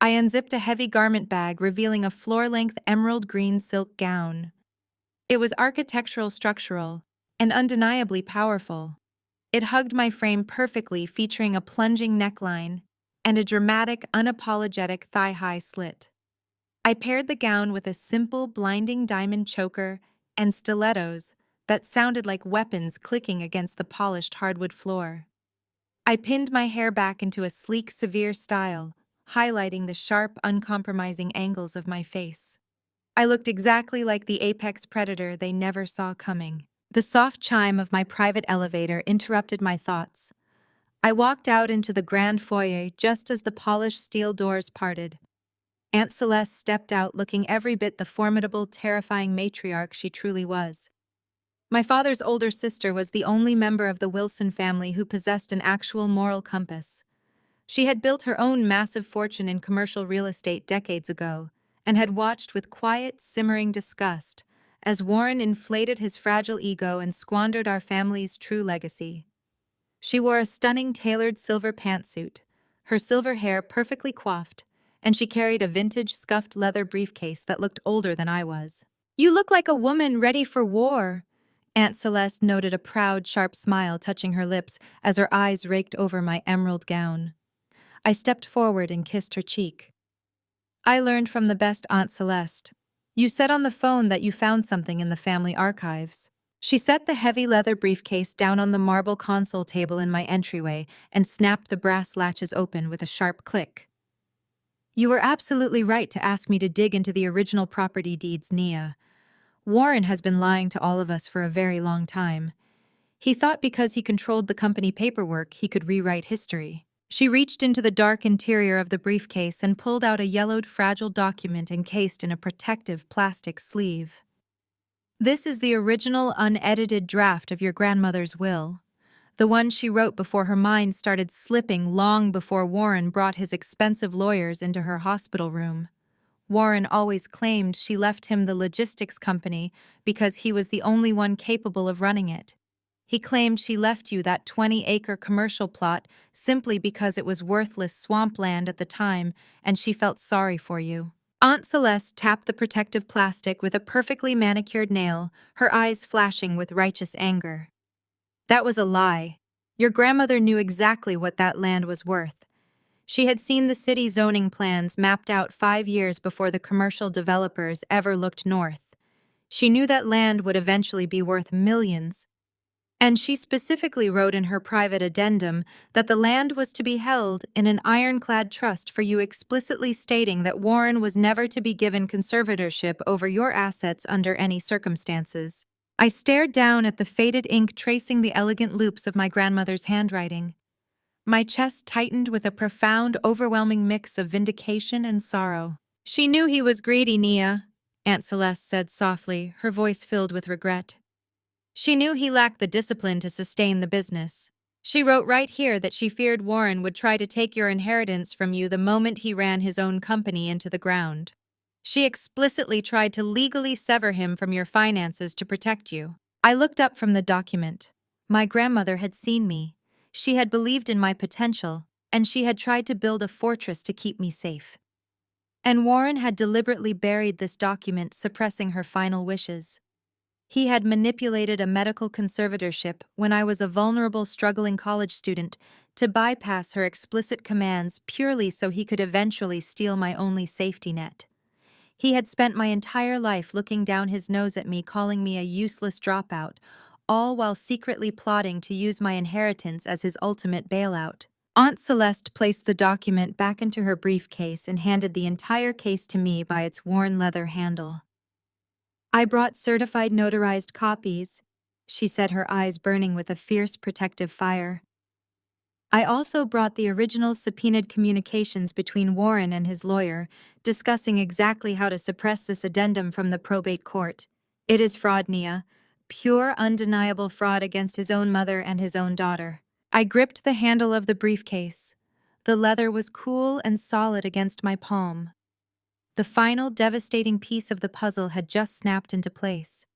I unzipped a heavy garment bag, revealing a floor-length emerald green silk gown. It was architectural structural and undeniably powerful. It hugged my frame perfectly, featuring a plunging neckline and a dramatic, unapologetic thigh-high slit. I paired the gown with a simple, blinding diamond choker and stilettos that sounded like weapons clicking against the polished hardwood floor. I pinned my hair back into a sleek, severe style, highlighting the sharp, uncompromising angles of my face. I looked exactly like the apex predator they never saw coming. The soft chime of my private elevator interrupted my thoughts. I walked out into the grand foyer just as the polished steel doors parted. Aunt Celeste stepped out looking every bit the formidable, terrifying matriarch she truly was. My father's older sister was the only member of the Wilson family who possessed an actual moral compass. She had built her own massive fortune in commercial real estate decades ago and had watched with quiet, simmering disgust as Warren inflated his fragile ego and squandered our family's true legacy. She wore a stunning tailored silver pantsuit, her silver hair perfectly coiffed, and she carried a vintage scuffed leather briefcase that looked older than I was. "You look like a woman ready for war," Aunt Celeste noted, a proud, sharp smile touching her lips as her eyes raked over my emerald gown. I stepped forward and kissed her cheek. "I learned from the best, Aunt Celeste. You said on the phone that you found something in the family archives." She set the heavy leather briefcase down on the marble console table in my entryway and snapped the brass latches open with a sharp click. "You were absolutely right to ask me to dig into the original property deeds, Nia. Warren has been lying to all of us for a very long time. He thought because he controlled the company paperwork, he could rewrite history." She reached into the dark interior of the briefcase and pulled out a yellowed, fragile document encased in a protective plastic sleeve. "This is the original, unedited draft of your grandmother's will. The one she wrote before her mind started slipping, long before Warren brought his expensive lawyers into her hospital room. Warren always claimed she left him the logistics company because he was the only one capable of running it. He claimed she left you that 20-acre commercial plot simply because it was worthless swampland at the time and she felt sorry for you." Aunt Celeste tapped the protective plastic with a perfectly manicured nail, her eyes flashing with righteous anger. "That was a lie. Your grandmother knew exactly what that land was worth. She had seen the city zoning plans mapped out 5 years before the commercial developers ever looked north. She knew that land would eventually be worth millions. And she specifically wrote in her private addendum that the land was to be held in an ironclad trust for you, explicitly stating that Warren was never to be given conservatorship over your assets under any circumstances. I stared down at the faded ink tracing the elegant loops of my grandmother's handwriting. My chest tightened with a profound, overwhelming mix of vindication and sorrow. She knew he was greedy, Nia, Aunt Celeste said softly, her voice filled with regret. She knew he lacked the discipline to sustain the business. She wrote right here that she feared Warren would try to take your inheritance from you the moment he ran his own company into the ground. She explicitly tried to legally sever him from your finances to protect you. I looked up from the document. My grandmother had seen me. She had believed in my potential, and she had tried to build a fortress to keep me safe. And Warren had deliberately buried this document, suppressing her final wishes. He had manipulated a medical conservatorship when I was a vulnerable, struggling college student to bypass her explicit commands purely so he could eventually steal my only safety net. He had spent my entire life looking down his nose at me, calling me a useless dropout, all while secretly plotting to use my inheritance as his ultimate bailout. Aunt Celeste placed the document back into her briefcase and handed the entire case to me by its worn leather handle. I brought certified notarized copies, she said, her eyes burning with a fierce protective fire. I also brought the original subpoenaed communications between Warren and his lawyer, discussing exactly how to suppress this addendum from the probate court. It is fraud, Nia. Pure, undeniable fraud against his own mother and his own daughter. I gripped the handle of the briefcase. The leather was cool and solid against my palm. The final devastating piece of the puzzle had just snapped into place.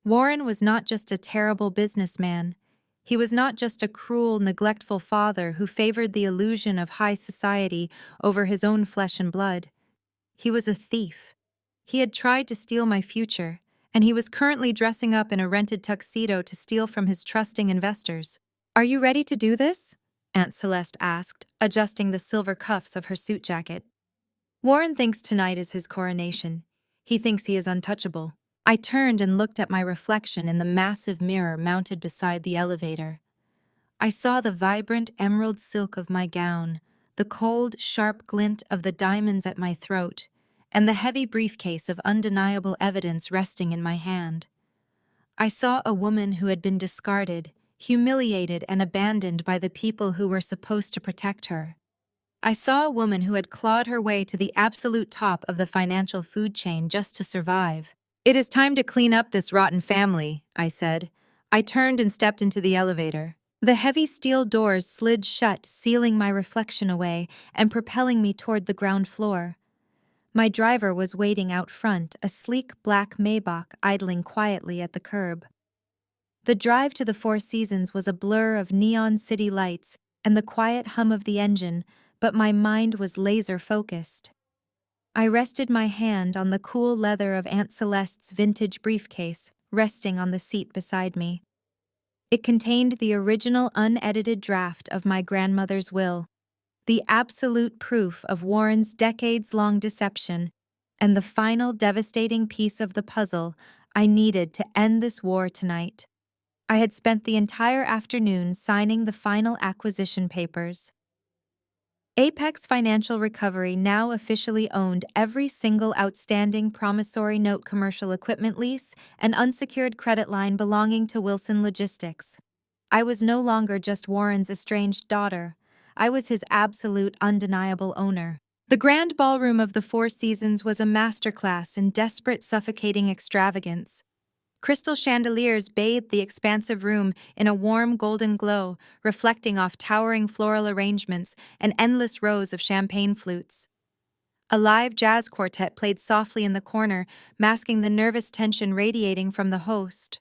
Warren was not just a terrible businessman. He was not just a cruel, neglectful father who favored the illusion of high society over his own flesh and blood. He was a thief. He had tried to steal my future, and he was currently dressing up in a rented tuxedo to steal from his trusting investors. "Are you ready to do this?" Aunt Celeste asked, adjusting the silver cuffs of her suit jacket. "Warren thinks tonight is his coronation. He thinks he is untouchable." I turned and looked at my reflection in the massive mirror mounted beside the elevator. I saw the vibrant emerald silk of my gown, the cold, sharp glint of the diamonds at my throat, and the heavy briefcase of undeniable evidence resting in my hand. I saw a woman who had been discarded, humiliated, and abandoned by the people who were supposed to protect her. I saw a woman who had clawed her way to the absolute top of the financial food chain just to survive. "It is time to clean up this rotten family," I said. I turned and stepped into the elevator. The heavy steel doors slid shut, sealing my reflection away and propelling me toward the ground floor. My driver was waiting out front, a sleek black Maybach idling quietly at the curb. The drive to the Four Seasons was a blur of neon city lights and the quiet hum of the engine, but my mind was laser-focused. I rested my hand on the cool leather of Aunt Celeste's vintage briefcase, resting on the seat beside me. It contained the original unedited draft of my grandmother's will, the absolute proof of Warren's decades-long deception, and the final devastating piece of the puzzle I needed to end this war tonight. I had spent the entire afternoon signing the final acquisition papers. Apex Financial Recovery now officially owned every single outstanding promissory note, commercial equipment lease, and unsecured credit line belonging to Wilson Logistics. I was no longer just Warren's estranged daughter. I was his absolute, undeniable owner. The grand ballroom of the Four Seasons was a masterclass in desperate, suffocating extravagance. Crystal chandeliers bathed the expansive room in a warm golden glow, reflecting off towering floral arrangements and endless rows of champagne flutes. A live jazz quartet played softly in the corner, masking the nervous tension radiating from the host.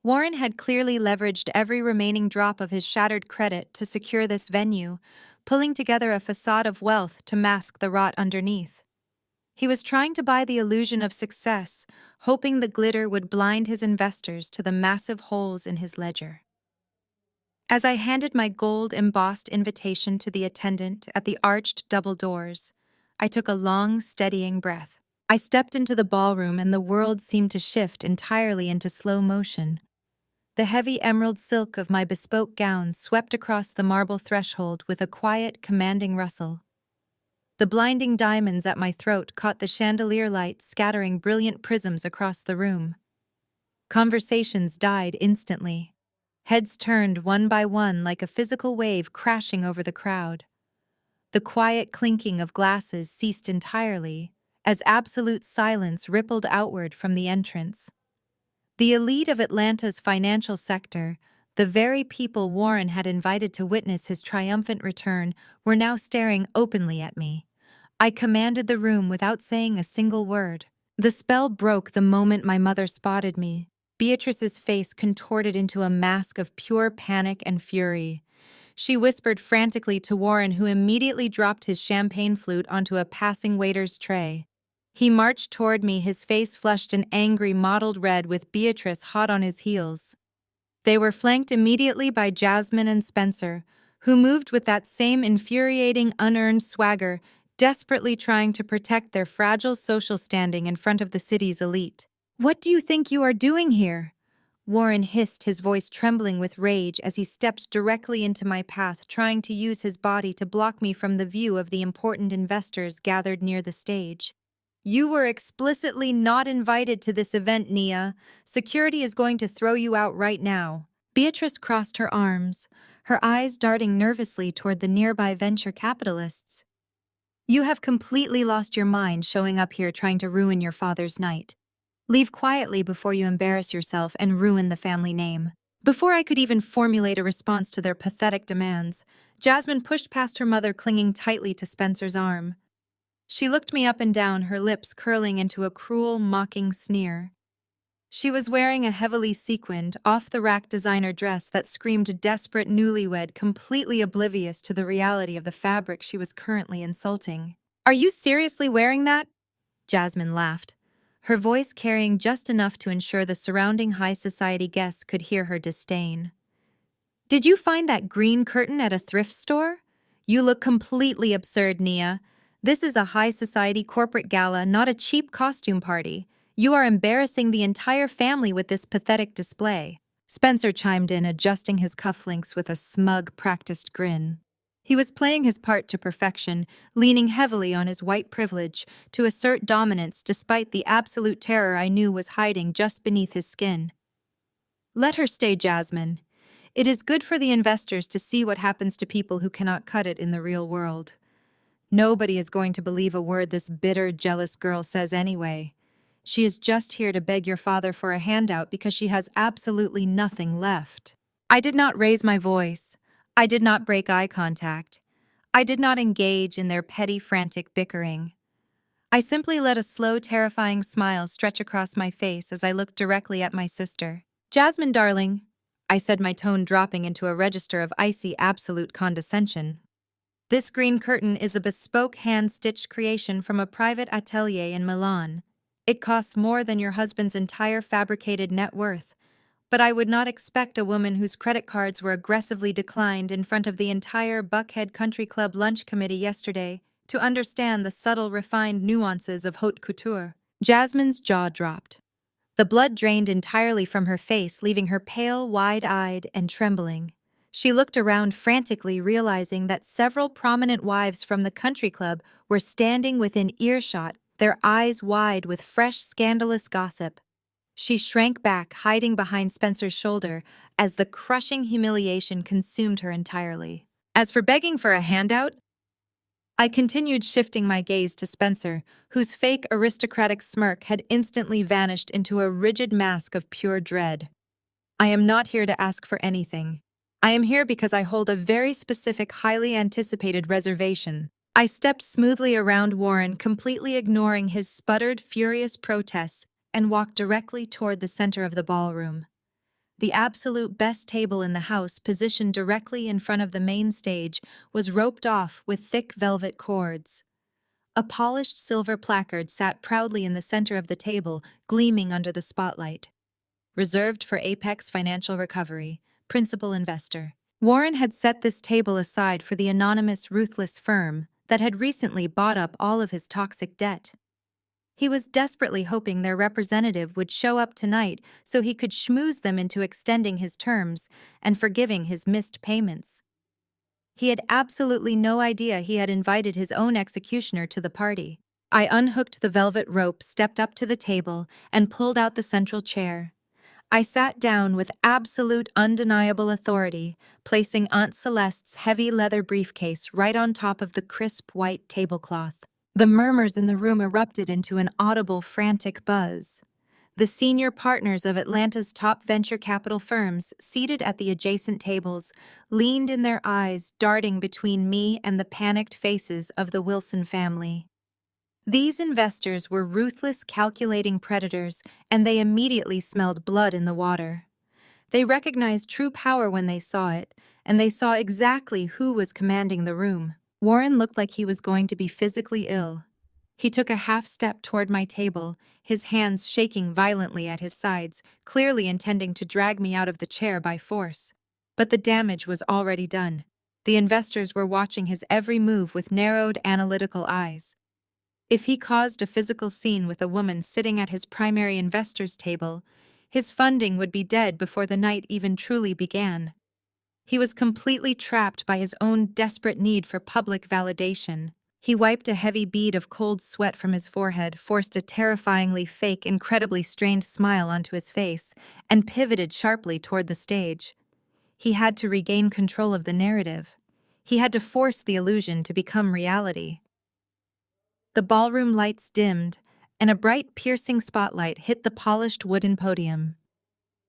Warren had clearly leveraged every remaining drop of his shattered credit to secure this venue, pulling together a facade of wealth to mask the rot underneath. He was trying to buy the illusion of success, hoping the glitter would blind his investors to the massive holes in his ledger. As I handed my gold-embossed invitation to the attendant at the arched double doors, I took a long, steadying breath. I stepped into the ballroom and the world seemed to shift entirely into slow motion. The heavy emerald silk of my bespoke gown swept across the marble threshold with a quiet, commanding rustle. The blinding diamonds at my throat caught the chandelier light, scattering brilliant prisms across the room. Conversations died instantly. Heads turned one by one like a physical wave crashing over the crowd. The quiet clinking of glasses ceased entirely, as absolute silence rippled outward from the entrance. The elite of Atlanta's financial sector, the very people Warren had invited to witness his triumphant return, were now staring openly at me. I commanded the room without saying a single word. The spell broke the moment my mother spotted me. Beatrice's face contorted into a mask of pure panic and fury. She whispered frantically to Warren, who immediately dropped his champagne flute onto a passing waiter's tray. He marched toward me, his face flushed an angry mottled red, with Beatrice hot on his heels. They were flanked immediately by Jasmine and Spencer, who moved with that same infuriating, unearned swagger, desperately trying to protect their fragile social standing in front of the city's elite. "What do you think you are doing here?" Warren hissed, his voice trembling with rage as he stepped directly into my path, trying to use his body to block me from the view of the important investors gathered near the stage. "You were explicitly not invited to this event, Nia. Security is going to throw you out right now." Beatrice crossed her arms, her eyes darting nervously toward the nearby venture capitalists. "You have completely lost your mind showing up here trying to ruin your father's night. Leave quietly before you embarrass yourself and ruin the family name." Before I could even formulate a response to their pathetic demands, Jasmine pushed past her mother, clinging tightly to Spencer's arm. She looked me up and down, her lips curling into a cruel, mocking sneer. She was wearing a heavily sequined, off-the-rack designer dress that screamed desperate newlywed, completely oblivious to the reality of the fabric she was currently insulting. "Are you seriously wearing that?" Jasmine laughed, her voice carrying just enough to ensure the surrounding high society guests could hear her disdain. "Did you find that green curtain at a thrift store? You look completely absurd, Nia. This is a high society corporate gala, not a cheap costume party. You are embarrassing the entire family with this pathetic display." Spencer chimed in, adjusting his cufflinks with a smug, practiced grin. He was playing his part to perfection, leaning heavily on his white privilege to assert dominance despite the absolute terror I knew was hiding just beneath his skin. "Let her stay, Jasmine. It is good for the investors to see what happens to people who cannot cut it in the real world. Nobody is going to believe a word this bitter, jealous girl says anyway. She is just here to beg your father for a handout because she has absolutely nothing left." I did not raise my voice. I did not break eye contact. I did not engage in their petty, frantic bickering. I simply let a slow, terrifying smile stretch across my face as I looked directly at my sister. "Jasmine, darling," I said, my tone dropping into a register of icy, absolute condescension. "This green curtain is a bespoke hand-stitched creation from a private atelier in Milan. It costs more than your husband's entire fabricated net worth, but I would not expect a woman whose credit cards were aggressively declined in front of the entire Buckhead Country Club lunch committee yesterday to understand the subtle, refined nuances of haute couture." Jasmine's jaw dropped. The blood drained entirely from her face, leaving her pale, wide-eyed, and trembling. She looked around frantically, realizing that several prominent wives from the country club were standing within earshot, their eyes wide with fresh, scandalous gossip. She shrank back, hiding behind Spencer's shoulder, as the crushing humiliation consumed her entirely. As for begging for a handout, I continued, shifting my gaze to Spencer, whose fake aristocratic smirk had instantly vanished into a rigid mask of pure dread. "I am not here to ask for anything. I am here because I hold a very specific, highly anticipated reservation." I stepped smoothly around Warren, completely ignoring his sputtered, furious protests, and walked directly toward the center of the ballroom. The absolute best table in the house, positioned directly in front of the main stage, was roped off with thick velvet cords. A polished silver placard sat proudly in the center of the table, gleaming under the spotlight. "Reserved for Apex Financial Recovery, Principal Investor." Warren had set this table aside for the anonymous, ruthless firm that had recently bought up all of his toxic debt. He was desperately hoping their representative would show up tonight so he could schmooze them into extending his terms and forgiving his missed payments. He had absolutely no idea he had invited his own executioner to the party. I unhooked the velvet rope, stepped up to the table, and pulled out the central chair. I sat down with absolute undeniable authority, placing Aunt Celeste's heavy leather briefcase right on top of the crisp white tablecloth. The murmurs in the room erupted into an audible, frantic buzz. The senior partners of Atlanta's top venture capital firms, seated at the adjacent tables, leaned in their eyes, darting between me and the panicked faces of the Wilson family. These investors were ruthless, calculating predators, and they immediately smelled blood in the water. They recognized true power when they saw it, and they saw exactly who was commanding the room. Warren looked like he was going to be physically ill. He took a half step toward my table, his hands shaking violently at his sides, clearly intending to drag me out of the chair by force. But the damage was already done. The investors were watching his every move with narrowed, analytical eyes. If he caused a physical scene with a woman sitting at his primary investors' table, his funding would be dead before the night even truly began. He was completely trapped by his own desperate need for public validation. He wiped a heavy bead of cold sweat from his forehead, forced a terrifyingly fake, incredibly strained smile onto his face, and pivoted sharply toward the stage. He had to regain control of the narrative. He had to force the illusion to become reality. The ballroom lights dimmed, and a bright, piercing spotlight hit the polished wooden podium.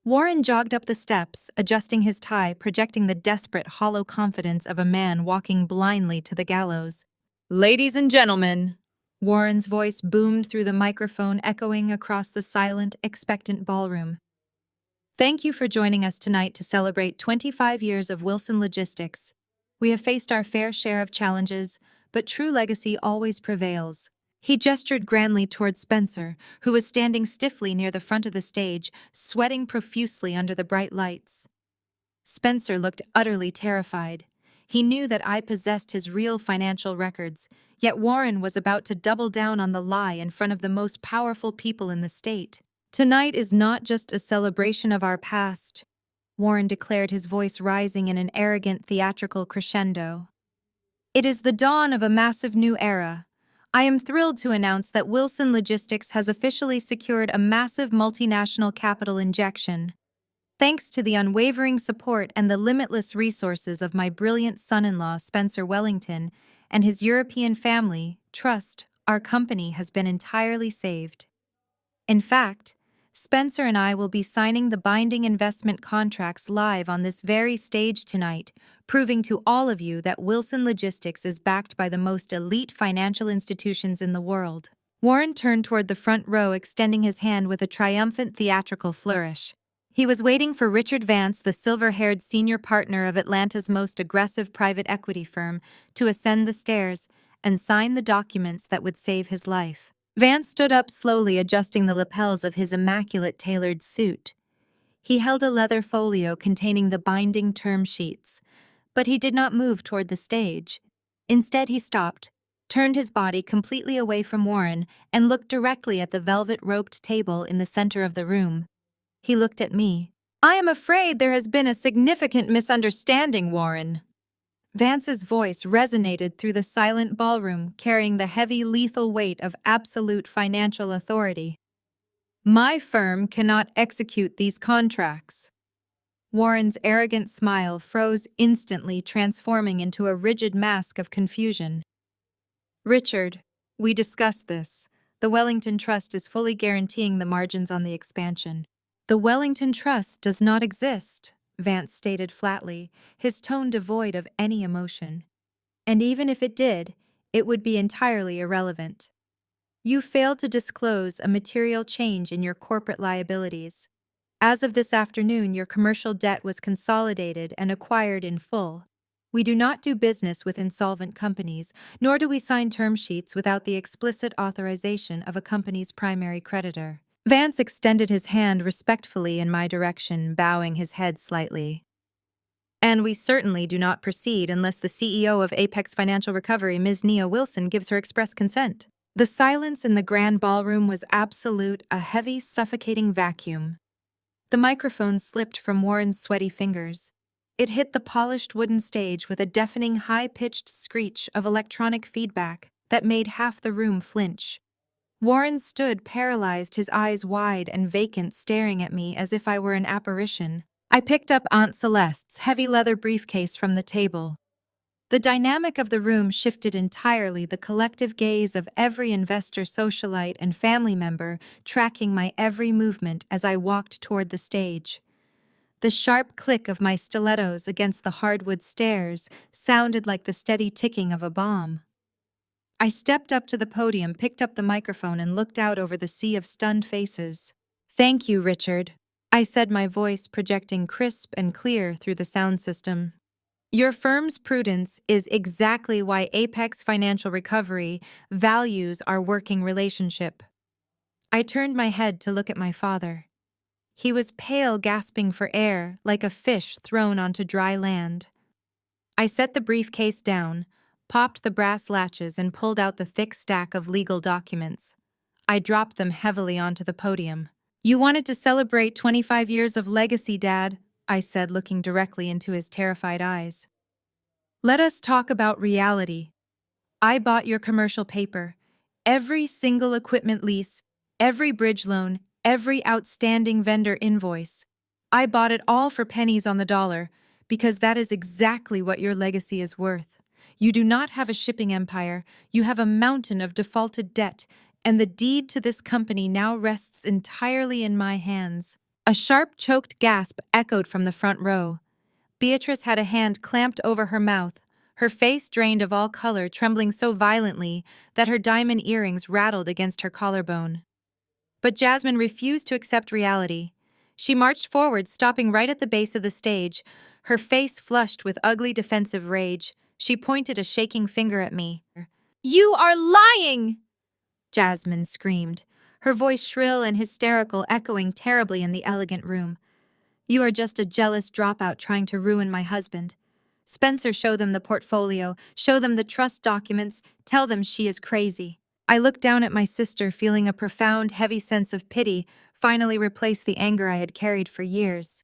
Warren jogged up the steps, adjusting his tie, projecting the desperate, hollow confidence of a man walking blindly to the gallows. "Ladies and gentlemen," Warren's voice boomed through the microphone, echoing across the silent, expectant ballroom. "Thank you for joining us tonight to celebrate 25 years of Wilson Logistics. We have faced our fair share of challenges, but true legacy always prevails." He gestured grandly toward Spencer, who was standing stiffly near the front of the stage, sweating profusely under the bright lights. Spencer looked utterly terrified. He knew that I possessed his real financial records, yet Warren was about to double down on the lie in front of the most powerful people in the state. "Tonight is not just a celebration of our past," Warren declared, his voice rising in an arrogant, theatrical crescendo. "It is the dawn of a massive new era. I am thrilled to announce that Wilson Logistics has officially secured a massive multinational capital injection. Thanks to the unwavering support and the limitless resources of my brilliant son-in-law, Spencer Wellington, and his European family, trust, our company has been entirely saved. In fact, Spencer and I will be signing the binding investment contracts live on this very stage tonight, proving to all of you that Wilson Logistics is backed by the most elite financial institutions in the world." Warren turned toward the front row, extending his hand with a triumphant theatrical flourish. He was waiting for Richard Vance, the silver-haired senior partner of Atlanta's most aggressive private equity firm, to ascend the stairs and sign the documents that would save his life. Vance stood up slowly, adjusting the lapels of his immaculate tailored suit. He held a leather folio containing the binding term sheets, but he did not move toward the stage. Instead, he stopped, turned his body completely away from Warren, and looked directly at the velvet-roped table in the center of the room. He looked at me. "I am afraid there has been a significant misunderstanding, Warren." Vance's voice resonated through the silent ballroom, carrying the heavy, lethal weight of absolute financial authority. "My firm cannot execute these contracts." Warren's arrogant smile froze instantly, transforming into a rigid mask of confusion. "Richard, we discussed this. The Wellington Trust is fully guaranteeing the margins on the expansion." "The Wellington Trust does not exist," Vance stated flatly, his tone devoid of any emotion. "And even if it did, it would be entirely irrelevant. You failed to disclose a material change in your corporate liabilities. As of this afternoon, your commercial debt was consolidated and acquired in full. We do not do business with insolvent companies, nor do we sign term sheets without the explicit authorization of a company's primary creditor." Vance extended his hand respectfully in my direction, bowing his head slightly. "And we certainly do not proceed unless the CEO of Apex Financial Recovery, Ms. Nia Wilson, gives her express consent." The silence in the grand ballroom was absolute, a heavy, suffocating vacuum. The microphone slipped from Warren's sweaty fingers. It hit the polished wooden stage with a deafening, high-pitched screech of electronic feedback that made half the room flinch. Warren stood paralyzed, his eyes wide and vacant, staring at me as if I were an apparition. I picked up Aunt Celeste's heavy leather briefcase from the table. The dynamic of the room shifted entirely, the collective gaze of every investor, socialite, and family member tracking my every movement as I walked toward the stage. The sharp click of my stilettos against the hardwood stairs sounded like the steady ticking of a bomb. I stepped up to the podium, picked up the microphone, and looked out over the sea of stunned faces. "Thank you, Richard," I said, my voice projecting crisp and clear through the sound system. "Your firm's prudence is exactly why Apex Financial Recovery values our working relationship." I turned my head to look at my father. He was pale, gasping for air, like a fish thrown onto dry land. I set the briefcase down, popped the brass latches, and pulled out the thick stack of legal documents. I dropped them heavily onto the podium. "You wanted to celebrate 25 years of legacy, Dad," I said, looking directly into his terrified eyes. "Let us talk about reality. I bought your commercial paper, every single equipment lease, every bridge loan, every outstanding vendor invoice. I bought it all for pennies on the dollar, because that is exactly what your legacy is worth. You do not have a shipping empire, you have a mountain of defaulted debt, and the deed to this company now rests entirely in my hands." A sharp, choked gasp echoed from the front row. Beatrice had a hand clamped over her mouth, her face drained of all color, trembling so violently that her diamond earrings rattled against her collarbone. But Jasmine refused to accept reality. She marched forward, stopping right at the base of the stage, her face flushed with ugly defensive rage. She pointed a shaking finger at me. "You are lying!" Jasmine screamed, her voice shrill and hysterical, echoing terribly in the elegant room. "You are just a jealous dropout trying to ruin my husband. Spencer, show them the portfolio, show them the trust documents, tell them she is crazy." I looked down at my sister, feeling a profound, heavy sense of pity finally replace the anger I had carried for years.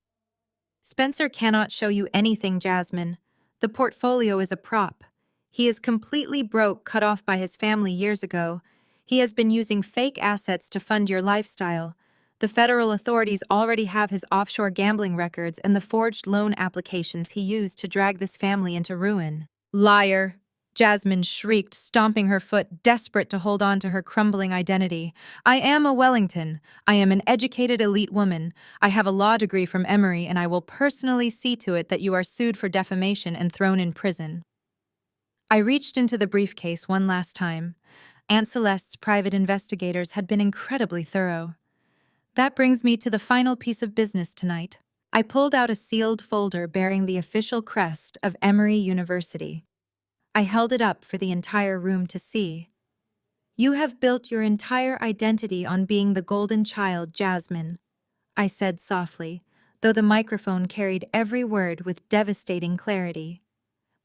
"Spencer cannot show you anything, Jasmine. The portfolio is a prop. He is completely broke, cut off by his family years ago. He has been using fake assets to fund your lifestyle. The federal authorities already have his offshore gambling records and the forged loan applications he used to drag this family into ruin." "Liar!" Jasmine shrieked, stomping her foot, desperate to hold on to her crumbling identity. "I am a Wellington. I am an educated elite woman. I have a law degree from Emory, and I will personally see to it that you are sued for defamation and thrown in prison." I reached into the briefcase one last time. Aunt Celeste's private investigators had been incredibly thorough. "That brings me to the final piece of business tonight." I pulled out a sealed folder bearing the official crest of Emory University. I held it up for the entire room to see. "You have built your entire identity on being the golden child, Jasmine," I said softly, though the microphone carried every word with devastating clarity.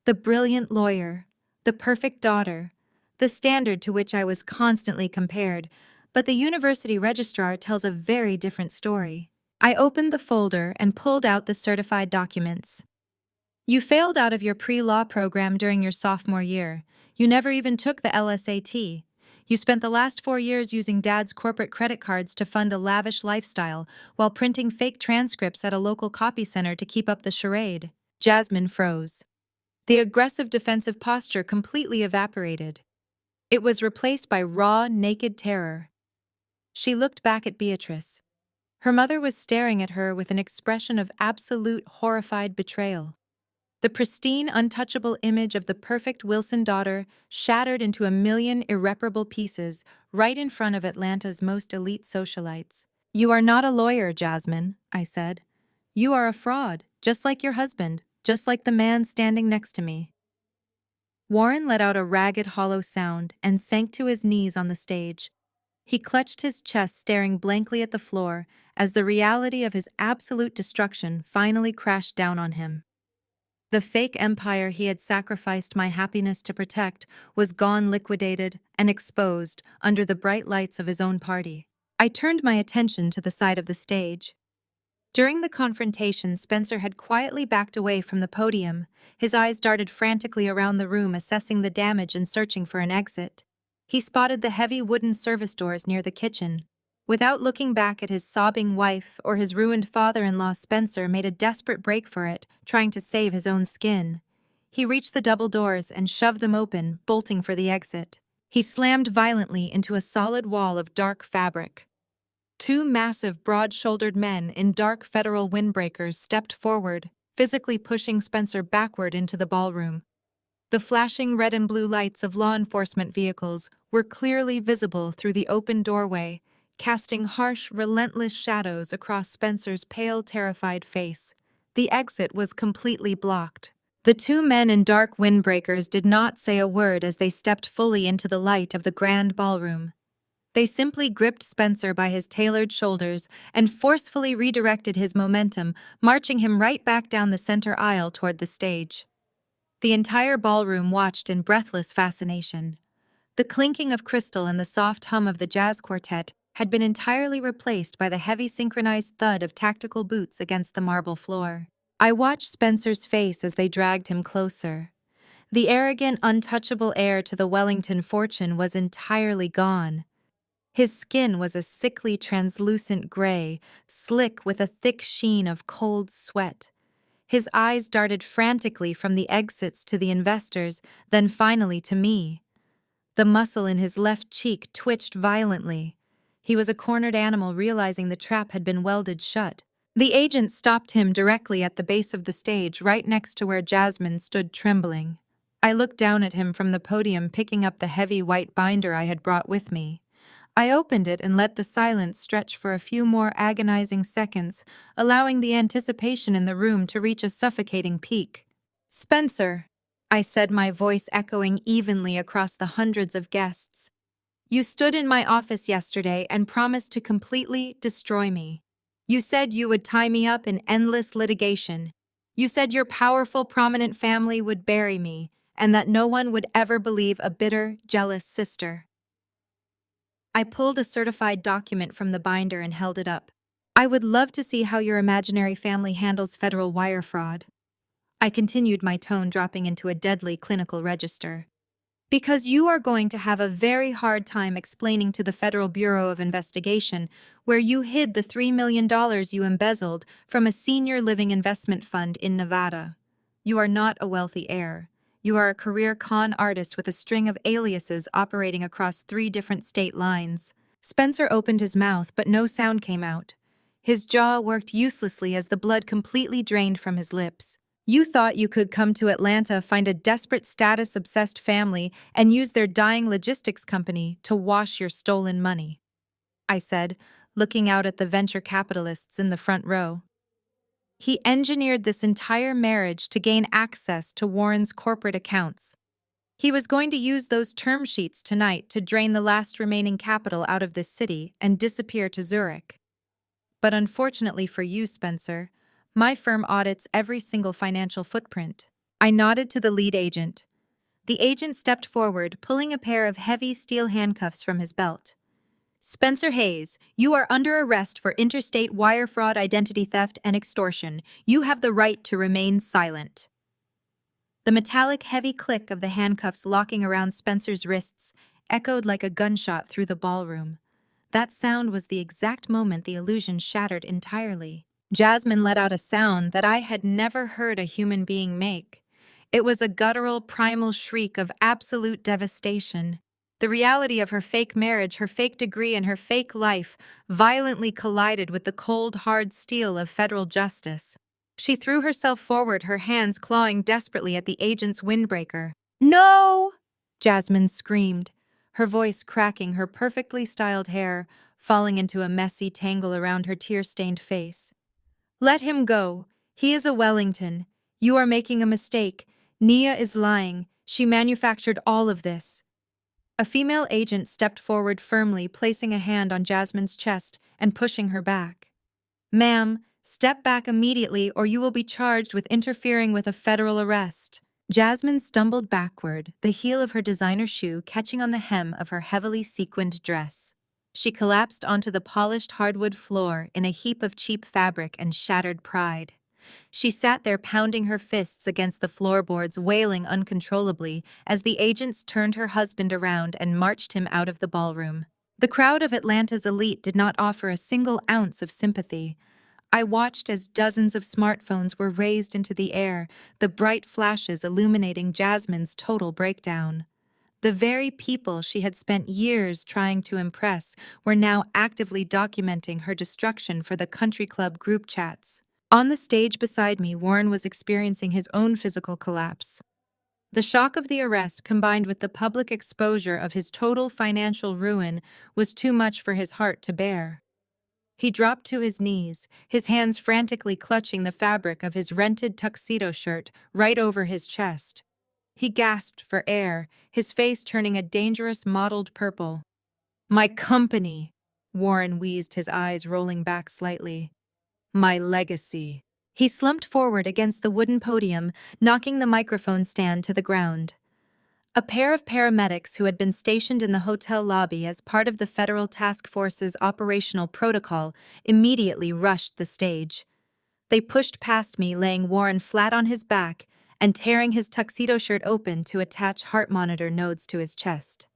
"The brilliant lawyer, the perfect daughter, the standard to which I was constantly compared, but the university registrar tells a very different story." I opened the folder and pulled out the certified documents. "You failed out of your pre-law program during your sophomore year. You never even took the LSAT. You spent the last 4 years using Dad's corporate credit cards to fund a lavish lifestyle while printing fake transcripts at a local copy center to keep up the charade." Jasmine froze. The aggressive defensive posture completely evaporated. It was replaced by raw, naked terror. She looked back at Beatrice. Her mother was staring at her with an expression of absolute horrified betrayal. The pristine, untouchable image of the perfect Wilson daughter shattered into a million irreparable pieces right in front of Atlanta's most elite socialites. "You are not a lawyer, Jasmine," I said. "You are a fraud, just like your husband, just like the man standing next to me." Warren let out a ragged, hollow sound and sank to his knees on the stage. He clutched his chest, staring blankly at the floor as the reality of his absolute destruction finally crashed down on him. The fake empire he had sacrificed my happiness to protect was gone, liquidated, and exposed under the bright lights of his own party. I turned my attention to the side of the stage. During the confrontation, Spencer had quietly backed away from the podium. His eyes darted frantically around the room, assessing the damage and searching for an exit. He spotted the heavy wooden service doors near the kitchen. Without looking back at his sobbing wife or his ruined father-in-law, Spencer made a desperate break for it, trying to save his own skin. He reached the double doors and shoved them open, bolting for the exit. He slammed violently into a solid wall of dark fabric. Two massive, broad-shouldered men in dark federal windbreakers stepped forward, physically pushing Spencer backward into the ballroom. The flashing red and blue lights of law enforcement vehicles were clearly visible through the open doorway, casting harsh, relentless shadows across Spencer's pale, terrified face. The exit was completely blocked. The two men in dark windbreakers did not say a word as they stepped fully into the light of the grand ballroom. They simply gripped Spencer by his tailored shoulders and forcefully redirected his momentum, marching him right back down the center aisle toward the stage. The entire ballroom watched in breathless fascination. The clinking of crystal and the soft hum of the jazz quartet had been entirely replaced by the heavy synchronized thud of tactical boots against the marble floor. I watched Spencer's face as they dragged him closer. The arrogant, untouchable heir to the Wellington fortune was entirely gone. His skin was a sickly, translucent gray, slick with a thick sheen of cold sweat. His eyes darted frantically from the exits to the investors, then finally to me. The muscle in his left cheek twitched violently. He was a cornered animal, realizing the trap had been welded shut. The agent stopped him directly at the base of the stage, right next to where Jasmine stood trembling. I looked down at him from the podium, picking up the heavy white binder I had brought with me. I opened it and let the silence stretch for a few more agonizing seconds, allowing the anticipation in the room to reach a suffocating peak. "Spencer," I said, my voice echoing evenly across the hundreds of guests. "You stood in my office yesterday and promised to completely destroy me. You said you would tie me up in endless litigation. You said your powerful, prominent family would bury me, and that no one would ever believe a bitter, jealous sister." I pulled a certified document from the binder and held it up. "I would love to see how your imaginary family handles federal wire fraud." I continued, my tone dropping into a deadly clinical register. "Because you are going to have a very hard time explaining to the Federal Bureau of Investigation where you hid the $3 million you embezzled from a senior living investment fund in Nevada. You are not a wealthy heir. You are a career con artist with a string of aliases operating across 3 different state lines." Spencer opened his mouth, but no sound came out. His jaw worked uselessly as the blood completely drained from his lips. "You thought you could come to Atlanta, find a desperate, status-obsessed family, and use their dying logistics company to wash your stolen money," I said, looking out at the venture capitalists in the front row. "He engineered this entire marriage to gain access to Warren's corporate accounts. He was going to use those term sheets tonight to drain the last remaining capital out of this city and disappear to Zurich. But unfortunately for you, Spencer, my firm audits every single financial footprint." I nodded to the lead agent. The agent stepped forward, pulling a pair of heavy steel handcuffs from his belt. "Spencer Hayes, you are under arrest for interstate wire fraud, identity theft, and extortion. You have the right to remain silent." The metallic, heavy click of the handcuffs locking around Spencer's wrists echoed like a gunshot through the ballroom. That sound was the exact moment the illusion shattered entirely. Jasmine let out a sound that I had never heard a human being make. It was a guttural, primal shriek of absolute devastation. The reality of her fake marriage, her fake degree, and her fake life violently collided with the cold, hard steel of federal justice. She threw herself forward, her hands clawing desperately at the agent's windbreaker. "No!" Jasmine screamed, her voice cracking, her perfectly styled hair falling into a messy tangle around her tear-stained face. "Let him go. He is a Wellington. You are making a mistake. Nia is lying. She manufactured all of this." A female agent stepped forward firmly, placing a hand on Jasmine's chest and pushing her back. "Ma'am, Step back immediately or you will be charged with interfering with a federal arrest. Jasmine stumbled backward, the heel of her designer shoe catching on the hem of her heavily sequined dress. She collapsed onto the polished hardwood floor in a heap of cheap fabric and shattered pride. She sat there pounding her fists against the floorboards, wailing uncontrollably as the agents turned her husband around and marched him out of the ballroom. The crowd of Atlanta's elite did not offer a single ounce of sympathy. I watched as dozens of smartphones were raised into the air, the bright flashes illuminating Jasmine's total breakdown. The very people she had spent years trying to impress were now actively documenting her destruction for the country club group chats. On the stage beside me, Warren was experiencing his own physical collapse. The shock of the arrest, combined with the public exposure of his total financial ruin, was too much for his heart to bear. He dropped to his knees, his hands frantically clutching the fabric of his rented tuxedo shirt right over his chest. He gasped for air, his face turning a dangerous mottled purple. "My company," Warren wheezed, his eyes rolling back slightly. "My legacy." He slumped forward against the wooden podium, knocking the microphone stand to the ground. A pair of paramedics who had been stationed in the hotel lobby as part of the Federal Task Force's operational protocol immediately rushed the stage. They pushed past me, laying Warren flat on his back and tearing his tuxedo shirt open to attach heart monitor nodes to his chest.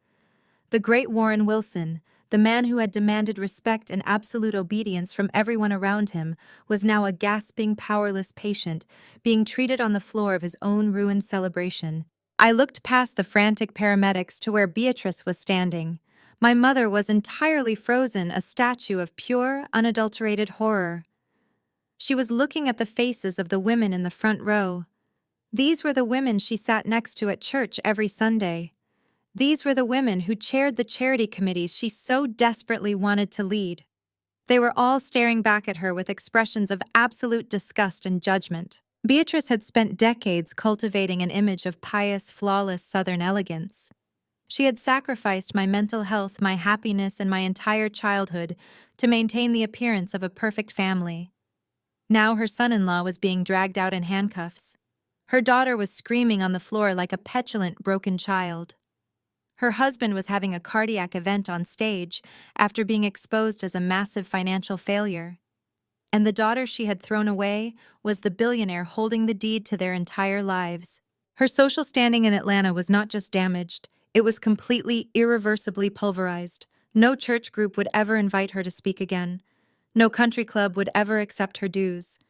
The great Warren Wilson, the man who had demanded respect and absolute obedience from everyone around him, was now a gasping, powerless patient, being treated on the floor of his own ruined celebration. I looked past the frantic paramedics to where Beatrice was standing. My mother was entirely frozen, a statue of pure, unadulterated horror. She was looking at the faces of the women in the front row. These were the women she sat next to at church every Sunday. These were the women who chaired the charity committees she so desperately wanted to lead. They were all staring back at her with expressions of absolute disgust and judgment. Beatrice had spent decades cultivating an image of pious, flawless Southern elegance. She had sacrificed my mental health, my happiness, and my entire childhood to maintain the appearance of a perfect family. Now her son-in-law was being dragged out in handcuffs. Her daughter was screaming on the floor like a petulant, broken child. Her husband was having a cardiac event on stage after being exposed as a massive financial failure. And the daughter she had thrown away was the billionaire holding the deed to their entire lives. Her social standing in Atlanta was not just damaged, it was completely, irreversibly pulverized. No church group would ever invite her to speak again. No country club would ever accept her dues.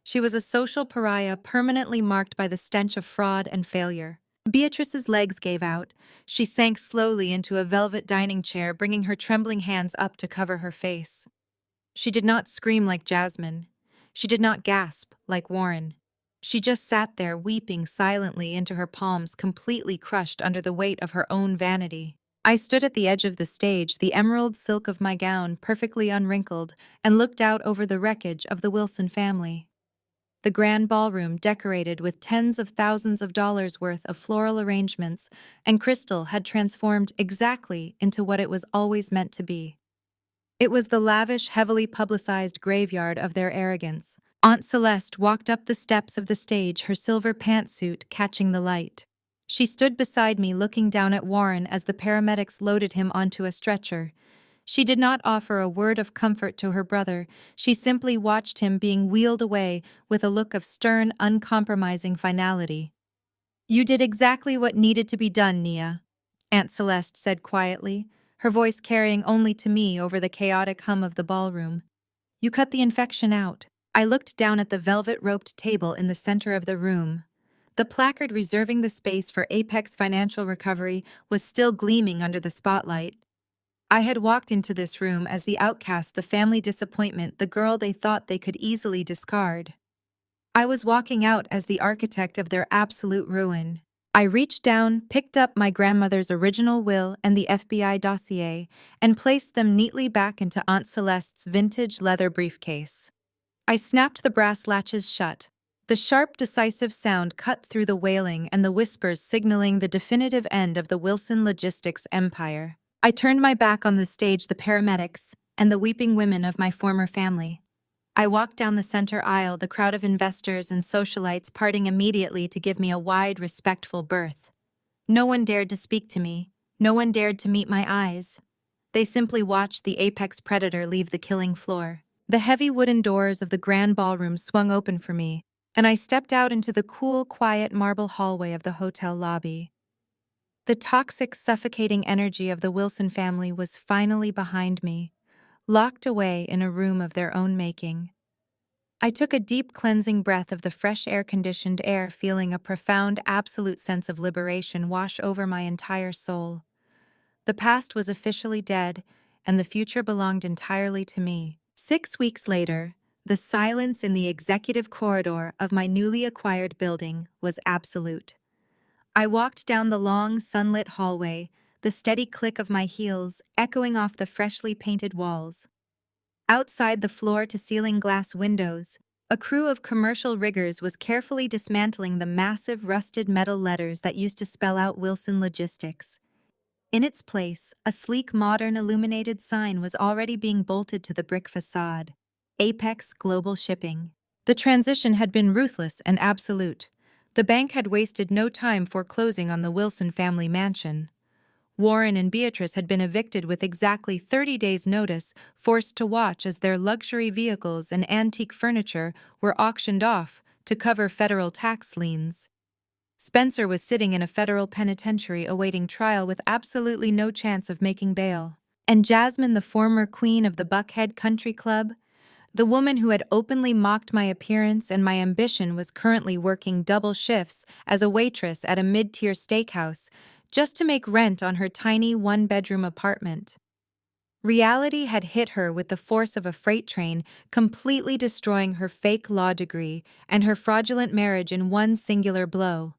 She was a social pariah permanently marked by the stench of fraud and failure. Beatrice's legs gave out. She sank slowly into a velvet dining chair, bringing her trembling hands up to cover her face. She did not scream like Jasmine. She did not gasp like Warren. She just sat there weeping silently into her palms, completely crushed under the weight of her own vanity. I stood at the edge of the stage, the emerald silk of my gown perfectly unwrinkled, and looked out over the wreckage of the Wilson family. The grand ballroom, decorated with tens of thousands of dollars worth of floral arrangements and crystal, had transformed exactly into what it was always meant to be. It was the lavish, heavily publicized graveyard of their arrogance. Aunt Celeste walked up the steps of the stage, her silver pantsuit catching the light. She stood beside me, looking down at Warren as the paramedics loaded him onto a stretcher. She did not offer a word of comfort to her brother. She simply watched him being wheeled away with a look of stern, uncompromising finality. "You did exactly what needed to be done, Nia," Aunt Celeste said quietly, her voice carrying only to me over the chaotic hum of the ballroom. "You cut the infection out." I looked down at the velvet-roped table in the center of the room. The placard reserving the space for Apex Financial Recovery was still gleaming under the spotlight. I had walked into this room as the outcast, the family disappointment, the girl they thought they could easily discard. I was walking out as the architect of their absolute ruin. I reached down, picked up my grandmother's original will and the FBI dossier, and placed them neatly back into Aunt Celeste's vintage leather briefcase. I snapped the brass latches shut. The sharp, decisive sound cut through the wailing and the whispers, signaling the definitive end of the Wilson logistics empire. I turned my back on the stage, the paramedics, and the weeping women of my former family. I walked down the center aisle, the crowd of investors and socialites parting immediately to give me a wide, respectful berth. No one dared to speak to me. No one dared to meet my eyes. They simply watched the apex predator leave the killing floor. The heavy wooden doors of the grand ballroom swung open for me, and I stepped out into the cool, quiet marble hallway of the hotel lobby. The toxic, suffocating energy of the Wilson family was finally behind me, locked away in a room of their own making. I took a deep, cleansing breath of the fresh, air-conditioned air, feeling a profound, absolute sense of liberation wash over my entire soul. The past was officially dead, and the future belonged entirely to me. 6 weeks later, the silence in the executive corridor of my newly acquired building was absolute. I walked down the long, sunlit hallway, the steady click of my heels echoing off the freshly painted walls. Outside the floor-to-ceiling glass windows, a crew of commercial riggers was carefully dismantling the massive rusted metal letters that used to spell out Wilson Logistics. In its place, a sleek, modern illuminated sign was already being bolted to the brick facade: Apex Global Shipping. The transition had been ruthless and absolute. The bank had wasted no time foreclosing on the Wilson family mansion. Warren and Beatrice had been evicted with exactly 30 days' notice, forced to watch as their luxury vehicles and antique furniture were auctioned off to cover federal tax liens. Spencer was sitting in a federal penitentiary awaiting trial with absolutely no chance of making bail. And Jasmine, the former queen of the Buckhead Country Club, the woman who had openly mocked my appearance and my ambition, was currently working double shifts as a waitress at a mid-tier steakhouse just to make rent on her tiny one-bedroom apartment. Reality had hit her with the force of a freight train, completely destroying her fake law degree and her fraudulent marriage in one singular blow.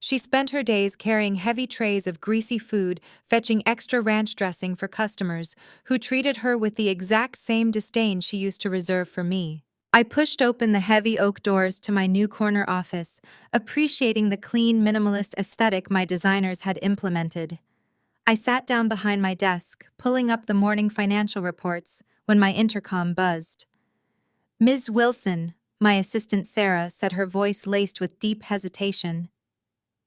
She spent her days carrying heavy trays of greasy food, fetching extra ranch dressing for customers who treated her with the exact same disdain she used to reserve for me. I pushed open the heavy oak doors to my new corner office, appreciating the clean, minimalist aesthetic my designers had implemented. I sat down behind my desk, pulling up the morning financial reports, when my intercom buzzed. "Ms. Wilson," my assistant Sarah said, her voice laced with deep hesitation.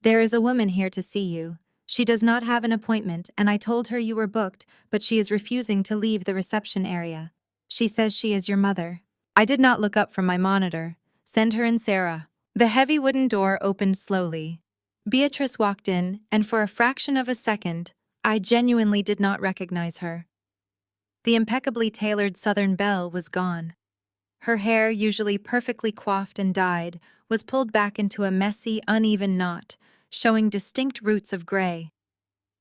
"There is a woman here to see you. She does not have an appointment, and I told her you were booked, but she is refusing to leave the reception area. She says she is your mother." I did not look up from my monitor. "Send her in, Sarah." The heavy wooden door opened slowly. Beatrice walked in, and for a fraction of a second, I genuinely did not recognize her. The impeccably tailored Southern belle was gone. Her hair, usually perfectly coiffed and dyed, was pulled back into a messy, uneven knot, showing distinct roots of gray.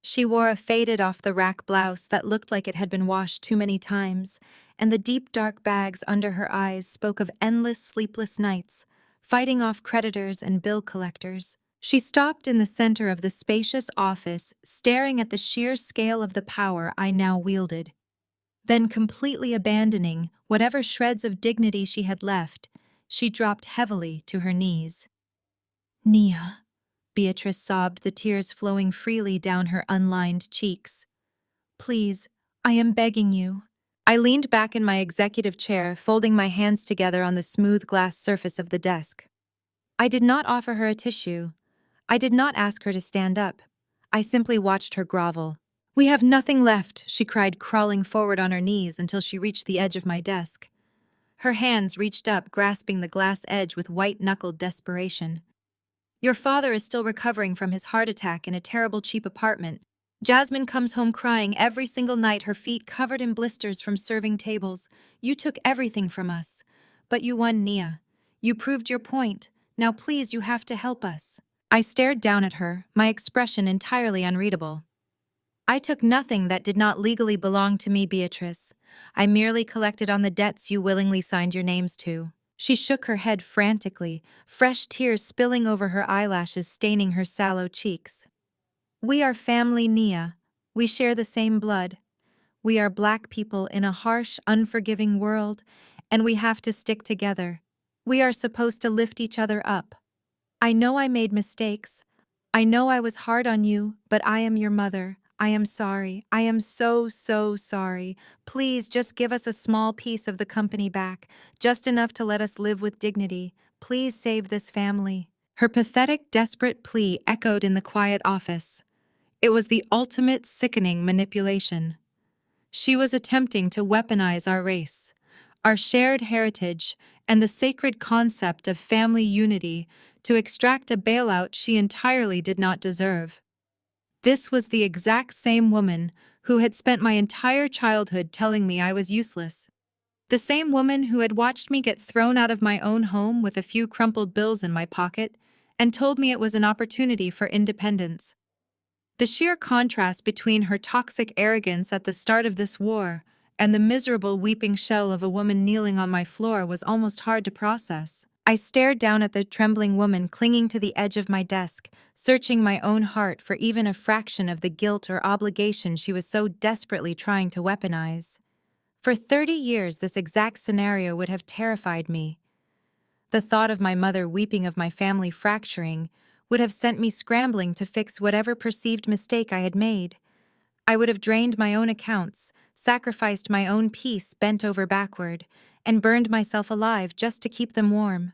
She wore a faded off-the-rack blouse that looked like it had been washed too many times, and the deep dark bags under her eyes spoke of endless sleepless nights, fighting off creditors and bill collectors. She stopped in the center of the spacious office, staring at the sheer scale of the power I now wielded. Then, completely abandoning whatever shreds of dignity she had left, she dropped heavily to her knees. "Nia," Beatrice sobbed, the tears flowing freely down her unlined cheeks. "Please, I am begging you." I leaned back in my executive chair, folding my hands together on the smooth glass surface of the desk. I did not offer her a tissue. I did not ask her to stand up. I simply watched her grovel. "We have nothing left," she cried, crawling forward on her knees until she reached the edge of my desk. Her hands reached up, grasping the glass edge with white-knuckled desperation. "Your father is still recovering from his heart attack in a terrible cheap apartment. Jasmine comes home crying every single night, her feet covered in blisters from serving tables. You took everything from us. But you won, Nia. You proved your point. Now please, you have to help us." I stared down at her, my expression entirely unreadable. "I took nothing that did not legally belong to me, Beatrice. I merely collected on the debts you willingly signed your names to." She shook her head frantically, fresh tears spilling over her eyelashes, staining her sallow cheeks. "We are family, Nia. We share the same blood. We are Black people in a harsh, unforgiving world, and we have to stick together. We are supposed to lift each other up. I know I made mistakes. I know I was hard on you, but I am your mother. I am sorry. I am so, so sorry. Please just give us a small piece of the company back, just enough to let us live with dignity. Please save this family." Her pathetic, desperate plea echoed in the quiet office. It was the ultimate sickening manipulation. She was attempting to weaponize our race, our shared heritage, and the sacred concept of family unity to extract a bailout she entirely did not deserve. This was the exact same woman who had spent my entire childhood telling me I was useless. The same woman who had watched me get thrown out of my own home with a few crumpled bills in my pocket and told me it was an opportunity for independence. The sheer contrast between her toxic arrogance at the start of this war and the miserable weeping shell of a woman kneeling on my floor was almost hard to process. I stared down at the trembling woman clinging to the edge of my desk, searching my own heart for even a fraction of the guilt or obligation she was so desperately trying to weaponize. For 30 years, this exact scenario would have terrified me. The thought of my mother weeping of my family fracturing would have sent me scrambling to fix whatever perceived mistake I had made. I would have drained my own accounts, sacrificed my own peace bent over backward, and burned myself alive just to keep them warm.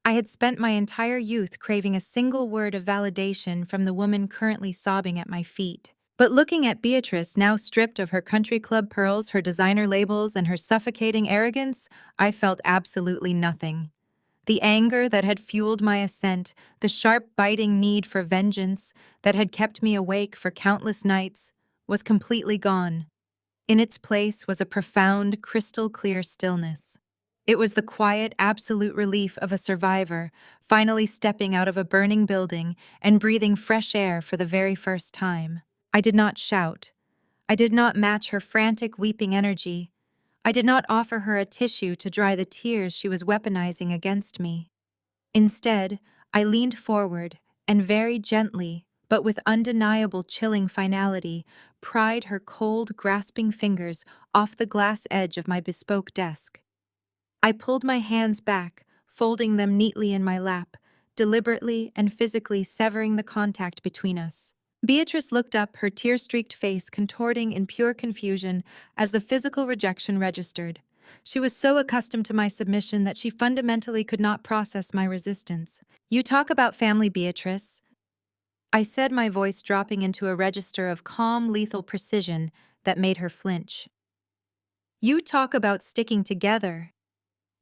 I had spent my entire youth craving a single word of validation from the woman currently sobbing at my feet. But looking at Beatrice, now stripped of her country club pearls, her designer labels, and her suffocating arrogance, I felt absolutely nothing. The anger that had fueled my ascent, the sharp, biting need for vengeance that had kept me awake for countless nights, was completely gone. In its place was a profound, crystal-clear stillness. It was the quiet, absolute relief of a survivor, finally stepping out of a burning building and breathing fresh air for the very first time. I did not shout. I did not match her frantic, weeping energy. I did not offer her a tissue to dry the tears she was weaponizing against me. Instead, I leaned forward and very gently, but with undeniable chilling finality, pried her cold, grasping fingers off the glass edge of my bespoke desk. I pulled my hands back, folding them neatly in my lap, deliberately and physically severing the contact between us. Beatrice looked up, her tear-streaked face contorting in pure confusion as the physical rejection registered. She was so accustomed to my submission that she fundamentally could not process my resistance. "You talk about family, Beatrice," I said, my voice dropping into a register of calm, lethal precision that made her flinch. "You talk about sticking together.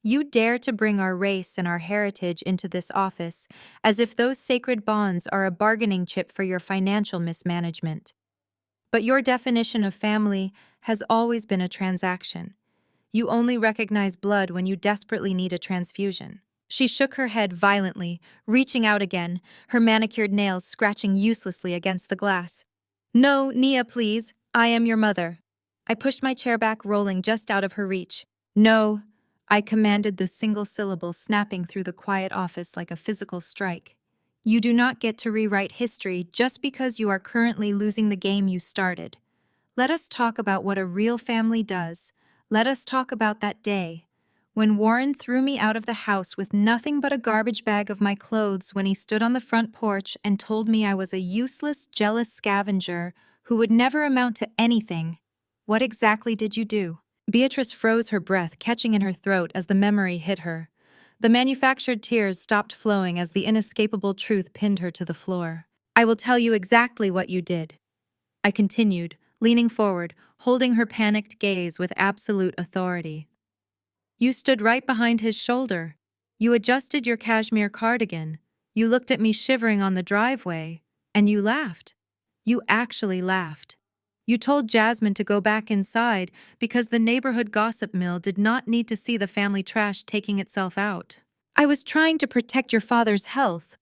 You dare to bring our race and our heritage into this office as if those sacred bonds are a bargaining chip for your financial mismanagement. But your definition of family has always been a transaction. You only recognize blood when you desperately need a transfusion." She shook her head violently, reaching out again, her manicured nails scratching uselessly against the glass. "No, Nia, please. I am your mother." I pushed my chair back, rolling just out of her reach. "No," I commanded, the single syllable snapping through the quiet office like a physical strike. "You do not get to rewrite history just because you are currently losing the game you started. Let us talk about what a real family does. Let us talk about that day when Warren threw me out of the house with nothing but a garbage bag of my clothes, when he stood on the front porch and told me I was a useless, jealous scavenger who would never amount to anything. What exactly did you do?" Beatrice froze, her breath catching in her throat as the memory hit her. The manufactured tears stopped flowing as the inescapable truth pinned her to the floor. "I will tell you exactly what you did," I continued, leaning forward, holding her panicked gaze with absolute authority. "You stood right behind his shoulder. You adjusted your cashmere cardigan. You looked at me shivering on the driveway, and you laughed. You actually laughed. You told Jasmine to go back inside because the neighborhood gossip mill did not need to see the family trash taking itself out." "I was trying to protect your father's health,"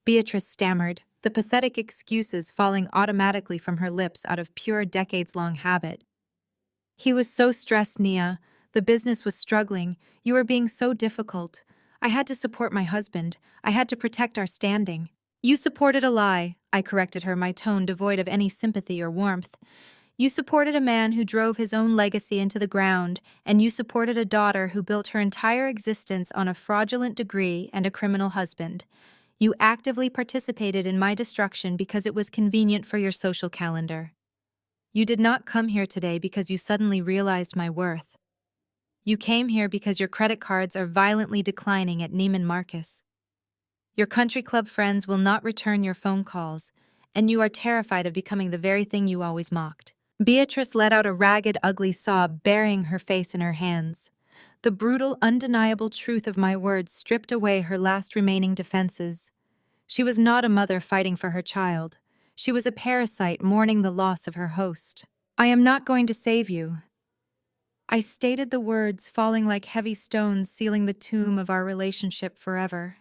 Beatrice stammered, the pathetic excuses falling automatically from her lips out of pure decades-long habit. "He was so stressed, Nia. The business was struggling. You were being so difficult. I had to support my husband. I had to protect our standing." "You supported a lie," I corrected her, my tone devoid of any sympathy or warmth. "You supported a man who drove his own legacy into the ground, and you supported a daughter who built her entire existence on a fraudulent degree and a criminal husband. You actively participated in my destruction because it was convenient for your social calendar." You did not come here today because you suddenly realized my worth. You came here because your credit cards are violently declining at Neiman Marcus. Your country club friends will not return your phone calls, and you are terrified of becoming the very thing you always mocked. Beatrice let out a ragged, ugly sob, burying her face in her hands. The brutal, undeniable truth of my words stripped away her last remaining defenses. She was not a mother fighting for her child. She was a parasite mourning the loss of her host. I am not going to save you. I stated the words, falling like heavy stones, sealing the tomb of our relationship forever.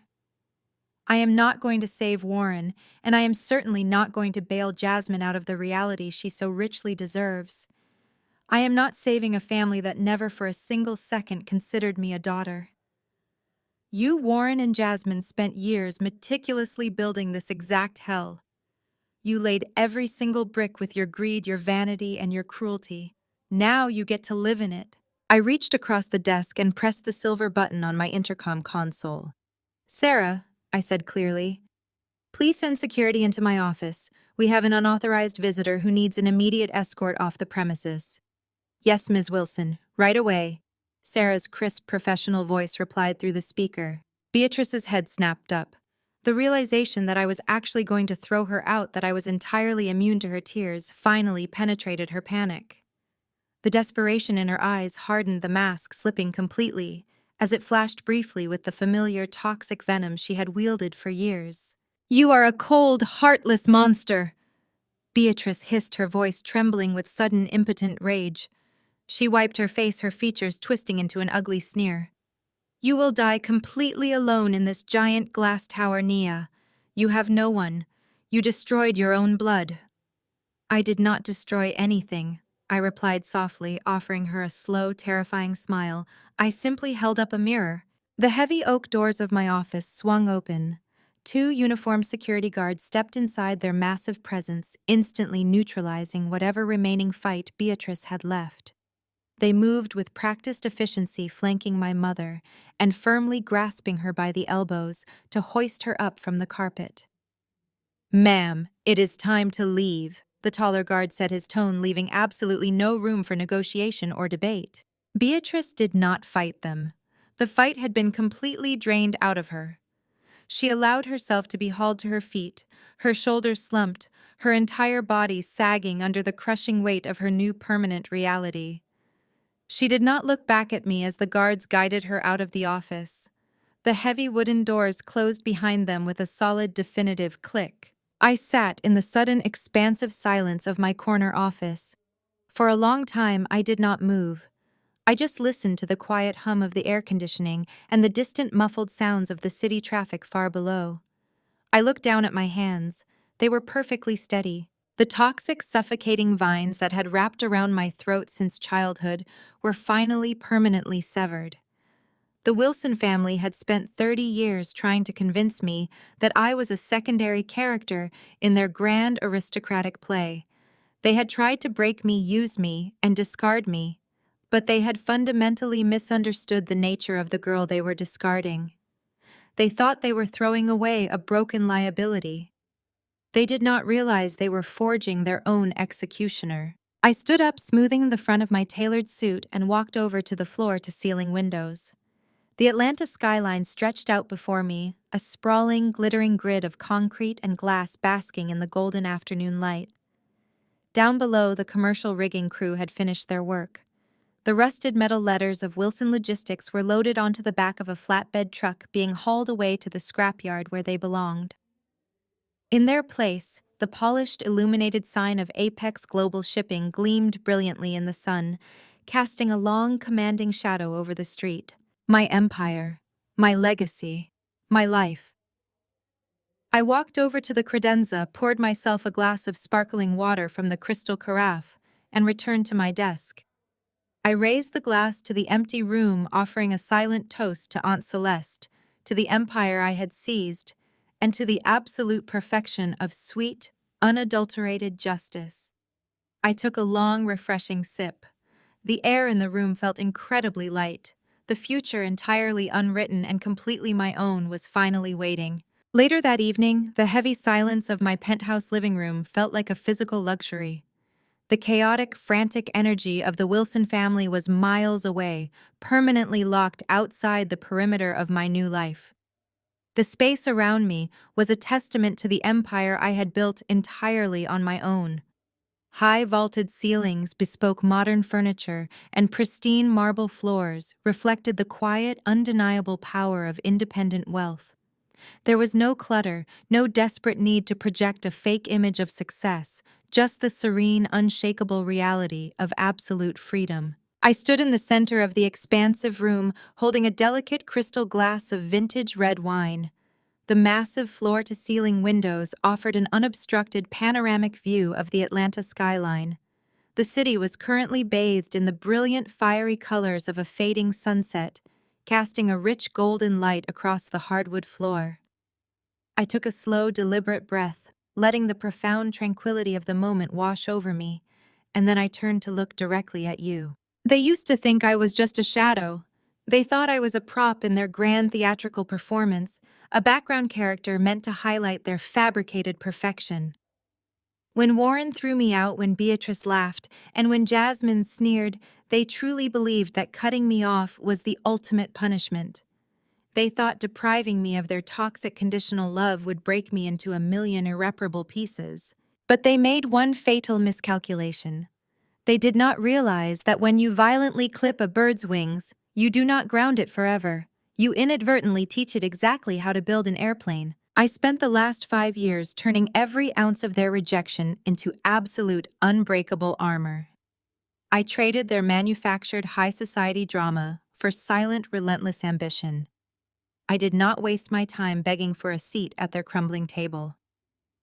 I am not going to save Warren, and I am certainly not going to bail Jasmine out of the reality she so richly deserves. I am not saving a family that never for a single second considered me a daughter. You, Warren, and Jasmine spent years meticulously building this exact hell. You laid every single brick with your greed, your vanity, and your cruelty. Now you get to live in it. I reached across the desk and pressed the silver button on my intercom console. Sarah, I said clearly, please send security into my office. We have an unauthorized visitor who needs an immediate escort off the premises. Yes, Ms. Wilson, right away. Sarah's crisp professional voice replied through the speaker. Beatrice's head snapped up. The realization that I was actually going to throw her out, that I was entirely immune to her tears, finally penetrated her panic. The desperation in her eyes hardened the mask, slipping completely, as it flashed briefly with the familiar toxic venom she had wielded for years. You are a cold, heartless monster! Beatrice hissed, her voice trembling with sudden, impotent rage. She wiped her face, her features twisting into an ugly sneer. You will die completely alone in this giant glass tower, Nia. You have no one. You destroyed your own blood. I did not destroy anything, I replied softly, offering her a slow, terrifying smile. I simply held up a mirror. The heavy oak doors of my office swung open. Two uniformed security guards stepped inside, their massive presence instantly neutralizing whatever remaining fight Beatrice had left. They moved with practiced efficiency, flanking my mother and firmly grasping her by the elbows to hoist her up from the carpet. Ma'am, it is time to leave, the taller guard said, his tone leaving absolutely no room for negotiation or debate. Beatrice did not fight them. The fight had been completely drained out of her. She allowed herself to be hauled to her feet, her shoulders slumped, her entire body sagging under the crushing weight of her new permanent reality. She did not look back at me as the guards guided her out of the office. The heavy wooden doors closed behind them with a solid, definitive click. I sat in the sudden, expansive silence of my corner office. For a long time, I did not move. I just listened to the quiet hum of the air conditioning and the distant, muffled sounds of the city traffic far below. I looked down at my hands. They were perfectly steady. The toxic, suffocating vines that had wrapped around my throat since childhood were finally permanently severed. The Wilson family had spent 30 years trying to convince me that I was a secondary character in their grand aristocratic play. They had tried to break me, use me, and discard me, but they had fundamentally misunderstood the nature of the girl they were discarding. They thought they were throwing away a broken liability. They did not realize they were forging their own executioner. I stood up, smoothing the front of my tailored suit, and walked over to the floor-to-ceiling windows. The Atlanta skyline stretched out before me, a sprawling, glittering grid of concrete and glass basking in the golden afternoon light. Down below, the commercial rigging crew had finished their work. The rusted metal letters of Wilson Logistics were loaded onto the back of a flatbed truck, being hauled away to the scrapyard where they belonged. In their place, the polished, illuminated sign of Apex Global Shipping gleamed brilliantly in the sun, casting a long, commanding shadow over the street. My empire, my legacy, my life. I walked over to the credenza, poured myself a glass of sparkling water from the crystal carafe, and returned to my desk. I raised the glass to the empty room, offering a silent toast to Aunt Celeste, to the empire I had seized, and to the absolute perfection of sweet, unadulterated justice. I took a long, refreshing sip. The air in the room felt incredibly light. The future, entirely unwritten and completely my own, was finally waiting. Later that evening, the heavy silence of my penthouse living room felt like a physical luxury. The chaotic, frantic energy of the Wilson family was miles away, permanently locked outside the perimeter of my new life. The space around me was a testament to the empire I had built entirely on my own. High vaulted ceilings bespoke modern furniture, and pristine marble floors reflected the quiet, undeniable power of independent wealth. There was no clutter, no desperate need to project a fake image of success, just the serene, unshakable reality of absolute freedom. I stood in the center of the expansive room, holding a delicate crystal glass of vintage red wine. The massive floor-to-ceiling windows offered an unobstructed panoramic view of the Atlanta skyline. The city was currently bathed in the brilliant, fiery colors of a fading sunset, casting a rich golden light across the hardwood floor. I took a slow, deliberate breath, letting the profound tranquility of the moment wash over me, and then I turned to look directly at you. They used to think I was just a shadow. They thought I was a prop in their grand theatrical performance, a background character meant to highlight their fabricated perfection. When Warren threw me out, when Beatrice laughed, and when Jasmine sneered, they truly believed that cutting me off was the ultimate punishment. They thought depriving me of their toxic conditional love would break me into a million irreparable pieces. But they made one fatal miscalculation. They did not realize that when you violently clip a bird's wings, you do not ground it forever. You inadvertently teach it exactly how to build an airplane. I spent the last 5 years turning every ounce of their rejection into absolute, unbreakable armor. I traded their manufactured high society drama for silent, relentless ambition. I did not waste my time begging for a seat at their crumbling table.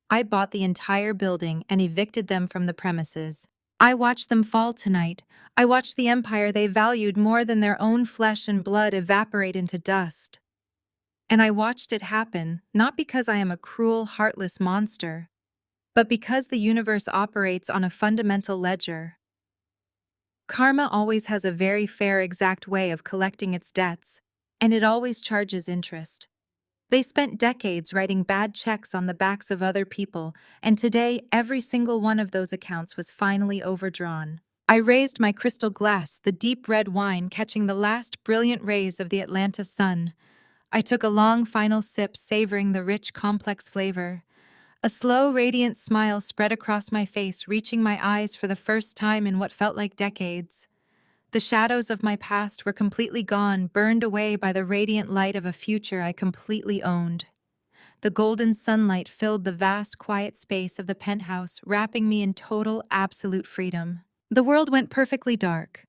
I bought the entire building and evicted them from the premises. I watched them fall tonight. I watched the empire they valued more than their own flesh and blood evaporate into dust. And I watched it happen, not because I am a cruel, heartless monster, but because the universe operates on a fundamental ledger. Karma always has a very fair, exact way of collecting its debts, and it always charges interest. They spent decades writing bad checks on the backs of other people, and today every single one of those accounts was finally overdrawn. I raised my crystal glass, the deep red wine catching the last brilliant rays of the Atlanta sun. I took a long final sip, savoring the rich, complex flavor. A slow, radiant smile spread across my face, reaching my eyes for the first time in what felt like decades. The shadows of my past were completely gone, burned away by the radiant light of a future I completely owned. The golden sunlight filled the vast, quiet space of the penthouse, wrapping me in total, absolute freedom. The world went perfectly dark.